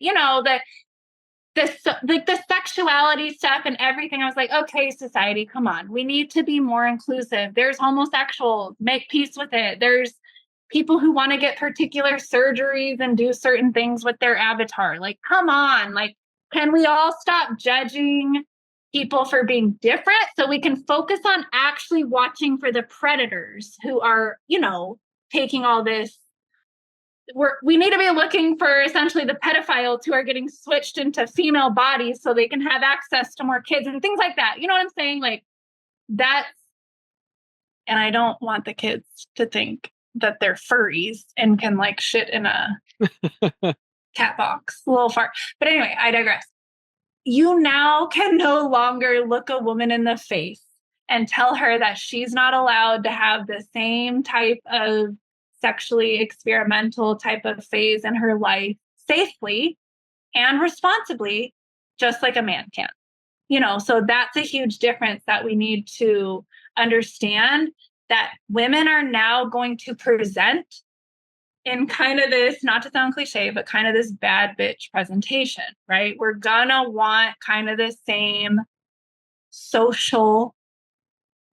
the sexuality stuff and everything, I was like, okay, society, come on. We need to be more inclusive. There's homosexuals, make peace with it. There's people who want to get particular surgeries and do certain things with their avatar. Like, come on. Like, can we all stop judging people for being different so we can focus on actually watching for the predators who are, taking all this? We need to be looking for essentially the pedophiles who are getting switched into female bodies so they can have access to more kids and things like that. You know what I'm saying? Like, that's, and I don't want the kids to think that they're furries and can like shit in a cat box, a little fart. But anyway, I digress. You now can no longer look a woman in the face and tell her that she's not allowed to have the same type of sexually experimental type of phase in her life safely and responsibly, just like a man can. So that's a huge difference that we need to understand, that women are now going to present in kind of this, not to sound cliche, but kind of this bad bitch presentation, right? We're gonna want kind of the same social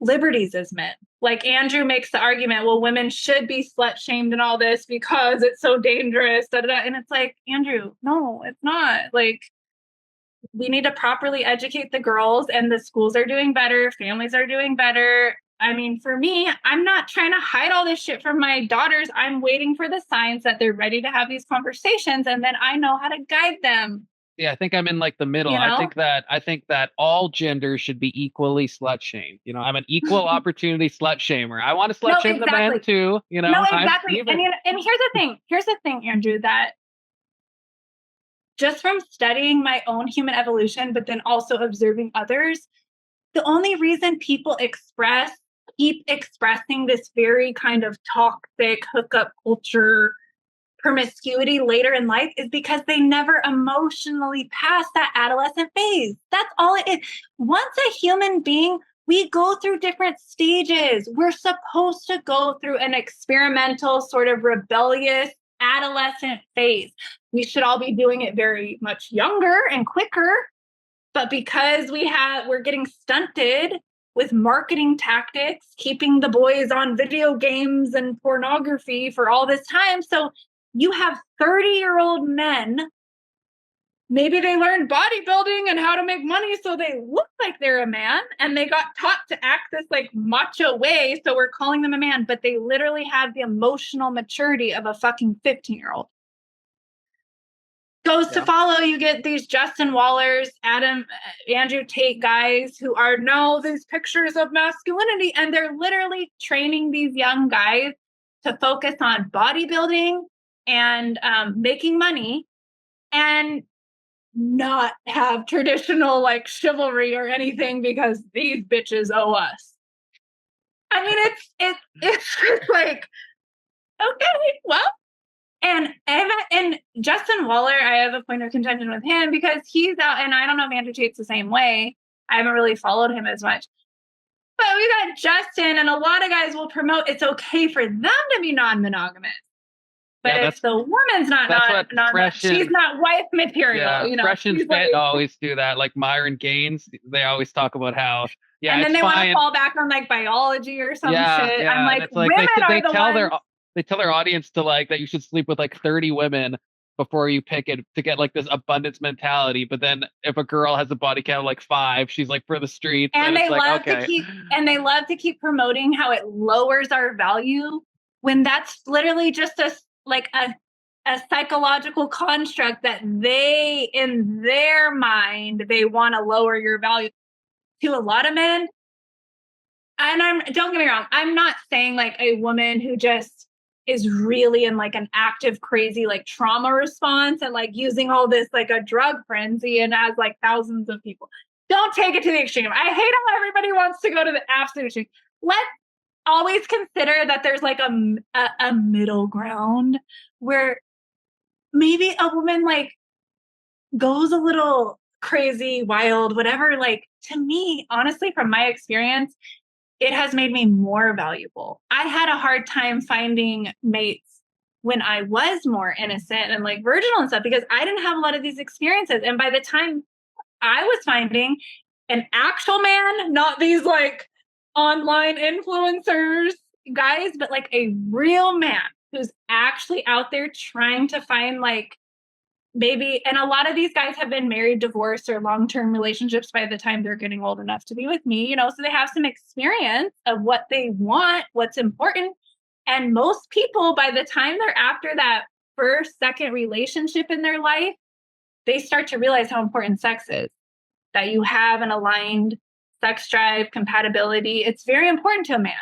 liberties as men. Like, Andrew makes the argument, well, women should be slut shamed and all this because it's so dangerous. Da, da, da. And it's like, Andrew, no, it's not. Like, we need to properly educate the girls, and the schools are doing better. Families are doing better. I mean, for me, I'm not trying to hide all this shit from my daughters. I'm waiting for the signs that they're ready to have these conversations, and then I know how to guide them. Yeah, I think I'm in like the middle. I think that all genders should be equally slut shamed. I'm an equal opportunity slut shamer. I want to slut shame the men too. No, exactly. And here's the thing, Andrew, that just from studying my own human evolution, but then also observing others, the only reason people keep expressing this very kind of toxic hookup culture promiscuity later in life is because they never emotionally pass that adolescent phase. That's all it is. Once a human being, we go through different stages. We're supposed to go through an experimental, sort of rebellious adolescent phase. We should all be doing it very much younger and quicker. But because we're getting stunted with marketing tactics, keeping the boys on video games and pornography for all this time. So you have 30-year-old men, maybe they learned bodybuilding and how to make money so they look like they're a man, and they got taught to act this like macho way, so we're calling them a man, but they literally have the emotional maturity of a fucking 15-year-old. goes to follow. You get these Justin Wallers, Andrew Tate guys who are these pictures of masculinity, and they're literally training these young guys to focus on bodybuilding and making money and not have traditional like chivalry or anything because these bitches owe us. I mean, it's like, okay, well, and Justin Waller, I have a point of contention with him because he's out, and I don't know if Andrew Tate's the same way. I haven't really followed him as much. But we got Justin, and a lot of guys will promote it's okay for them to be non-monogamous. But if the woman's not she's not wife material. Yeah, you know, Fresh and Fit always do that. Like Myron Gaines, they always talk about how and then they want to fall back on like biology or some shit. Yeah. I'm like, women they tell their audience to like that you should sleep with like 30 women before you pick it to get like this abundance mentality. But then if a girl has a body count of like 5, she's like for the streets. And they love to keep promoting how it lowers our value when that's literally just a psychological construct that they, in their mind, they want to lower your value. To a lot of men, and don't get me wrong, I'm not saying like a woman who just is really in like an active, crazy like trauma response and like using all this like a drug frenzy and has like thousands of people. Don't take it to the extreme. I hate how everybody wants to go to the absolute extreme. Let's always consider that there's like a middle ground where maybe a woman like goes a little crazy, wild, whatever. Like, to me, honestly, from my experience, it has made me more valuable. I had a hard time finding mates when I was more innocent and like virginal and stuff because I didn't have a lot of these experiences. And by the time I was finding an actual man, not these like online influencers guys, but like a real man who's actually out there trying to find like maybe, and a lot of these guys have been married, divorced, or long-term relationships by the time they're getting old enough to be with me, you know, so they have some experience of what they want, what's important. And most people, by the time they're after that first, second relationship in their life, they start to realize how important sex is, that you have an aligned sex drive, compatibility. It's very important to a man.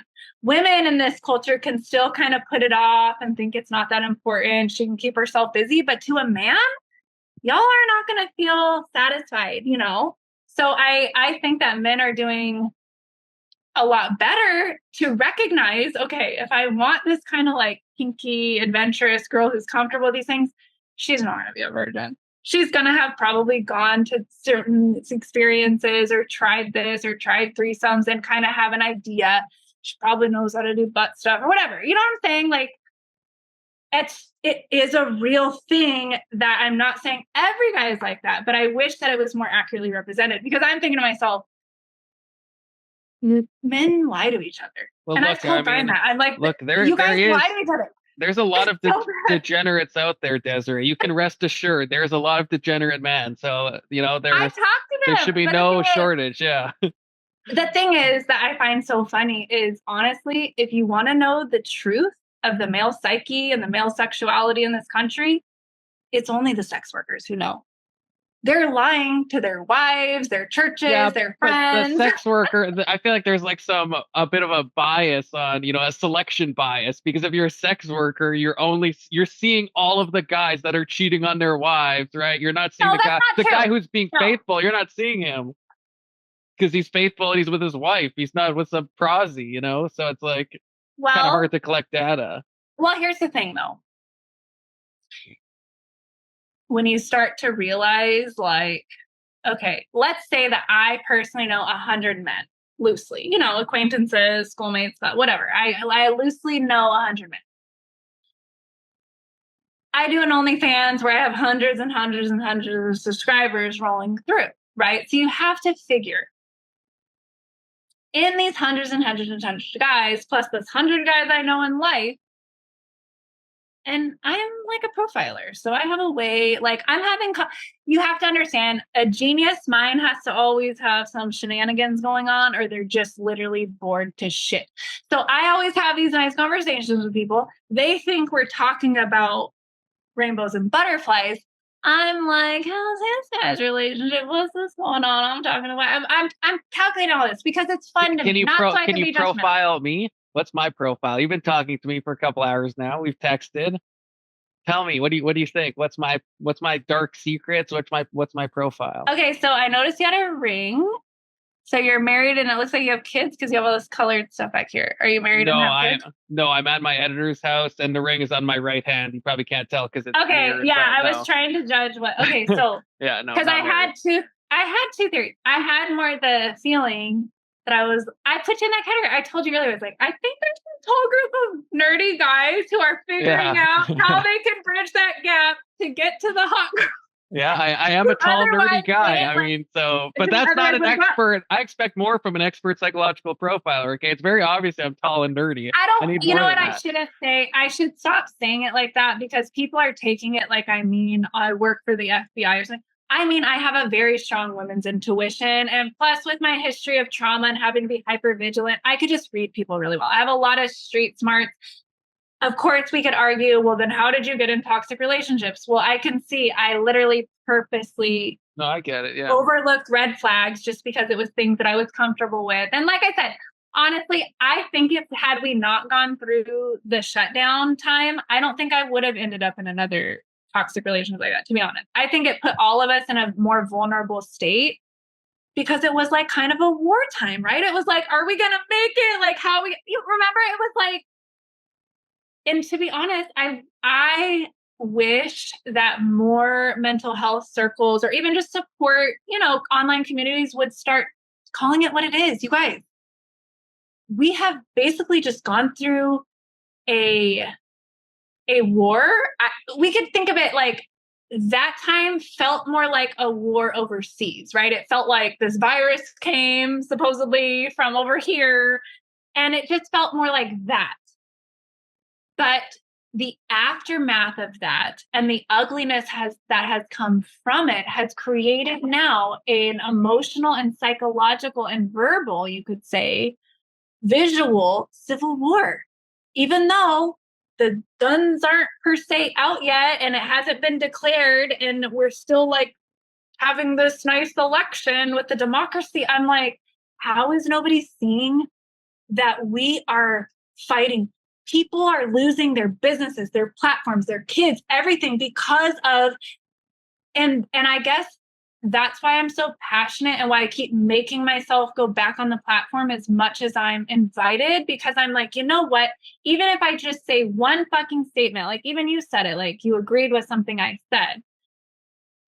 Women in this culture can still kind of put it off and think it's not that important. She can keep herself busy, but to a man, y'all are not going to feel satisfied, you know? So I think that men are doing a lot better to recognize, okay, if I want this kind of like kinky, adventurous girl who's comfortable with these things, she's not going to be a virgin. She's going to have probably gone to certain experiences or tried this or tried threesomes and kind of have an idea. She probably knows how to do butt stuff or whatever. You know what I'm saying? Like, it is a real thing that I'm not saying every guy is like that, but I wish that it was more accurately represented because I'm thinking to myself, men lie to each other. Well, and I've told Brian that. I'm like, look, you guys lie to each other. There's a lot of degenerates out there, Desiree. You can rest assured there's a lot of degenerate men. So, you know, there should be no shortage. Yeah. The thing is that I find so funny is, honestly, if you want to know the truth of the male psyche and the male sexuality in this country, it's only the sex workers who know. They're lying to their wives, their churches, their friends. The sex worker, I feel like there's like a bit of a bias on, you know, a selection bias, because if you're a sex worker, you're seeing all of the guys that are cheating on their wives, right? You're not seeing the guy who's being faithful. You're not seeing him because he's faithful and he's with his wife. He's not with some prosy, you know? So it's like kind of hard to collect data. Well, here's the thing though. When you start to realize, like, okay, let's say that I personally know 100 men loosely, you know, acquaintances, schoolmates, whatever. I loosely know 100 men. I do an OnlyFans where I have hundreds and hundreds and hundreds of subscribers rolling through, right? So you have to figure in these hundreds and hundreds and hundreds of guys, plus this 100 guys I know in life, and I'm like a profiler. So I have a way, like you have to understand, a genius mind has to always have some shenanigans going on, or they're just literally bored to shit. So I always have these nice conversations with people. They think we're talking about rainbows and butterflies. I'm like, how's his guy's relationship? What's this going on? I'm talking about. I'm calculating all this because it's fun to me. Not so I can you be profile me? What's my profile? You've been talking to me for a couple hours now. We've texted. Tell me, what do you think? What's my dark secrets? What's my profile? Okay, so I noticed you had a ring. So you're married and it looks like you have kids because you have all this colored stuff back here. Are you married and have kids? No, I'm at my editor's house and the ring is on my right hand. You probably can't tell because it's okay. weird, Yeah, I was trying to judge what. Okay, so yeah, no, because I had two theories. I had more the feeling that I put you in that category. I told you earlier, I was like, I think there's this whole group of nerdy guys who are figuring out how they can bridge that gap to get to the hot girl. Yeah, I am a tall, nerdy guy. I mean, so, but that's not an expert. I expect more from an expert psychological profiler. Okay, it's very obvious I'm tall and nerdy. You know what I shouldn't say? I should stop saying it like that because people are taking it like I mean I work for the FBI or something. I mean, I have a very strong women's intuition. And plus, with my history of trauma and having to be hyper vigilant, I could just read people really well. I have a lot of street smarts. Of course, we could argue, well, then how did you get in toxic relationships? Well, I can see I literally purposely I get it. Yeah. Overlooked red flags just because it was things that I was comfortable with. And like I said, honestly, I think had we not gone through the shutdown time, I don't think I would have ended up in another toxic relationship like that, to be honest. I think it put all of us in a more vulnerable state because it was like kind of a wartime, right? It was like, are we going to make it? Like you remember it was like, and to be honest, I wish that more mental health circles or even just support, online communities would start calling it what it is. You guys, we have basically just gone through a war. We could think of it like that time felt more like a war overseas, right? It felt like this virus came supposedly from over here, and it just felt more like that. But the aftermath of that and the ugliness that has come from it has created now an emotional and psychological and verbal, you could say, visual civil war. Even though the guns aren't per se out yet and it hasn't been declared and we're still like having this nice election with the democracy, I'm like, how is nobody seeing that we are fighting? People are losing their businesses, their platforms, their kids, everything because of, and I guess that's why I'm so passionate and why I keep making myself go back on the platform as much as I'm invited, because I'm like, you know what? Even if I just say one fucking statement, like even you said it, like you agreed with something I said,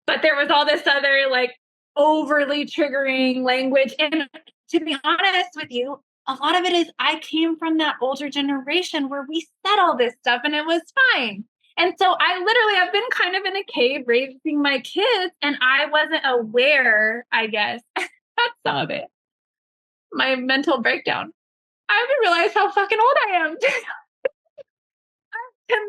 but there was all this other like overly triggering language. And to be honest with you, a lot of it is I came from that older generation where we said all this stuff and it was fine. And so I literally have been kind of in a cave raising my kids and I wasn't aware, I guess, that's some of it. My mental breakdown. I haven't realized how fucking old I am. To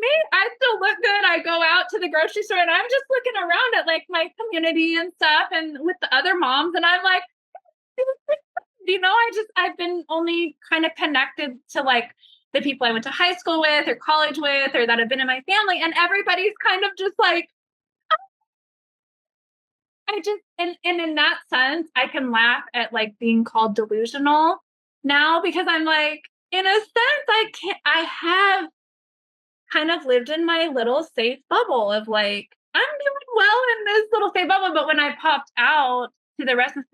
me, I still look good. I go out to the grocery store and I'm just looking around at like my community and stuff and with the other moms. And I'm like, I've been only kind of connected to like the people I went to high school with or college with, or that have been in my family. And everybody's kind of just like, and in that sense, I can laugh at like being called delusional now because I'm like, in a sense, I have kind of lived in my little safe bubble of like, I'm doing well in this little safe bubble. But when I popped out to the rest of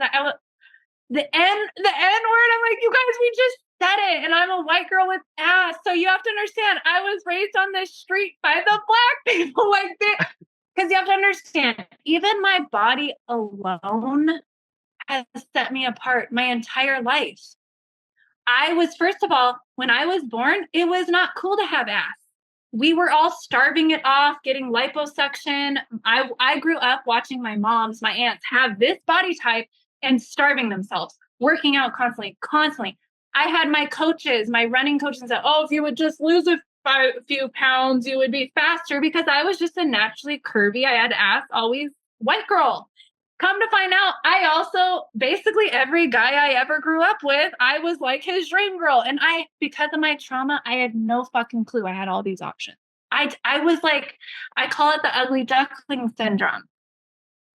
the N word, I'm like, you guys, we just said it. And I'm a white girl with ass. So you have to understand, I was raised on the street by the black people like this. Because you have to understand, even my body alone has set me apart my entire life. First of all, when I was born, it was not cool to have ass. We were all starving it off, getting liposuction. I grew up watching my moms, my aunts have this body type and starving themselves, working out constantly. I had my coaches, my running coaches said, oh, if you would just lose a few pounds, you would be faster, because I was just a naturally curvy, I had ass, always white girl. Come to find out, I also, basically every guy I ever grew up with, I was like his dream girl. And because of my trauma, I had no fucking clue I had all these options. I was like, I call it the ugly duckling syndrome.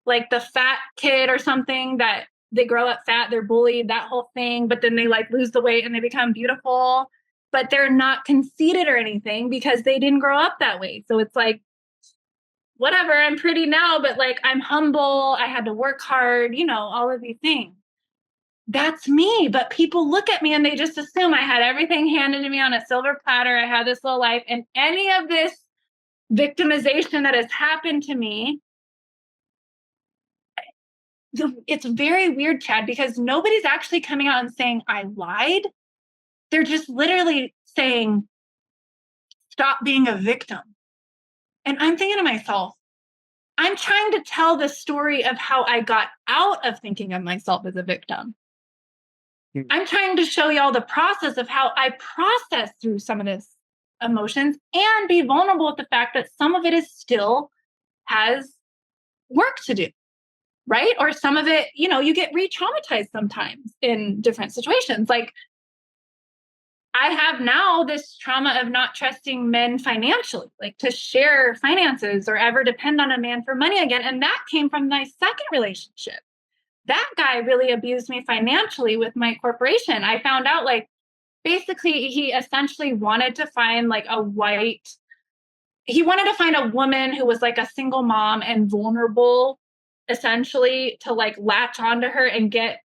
Like the fat kid or something that they grow up fat, they're bullied, that whole thing, but then they like lose the weight and they become beautiful, but they're not conceited or anything because they didn't grow up that way. So it's like, whatever, I'm pretty now, but like I'm humble, I had to work hard, all of these things. That's me. But people look at me and they just assume I had everything handed to me on a silver platter. I had this little life, and any of this victimization that has happened to me, it's very weird, Chad, because nobody's actually coming out and saying I lied. They're just literally saying, stop being a victim. And I'm thinking to myself, I'm trying to tell the story of how I got out of thinking of myself as a victim. I'm trying to show y'all the process of how I process through some of this emotions and be vulnerable with the fact that some of it is still has work to do, right? Or some of it, you get re-traumatized sometimes in different situations. Like I have now this trauma of not trusting men financially, like to share finances or ever depend on a man for money again. And that came from my second relationship. That guy really abused me financially with my corporation. I found out like basically he essentially wanted to find like he wanted to find a woman who was like a single mom and vulnerable, essentially, to like latch onto her and get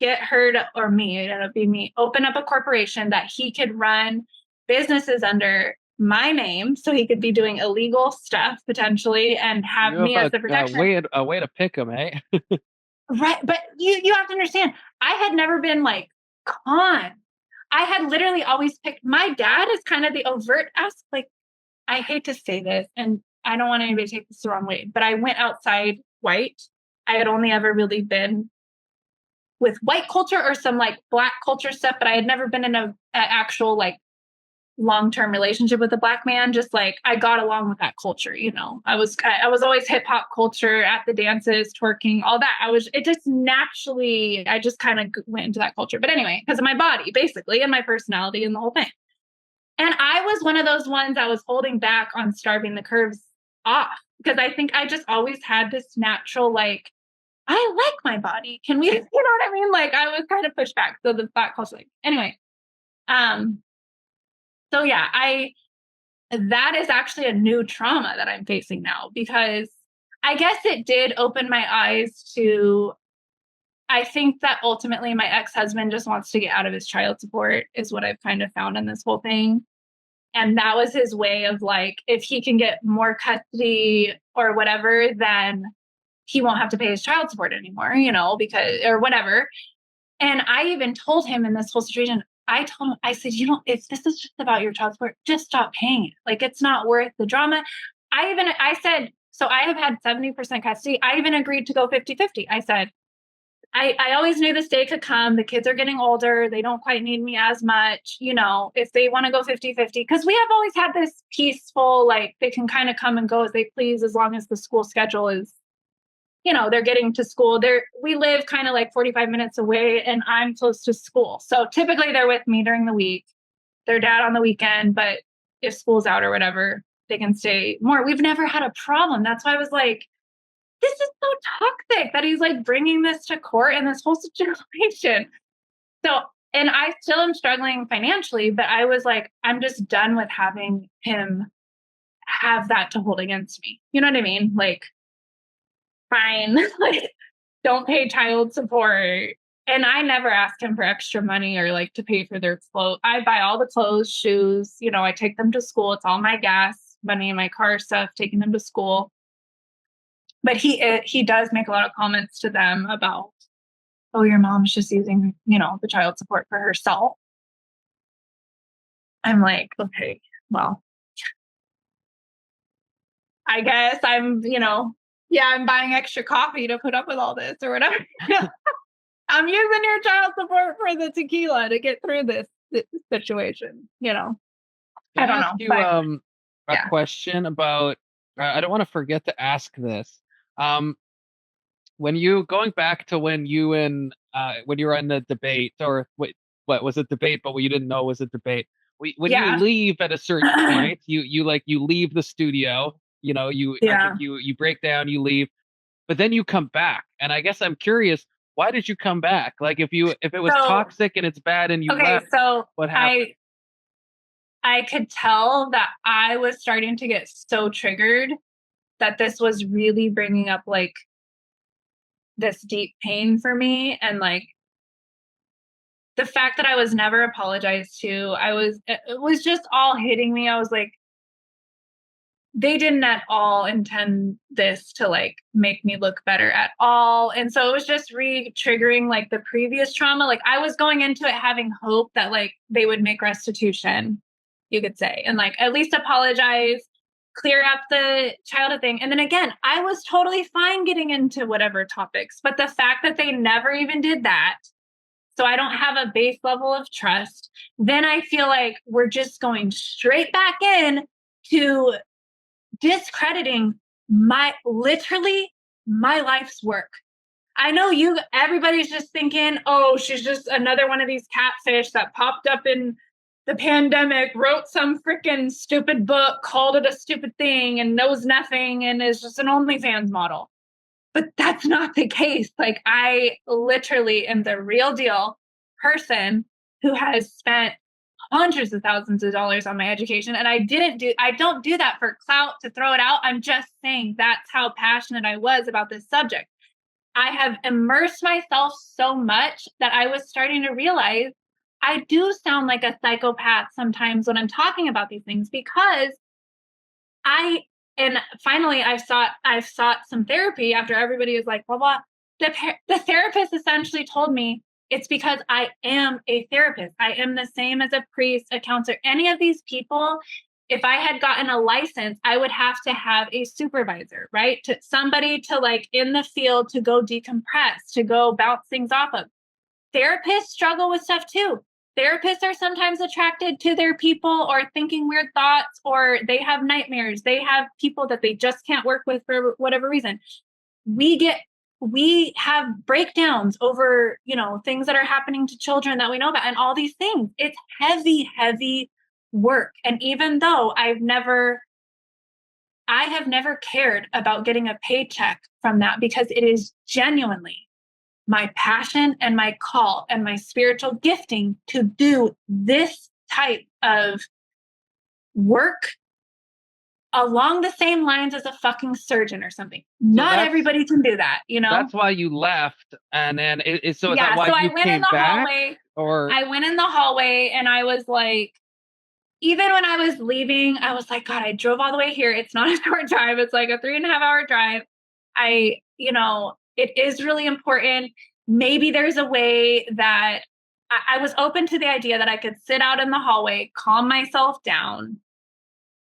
her to, or me, it'll be me, open up a corporation that he could run businesses under my name so he could be doing illegal stuff potentially and have me as the protection. A way to pick him, eh? Right. But you have to understand, I had never been like con. I had literally always picked, my dad is kind of the overt aspect. Like, I hate to say this, and I don't want anybody to take this the wrong way, but I went outside white. I had only ever really been with white culture or some like Black culture stuff, but I had never been in a actual like long-term relationship with a Black man. Just like I got along with that culture, I was always hip hop culture at the dances, twerking, all that. It just naturally, I just kind of went into that culture. But anyway, because of my body basically and my personality and the whole thing. And I was one of those ones that was holding back on starving the curves off because I think I just always had this natural, like, I like my body. Can we, you know what I mean? Like I was kind of pushed back. So the Black culture, like, anyway. So yeah, that is actually a new trauma that I'm facing now because I guess it did open my eyes to, I think that ultimately my ex-husband just wants to get out of his child support is what I've kind of found in this whole thing. And that was his way of like, if he can get more custody or whatever, then he won't have to pay his child support anymore, because, or whatever. And I even told him in this whole situation, I told him, I said, if this is just about your child support, just stop paying it. Like, it's not worth the drama. I said, so I have had 70% custody. I even agreed to go 50-50. I said, I always knew this day could come. The kids are getting older. They don't quite need me as much, if they want to go 50-50, because we have always had this peaceful, like they can kind of come and go as they please, as long as the school schedule is, they're getting to school. We live kind of like 45 minutes away and I'm close to school. So typically they're with me during the week, their dad on the weekend, but if school's out or whatever, they can stay more. We've never had a problem. That's why I was like, this is so toxic that he's like bringing this to court in this whole situation. So, and I still am struggling financially, but I was like, I'm just done with having him have that to hold against me. You know what I mean? Like, fine, like, don't pay child support. And I never ask him for extra money or like to pay for their clothes. I buy all the clothes, shoes, I take them to school. It's all my gas money and my car stuff, taking them to school. But he does make a lot of comments to them about, oh, your mom's just using, the child support for herself. I'm like, okay, well, I guess I'm, I'm buying extra coffee to put up with all this or whatever. I'm using your child support for the tequila to get through this situation, I don't know. You, a question about, I don't want to forget to ask this. When you going back to when you and when you were in the debate, or what was it debate, but what you didn't know was a debate. when you leave at a certain point, you leave the studio, I think you break down, you leave, but then you come back. And I guess I'm curious, why did you come back? Like if it was toxic and it's bad and you left, so what happened? I could tell that I was starting to get so triggered that this was really bringing up like this deep pain for me. And like the fact that I was never apologized to, it was just all hitting me. I was like, they didn't at all intend this to like make me look better at all. And so it was just re-triggering like the previous trauma. Like I was going into it having hope that like they would make restitution, you could say, and like at least apologize, clear up the childhood thing. And then again, I was totally fine getting into whatever topics, but the fact that they never even did that, so I don't have a base level of trust, then I feel like we're just going straight back in to discrediting literally my life's work. I know everybody's just thinking, oh, she's just another one of these catfish that popped up in the pandemic, wrote some freaking stupid book, called it a stupid thing and knows nothing and is just an OnlyFans model. But that's not the case. Like I literally am the real deal person who has spent hundreds of thousands of dollars on my education. And I don't do that for clout to throw it out. I'm just saying that's how passionate I was about this subject. I have immersed myself so much that I was starting to realize I do sound like a psychopath sometimes when I'm talking about these things, because and finally I've sought some therapy after everybody was like, blah, blah. The therapist essentially told me it's because I am a therapist. I am the same as a priest, a counselor, any of these people. If I had gotten a license, I would have to have a supervisor, right? Somebody to like in the field to go decompress, to go bounce things off of. Therapists struggle with stuff too. Therapists are sometimes attracted to their people or thinking weird thoughts, or they have nightmares. They have people that they just can't work with for whatever reason. We have breakdowns over, things that are happening to children that we know about and all these things. It's heavy, heavy work. And even though I have never cared about getting a paycheck from that, because it is genuinely my passion and my call and my spiritual gifting to do this type of work along the same lines as a fucking surgeon or something. Not everybody can do that, That's why you left. And then is that why you came back? Or I went in the hallway and I was like, even when I was leaving, I was like, God, I drove all the way here. It's not a short drive. It's like a 3.5-hour drive. It is really important. Maybe there's a way that I was open to the idea that I could sit out in the hallway, calm myself down,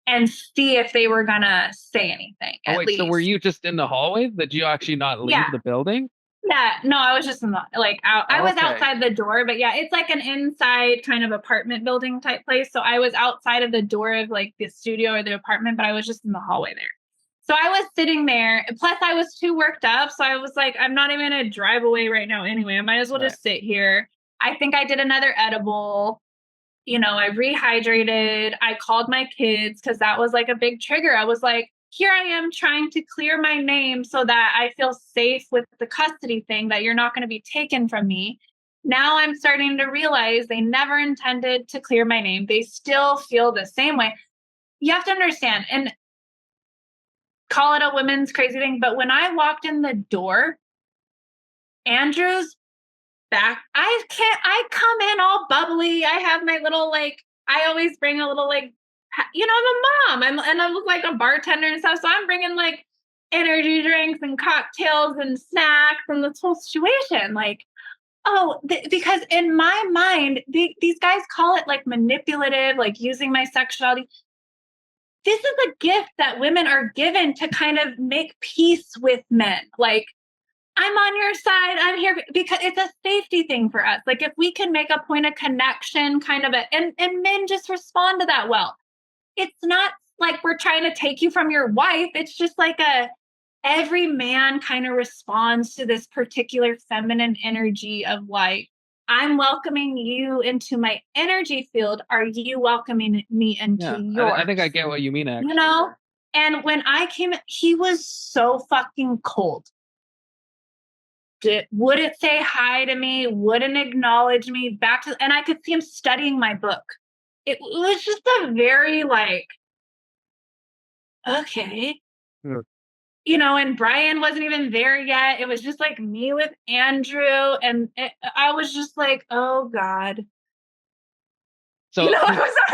and see if they were going to say anything. So were you just in the hallway? Did you actually not leave the building? Yeah, no, I was just I was outside the door, but yeah, it's like an inside kind of apartment building type place. So I was outside of the door of like the studio or the apartment, but I was just in the hallway there. So I was sitting there, plus I was too worked up. So I was like, I'm not even going to drive away right now anyway. I might as well just sit here. I think I did another edible. I rehydrated. I called my kids because that was like a big trigger. I was like, here I am trying to clear my name so that I feel safe with the custody thing, that you're not going to be taken from me. Now I'm starting to realize they never intended to clear my name. They still feel the same way. You have to understand, and call it a women's crazy thing, but when I walked in the door, Andrew's back. I come in all bubbly. I have my little, I always bring a little, I'm a mom. I'm like a bartender and stuff. So I'm bringing like energy drinks and cocktails and snacks and this whole situation. Because in my mind, these guys call it like manipulative, like using my sexuality. This is a gift that women are given to kind of make peace with men. Like, I'm on your side. I'm here because it's a safety thing for us. Like, if we can make a point of connection, and men just respond to that well. It's not like we're trying to take you from your wife. It's just like every man kind of responds to this particular feminine energy of like, I'm welcoming you into my energy field. Are you welcoming me into yours? I think I get what you mean, actually. You know? And when I came, he was so fucking cold. Wouldn't say hi to me, wouldn't acknowledge me and I could see him studying my book. It was just a very like, okay. You know, and Brian wasn't even there yet. It was just like me with Andrew. And I was just like, oh God. So,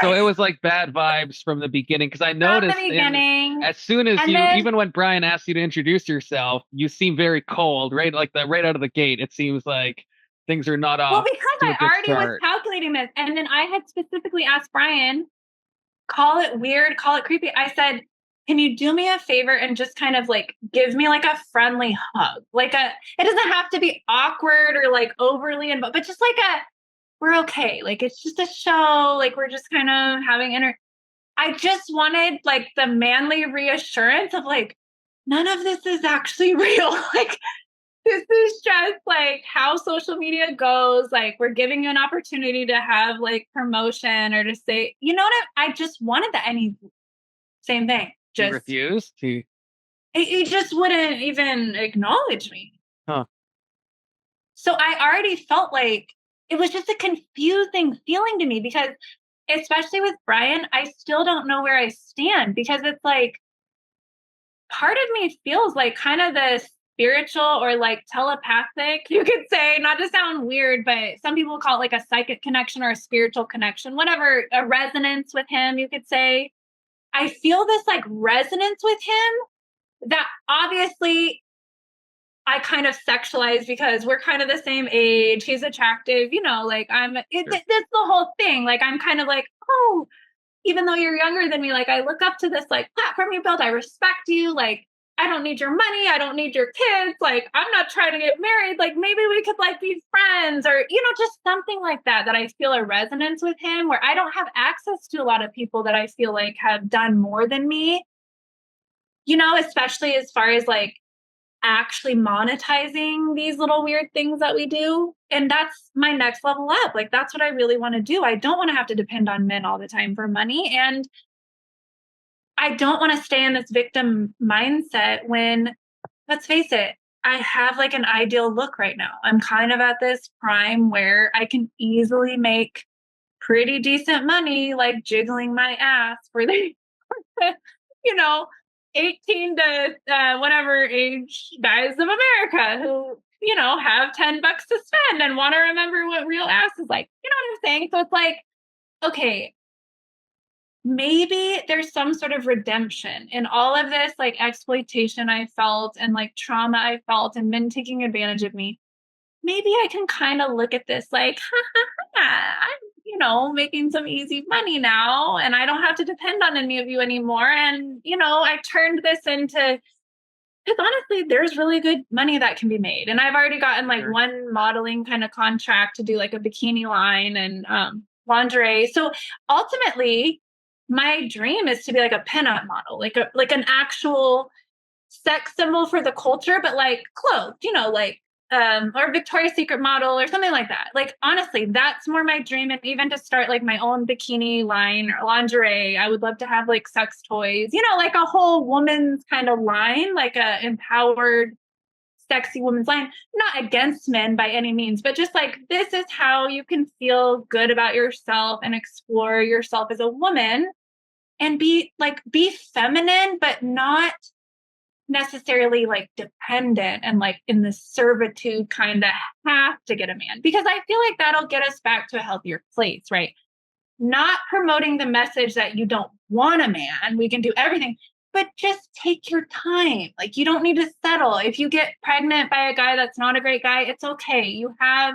so it was like bad vibes from the beginning, because I noticed as soon as even when Brian asked you to introduce yourself, you seem very cold, right? Like right out of the gate, it seems like things are not off. Well, because I already was calculating this, and then I had specifically asked Brian, call it weird, call it creepy. I said, can you do me a favor and just kind of like give me like a friendly hug? Like it doesn't have to be awkward or like overly but just like we're okay. Like it's just a show. Like we're just kind of having I just wanted like the manly reassurance of like, none of this is actually real. Like this is just like how social media goes. Like we're giving you an opportunity to have like promotion or to say, you know what? I just wanted that. Same thing. Just refused. He just wouldn't even acknowledge me. Huh. So I already felt like it was just a confusing feeling to me because, especially with Brian, I still don't know where I stand because it's like part of me feels like kind of the spiritual or like telepathic, you could say, not to sound weird, but some people call it like a psychic connection or a spiritual connection, whatever, a resonance with him, you could say. I feel this like resonance with him that obviously I kind of sexualize because we're kind of the same age. He's attractive, you know, like that's the whole thing. Like, I'm kind of like, oh, even though you're younger than me, like I look up to this like platform you built. I respect you. Like, I don't need your money. I don't need your kids. Like, I'm not trying to get married. Like, maybe we could like be friends or, you know, just something like that I feel a resonance with him where I don't have access to a lot of people that I feel like have done more than me, you know, especially as far as like actually monetizing these little weird things that we do. And that's my next level up. Like, that's what I really want to do. I don't want to have to depend on men all the time for money. And I don't want to stay in this victim mindset when, let's face it, I have like an ideal look right now. I'm kind of at this prime where I can easily make pretty decent money, like jiggling my ass for the, you know, 18 to whatever age guys of America who, you know, have $10 to spend and want to remember what real ass is like. You know what I'm saying? So it's like, okay, maybe there's some sort of redemption in all of this, like exploitation I felt and like trauma I felt and men taking advantage of me. Maybe I can kind of look at this like, I'm, you know, making some easy money now and I don't have to depend on any of you anymore. And, you know, I turned this into, because honestly, there's really good money that can be made. And I've already gotten like one modeling kind of contract to do like a bikini line and lingerie. So ultimately, my dream is to be like a pinup model, like an actual sex symbol for the culture, but like clothed, you know, like or Victoria's Secret model or something like that. Like honestly, that's more my dream. And even to start like my own bikini line or lingerie, I would love to have like sex toys, you know, like a whole woman's kind of line, like a empowered, sexy woman's line. Not against men by any means, but just like this is how you can feel good about yourself and explore yourself as a woman and be feminine, but not necessarily like dependent and like in the servitude kind of have to get a man, because I feel like that'll get us back to a healthier place, right? Not promoting the message that you don't want a man, we can do everything, but just take your time. Like, you don't need to settle. If you get pregnant by a guy that's not a great guy, it's okay. You have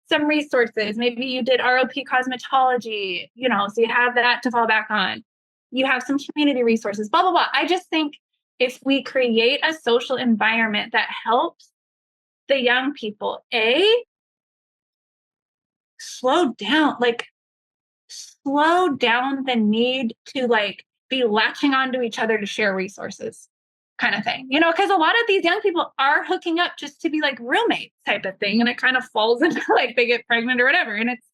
some resources. Maybe you did ROP cosmetology, you know, so you have that to fall back on. You have some community resources, blah, blah, blah. I just think if we create a social environment that helps the young people, slow down the need to like be latching onto each other to share resources. kind of thing, you know, because a lot of these young people are hooking up just to be like roommates type of thing. And it kind of falls into like they get pregnant or whatever. And it's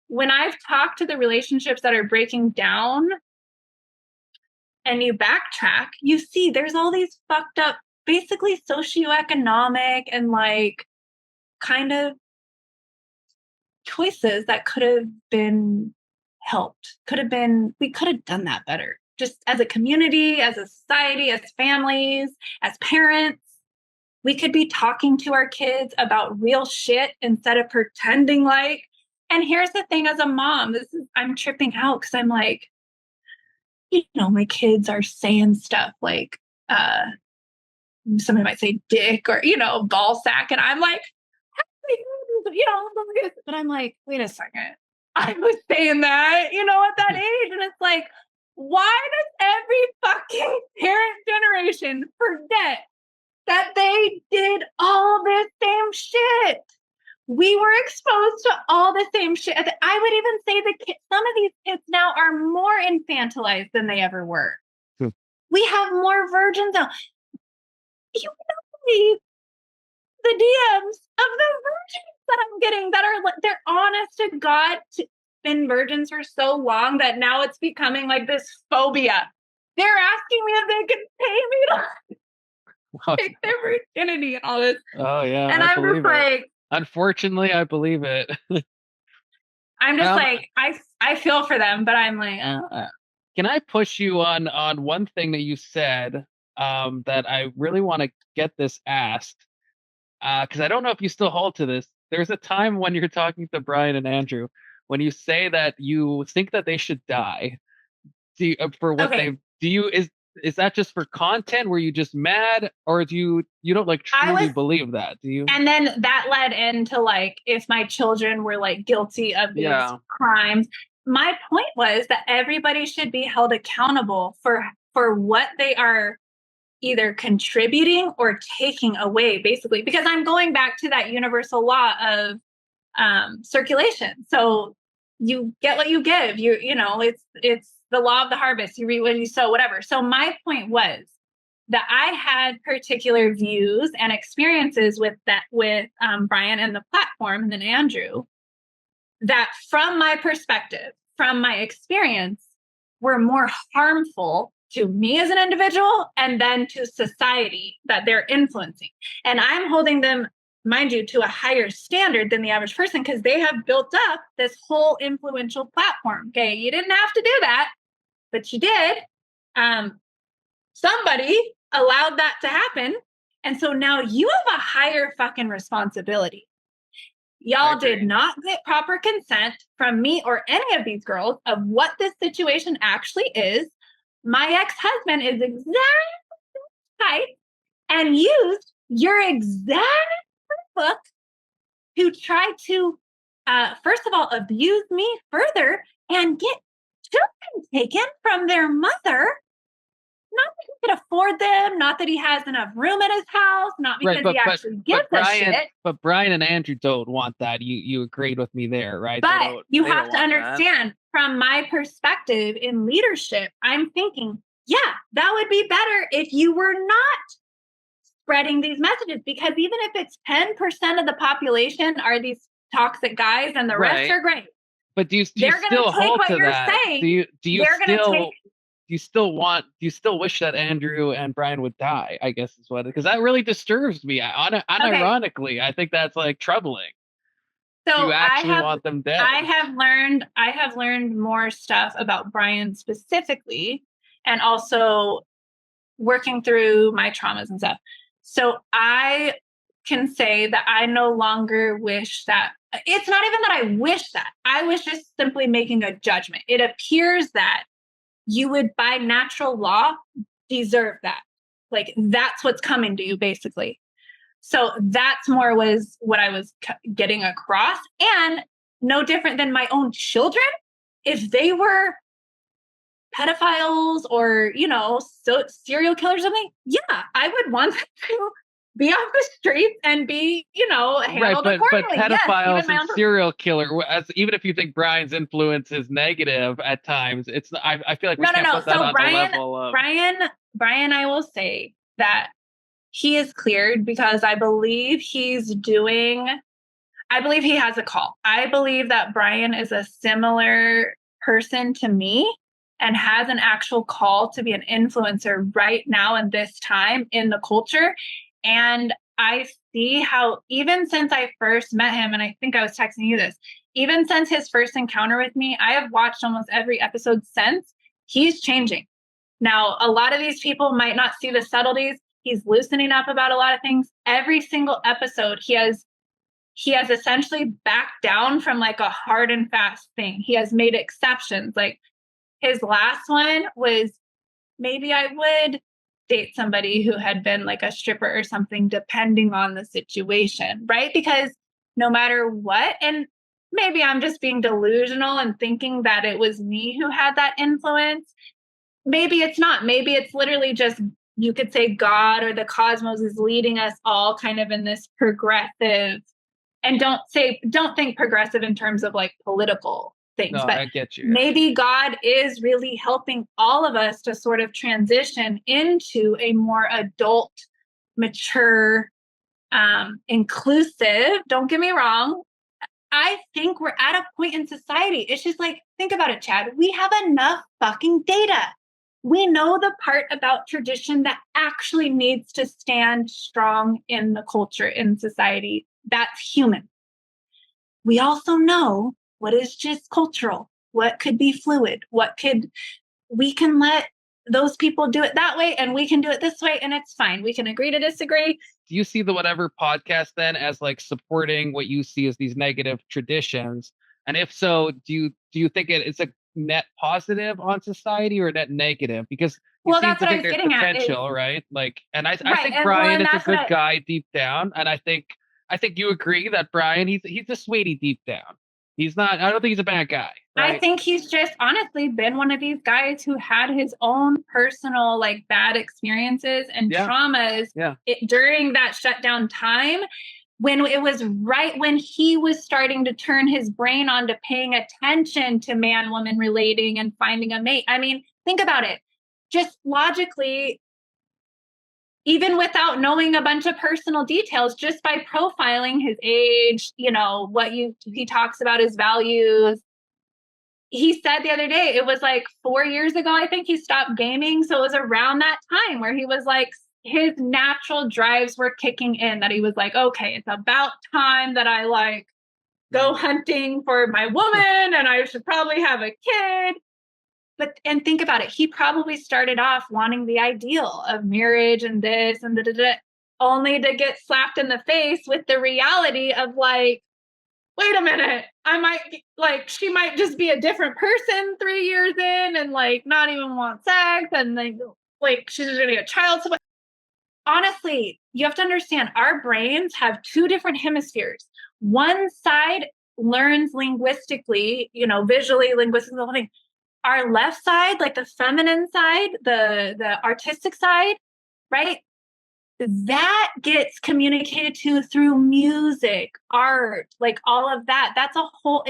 when I've talked to the relationships that are breaking down and you backtrack, you see there's all these fucked up, basically socioeconomic and like kind of choices that could have been helped. We could have done that better. Just as a community, as a society, as families, as parents, we could be talking to our kids about real shit instead of pretending like. And here's the thing, as a mom, I'm tripping out because I'm like, you know, my kids are saying stuff like, somebody might say dick or, you know, ball sack. And I'm like, you know, but I'm like, wait a second. I was saying that, you know, at that age. And it's like, why does every fucking parent generation forget that they did all this same shit? We were exposed to all the same shit. I would even say some of these kids now are more infantilized than they ever were. We have more virgins now. You don't believe the DMs of the virgins that I'm getting that are like, they're honest to God, been virgins for so long that now it's becoming like this phobia. They're asking me if they can pay me to take their virginity and all this. Oh yeah, and I'm just like, unfortunately, I believe it. I'm just like, I feel for them, but I'm like, Can I push you on one thing that you said that I really want to get this asked? Because I don't know if you still hold to this. There's a time when you're talking to Brian and Andrew when you say that you think that they should die. For what they've is that just for content? Were you just mad, or do you don't like truly believe that? Do you? And then that led into like, if my children were like guilty of these crimes. My point was that everybody should be held accountable for what they are either contributing or taking away, basically, because I'm going back to that universal law of circulation. So you get what you give. You know, it's the law of the harvest. You reap what you sow, whatever. So my point was that I had particular views and experiences with Brian and the platform, and then Andrew, that from my perspective, from my experience, were more harmful to me as an individual and then to society that they're influencing. And I'm holding them, mind you, to a higher standard than the average person because they have built up this whole influential platform. Okay, you didn't have to do that, but you did. Somebody allowed that to happen. And so now you have a higher fucking responsibility. Y'all did not get proper consent from me or any of these girls of what this situation actually is. My ex-husband is exactly type and used your exact book to try to, first of all, abuse me further and get children taken from their mother. Not that he could afford them, not that he has enough room at his house, not because he actually gives a shit. But Brian and Andrew don't want that. You agreed with me there, right? But you have to understand, from my perspective in leadership, I'm thinking, yeah, that would be better if you were not spreading these messages, because even if it's 10% of the population are these toxic guys and the rest are great. But do you still hold to that? Do you still wish that Andrew and Brian would die? I guess is what, because that really disturbs me. Unironically, I think that's like troubling. So do you actually want them dead? I have learned more stuff about Brian specifically, and also working through my traumas and stuff. So I can say that I no longer wish that. It's not even that I wish that. I was just simply making a judgment. It appears that you would, by natural law, deserve that. Like, that's what's coming to you, basically. So that's more was what I was getting across. And no different than my own children. If they were pedophiles or, you know, serial killers or something, yeah, I would want them to be off the streets and be, you know, handled accordingly. But pedophiles and serial killer, even if you think Brian's influence is negative at times, it's I feel like we can't put that on the level of... Brian, I will say that he is cleared because I believe he has a call. I believe that Brian is a similar person to me and has an actual call to be an influencer right now in this time in the culture. And I see how even since I first met him, and I think I was texting you this, even since his first encounter with me, I have watched almost every episode since. He's changing. Now, a lot of these people might not see the subtleties. He's loosening up about a lot of things. Every single episode, he has essentially backed down from like a hard and fast thing. He has made exceptions. Like his last one was, maybe I would date somebody who had been like a stripper or something, depending on the situation, right? Because no matter what, and maybe I'm just being delusional and thinking that it was me who had that influence. Maybe it's not. Maybe it's literally just, you could say God or the cosmos is leading us all kind of in this progressive, and don't think progressive in terms of like political things, no, but I get you. Maybe God is really helping all of us to sort of transition into a more adult, mature, inclusive. Don't get me wrong. I think we're at a point in society. It's just like, think about it, Chad. We have enough fucking data. We know the part about tradition that actually needs to stand strong in the culture, in society. That's human. We also know what is just cultural, what could be fluid, we can let those people do it that way and we can do it this way and it's fine. We can agree to disagree. Do you see the whatever podcast then as like supporting what you see as these negative traditions? And if so, do you think it's a net positive on society or net negative? Because you seem to think there's potential, right? Like, and I think Brian is a good guy deep down, and I think you agree that Brian, he's a sweetie deep down. He's not. I don't think he's a bad guy. Right? I think he's just honestly been one of these guys who had his own personal like bad experiences and traumas during that shutdown time, when it was right when he was starting to turn his brain on to paying attention to man-woman relating and finding a mate. I mean, think about it. Just logically, even without knowing a bunch of personal details, just by profiling his age, he talks about his values. He said the other day, it was like 4 years ago, I think he stopped gaming. So it was around that time where he was like, his natural drives were kicking in, that he was like, okay, it's about time that I like go hunting for my woman and I should probably have a kid. And think about it. He probably started off wanting the ideal of marriage and this and da, only to get slapped in the face with the reality of like, wait a minute, she might just be a different person 3 years in and like not even want sex and like she's just gonna get child support. Honestly, you have to understand our brains have two different hemispheres. One side learns linguistically, visually, linguistically, the whole thing. Our left side, like the feminine side, the artistic side, right? That gets communicated to through music, art, like all of that. That's a whole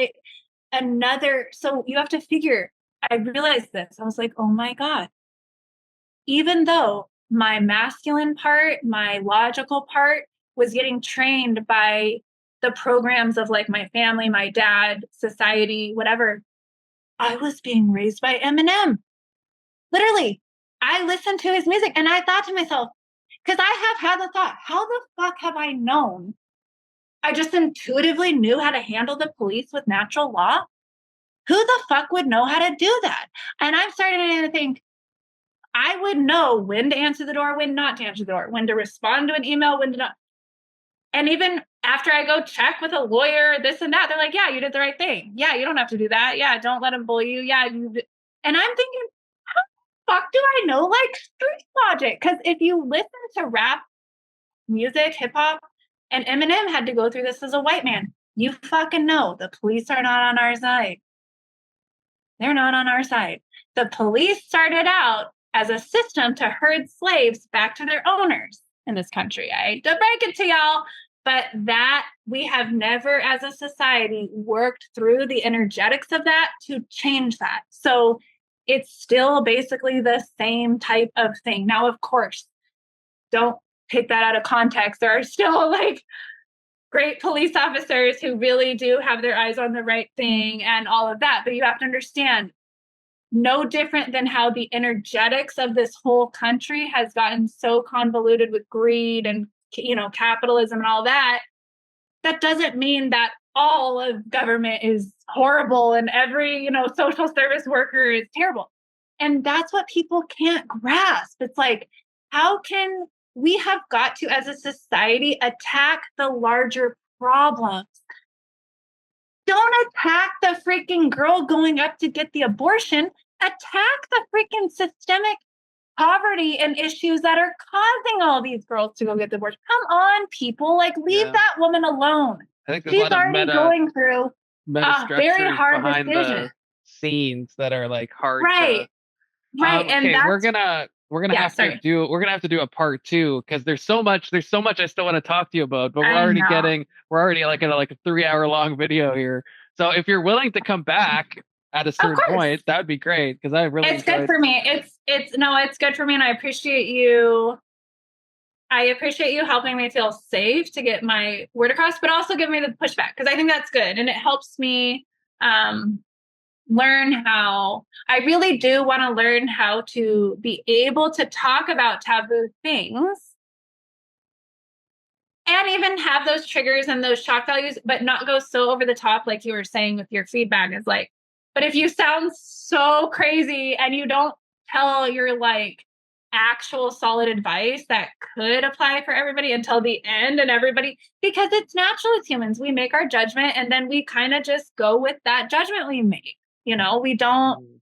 so you have to figure, I realized this. I was like, oh my God. Even though my masculine part, my logical part was getting trained by the programs of like my family, my dad, society, whatever, I was being raised by Eminem. Literally, I listened to his music and I thought to myself, because I have had the thought, how the fuck have I known? I just intuitively knew how to handle the police with natural law. Who the fuck would know how to do that? And I'm starting to think, I would know when to answer the door, when not to answer the door, when to respond to an email, when to not. And even after I go check with a lawyer, this and that, they're like, yeah, you did the right thing. Yeah, you don't have to do that. Yeah, don't let him bully you. Yeah. And I'm thinking, how the fuck do I know like street logic? Because if you listen to rap music, hip hop, and Eminem had to go through this as a white man, you fucking know the police are not on our side. They're not on our side. The police started out as a system to herd slaves back to their owners in this country. I hate to break it to y'all, but that we have never as a society worked through the energetics of that to change that. So it's still basically the same type of thing. Now, of course, don't take that out of context. There are still like great police officers who really do have their eyes on the right thing and all of that. But you have to understand, no different than how the energetics of this whole country has gotten so convoluted with greed and, you know, capitalism and all that, that doesn't mean that all of government is horrible and every, you know, social service worker is terrible. And that's what people can't grasp. It's like, how can we have got to, as a society, attack the larger problems? Don't attack the freaking girl going up to get the abortion. Attack the freaking systemic poverty and issues that are causing all these girls to go get the abortion. Come on, people. Like, leave that woman alone. I think there's a lot of going through a very hard behind decision. The scenes that are like hard right. to... Right. And okay, we're gonna have to do a part 2 because there's so much I still want to talk to you about, but we're already like in a 3-hour long video here. So if you're willing to come back at a certain point, that would be great, because I really good for me. It's good for me, and I appreciate you. I appreciate you helping me feel safe to get my word across, but also give me the pushback, because I think that's good, and it helps me learn how. I really do want to learn how to be able to talk about taboo things and even have those triggers and those shock values, but not go so over the top, like you were saying with your feedback. Is like, but if you sound so crazy and you don't tell your like actual solid advice that could apply for everybody until the end, and everybody, because it's natural as humans, we make our judgment and then we kind of just go with that judgment we make. You know, we don't.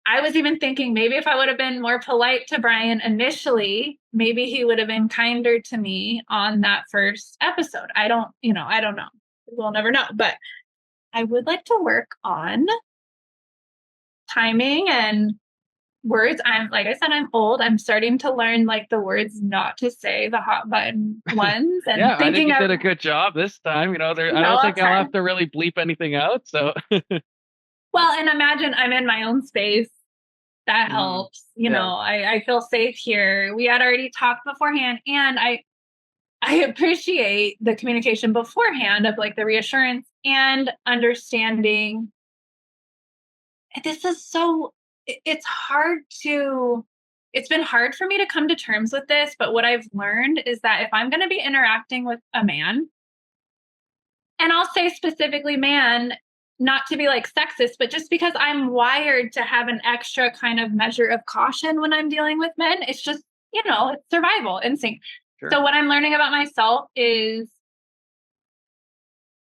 I was even thinking maybe if I would have been more polite to Brian initially, maybe he would have been kinder to me on that first episode. I don't know. We'll never know. But I would like to work on timing and words. Like I said, I'm old. I'm starting to learn like the words not to say, the hot button ones. And yeah, I think you did a good job this time. You know, I don't think I'll have to really bleep anything out. So well, and imagine I'm in my own space. That helps. You know, I feel safe here. We had already talked beforehand, and I appreciate the communication beforehand of like the reassurance and understanding. This is so, it's been hard for me to come to terms with this, but what I've learned is that if I'm going to be interacting with a man, and I'll say specifically man, not to be like sexist, but just because I'm wired to have an extra kind of measure of caution when I'm dealing with men. It's just, you know, it's survival instinct. Sure. So what I'm learning about myself is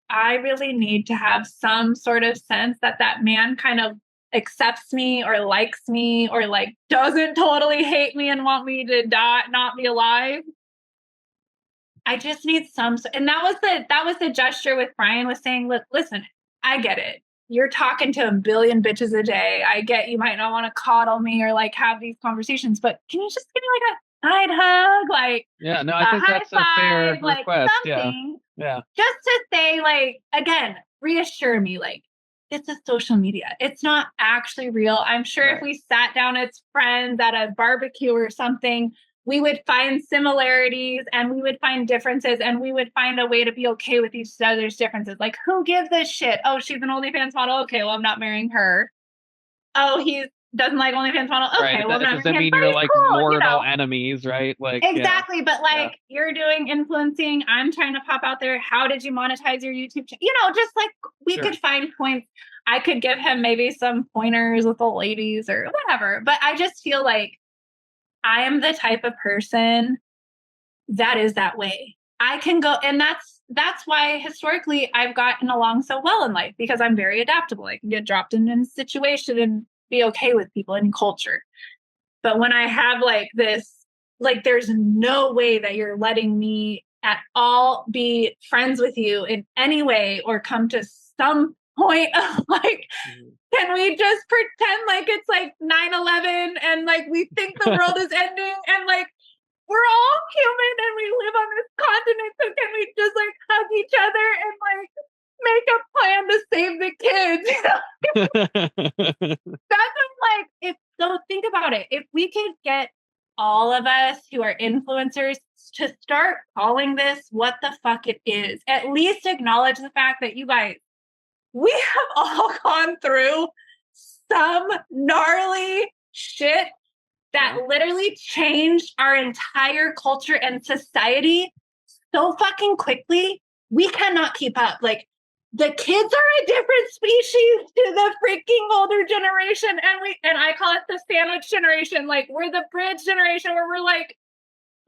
I really need to have some sort of sense that that man kind of accepts me or likes me or like doesn't totally hate me and want me to die, not be alive. I just need some, and that was the gesture with Brian was saying, look, listen, I get it. You're talking to a billion bitches a day. I get you might not want to coddle me or like have these conversations, but can you just give me like a side hug? Like, yeah, no, I think that's a fair request. Something, yeah. Just to say, like, again, reassure me, like, it's a social media. It's not actually real. I'm sure if we sat down as friends at a barbecue or something, we would find similarities and we would find differences and we would find a way to be okay with each other's differences. Like, who gives a shit? Oh, she's an OnlyFans model. Okay, well, I'm not marrying her. Oh, he doesn't like OnlyFans model. Okay, well, that doesn't mean you're like mortal enemies, right? Like exactly, but like you're doing influencing. I'm trying to pop out there. How did you monetize your YouTube channel? You know, just like we could find points. I could give him maybe some pointers with the ladies or whatever. But I just feel like I am the type of person that is that way. I can go, and that's why historically I've gotten along so well in life, because I'm very adaptable. I can get dropped in a situation and be okay with people and culture. But when I have like this, like there's no way that you're letting me at all be friends with you in any way or come to some point of like, can we just pretend like it's like 9/11 and like we think the world is ending and like we're all human and we live on this continent, so can we just like hug each other and like make a plan to save the kids? You know? That's think about it. If we could get all of us who are influencers to start calling this what the fuck it is, at least acknowledge the fact that you guys, we have all gone through some gnarly shit that literally changed our entire culture and society so fucking quickly. We cannot keep up. Like, the kids are a different species to the freaking older generation. And I call it the sandwich generation. Like, we're the bridge generation where we're like,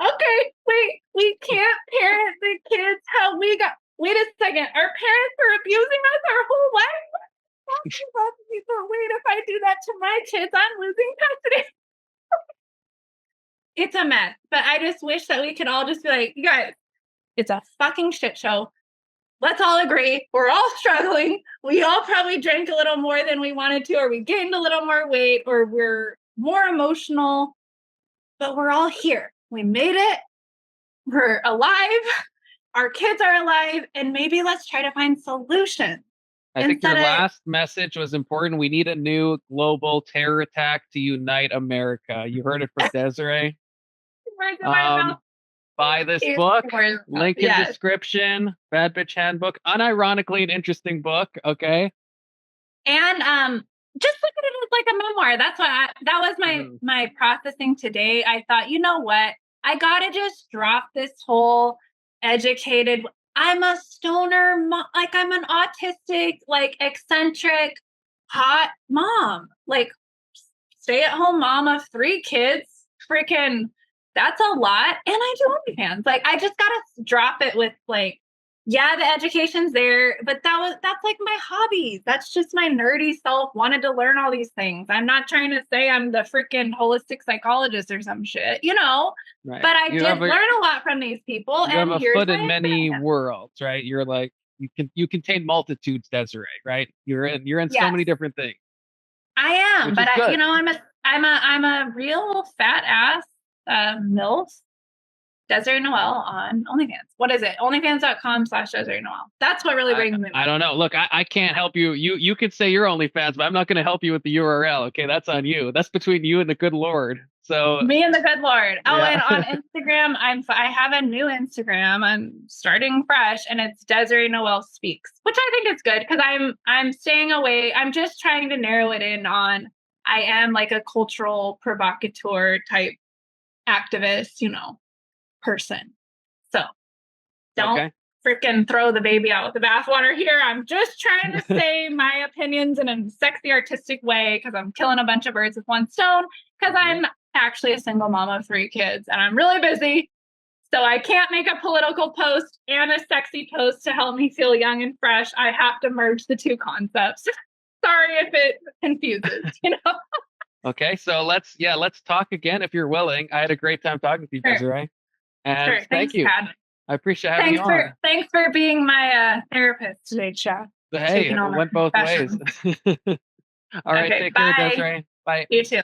okay, wait, we can't parent the kids how we got. Wait a second. Our parents are abusing us our whole life. Wait, if I do that to my kids, I'm losing custody. It's a mess. But I just wish that we could all just be like, you guys, it's a fucking shit show. Let's all agree. We're all struggling. We all probably drank a little more than we wanted to, or we gained a little more weight, or we're more emotional, but we're all here. We made it. We're alive. Our kids are alive. And maybe let's try to find solutions. I think your last message was important. We need a new global terror attack to unite America. You heard it from Desiree. Buy this book, link in description, Bad Bitch Handbook, unironically an interesting book, okay? And just look at it as like a memoir. That's what that was my processing today. I thought, you know what? I gotta just drop this whole educated, I'm a stoner, like I'm an autistic, like eccentric, hot mom, like stay-at-home mom of 3 kids, freaking that's a lot. And I do OnlyFans. Like, I just gotta drop it with like, yeah, the education's there, but that's like my hobbies. That's just my nerdy self wanted to learn all these things. I'm not trying to say I'm the freaking holistic psychologist or some shit, you know. Right. But I did learn a lot from these people. You have a foot in many worlds, right? You're like you contain multitudes, Desiree, right? You're in so many different things. I am, but I'm a real fat ass MILF, Desiree Noel on OnlyFans. What is it? OnlyFans.com/Desiree Noel. That's what really brings me. I don't know. Look, I can't help you. You could say you're OnlyFans, but I'm not going to help you with the URL. Okay, that's on you. That's between you and the good Lord. So me and the good Lord. Oh, and on Instagram, I have a new Instagram. I'm starting fresh, and it's Desiree Noel Speaks, which I think is good because I'm staying away. I'm just trying to narrow it in on. I am like a cultural provocateur type activist, you know, person. So don't freaking throw the baby out with the bathwater here. I'm just trying to say my opinions in a sexy, artistic way because I'm killing a bunch of birds with one stone because I'm actually a single mom of 3 kids and I'm really busy. So I can't make a political post and a sexy post to help me feel young and fresh. I have to merge the 2 concepts. Sorry if it confuses, you know? Okay, so let's talk again if you're willing. I had a great time talking to you, Desiree. And thank you. Chad. I appreciate having you on. Thanks for being my therapist today, Chad. Hey, it went both ways. All right, take care, Desiree. Bye. You too.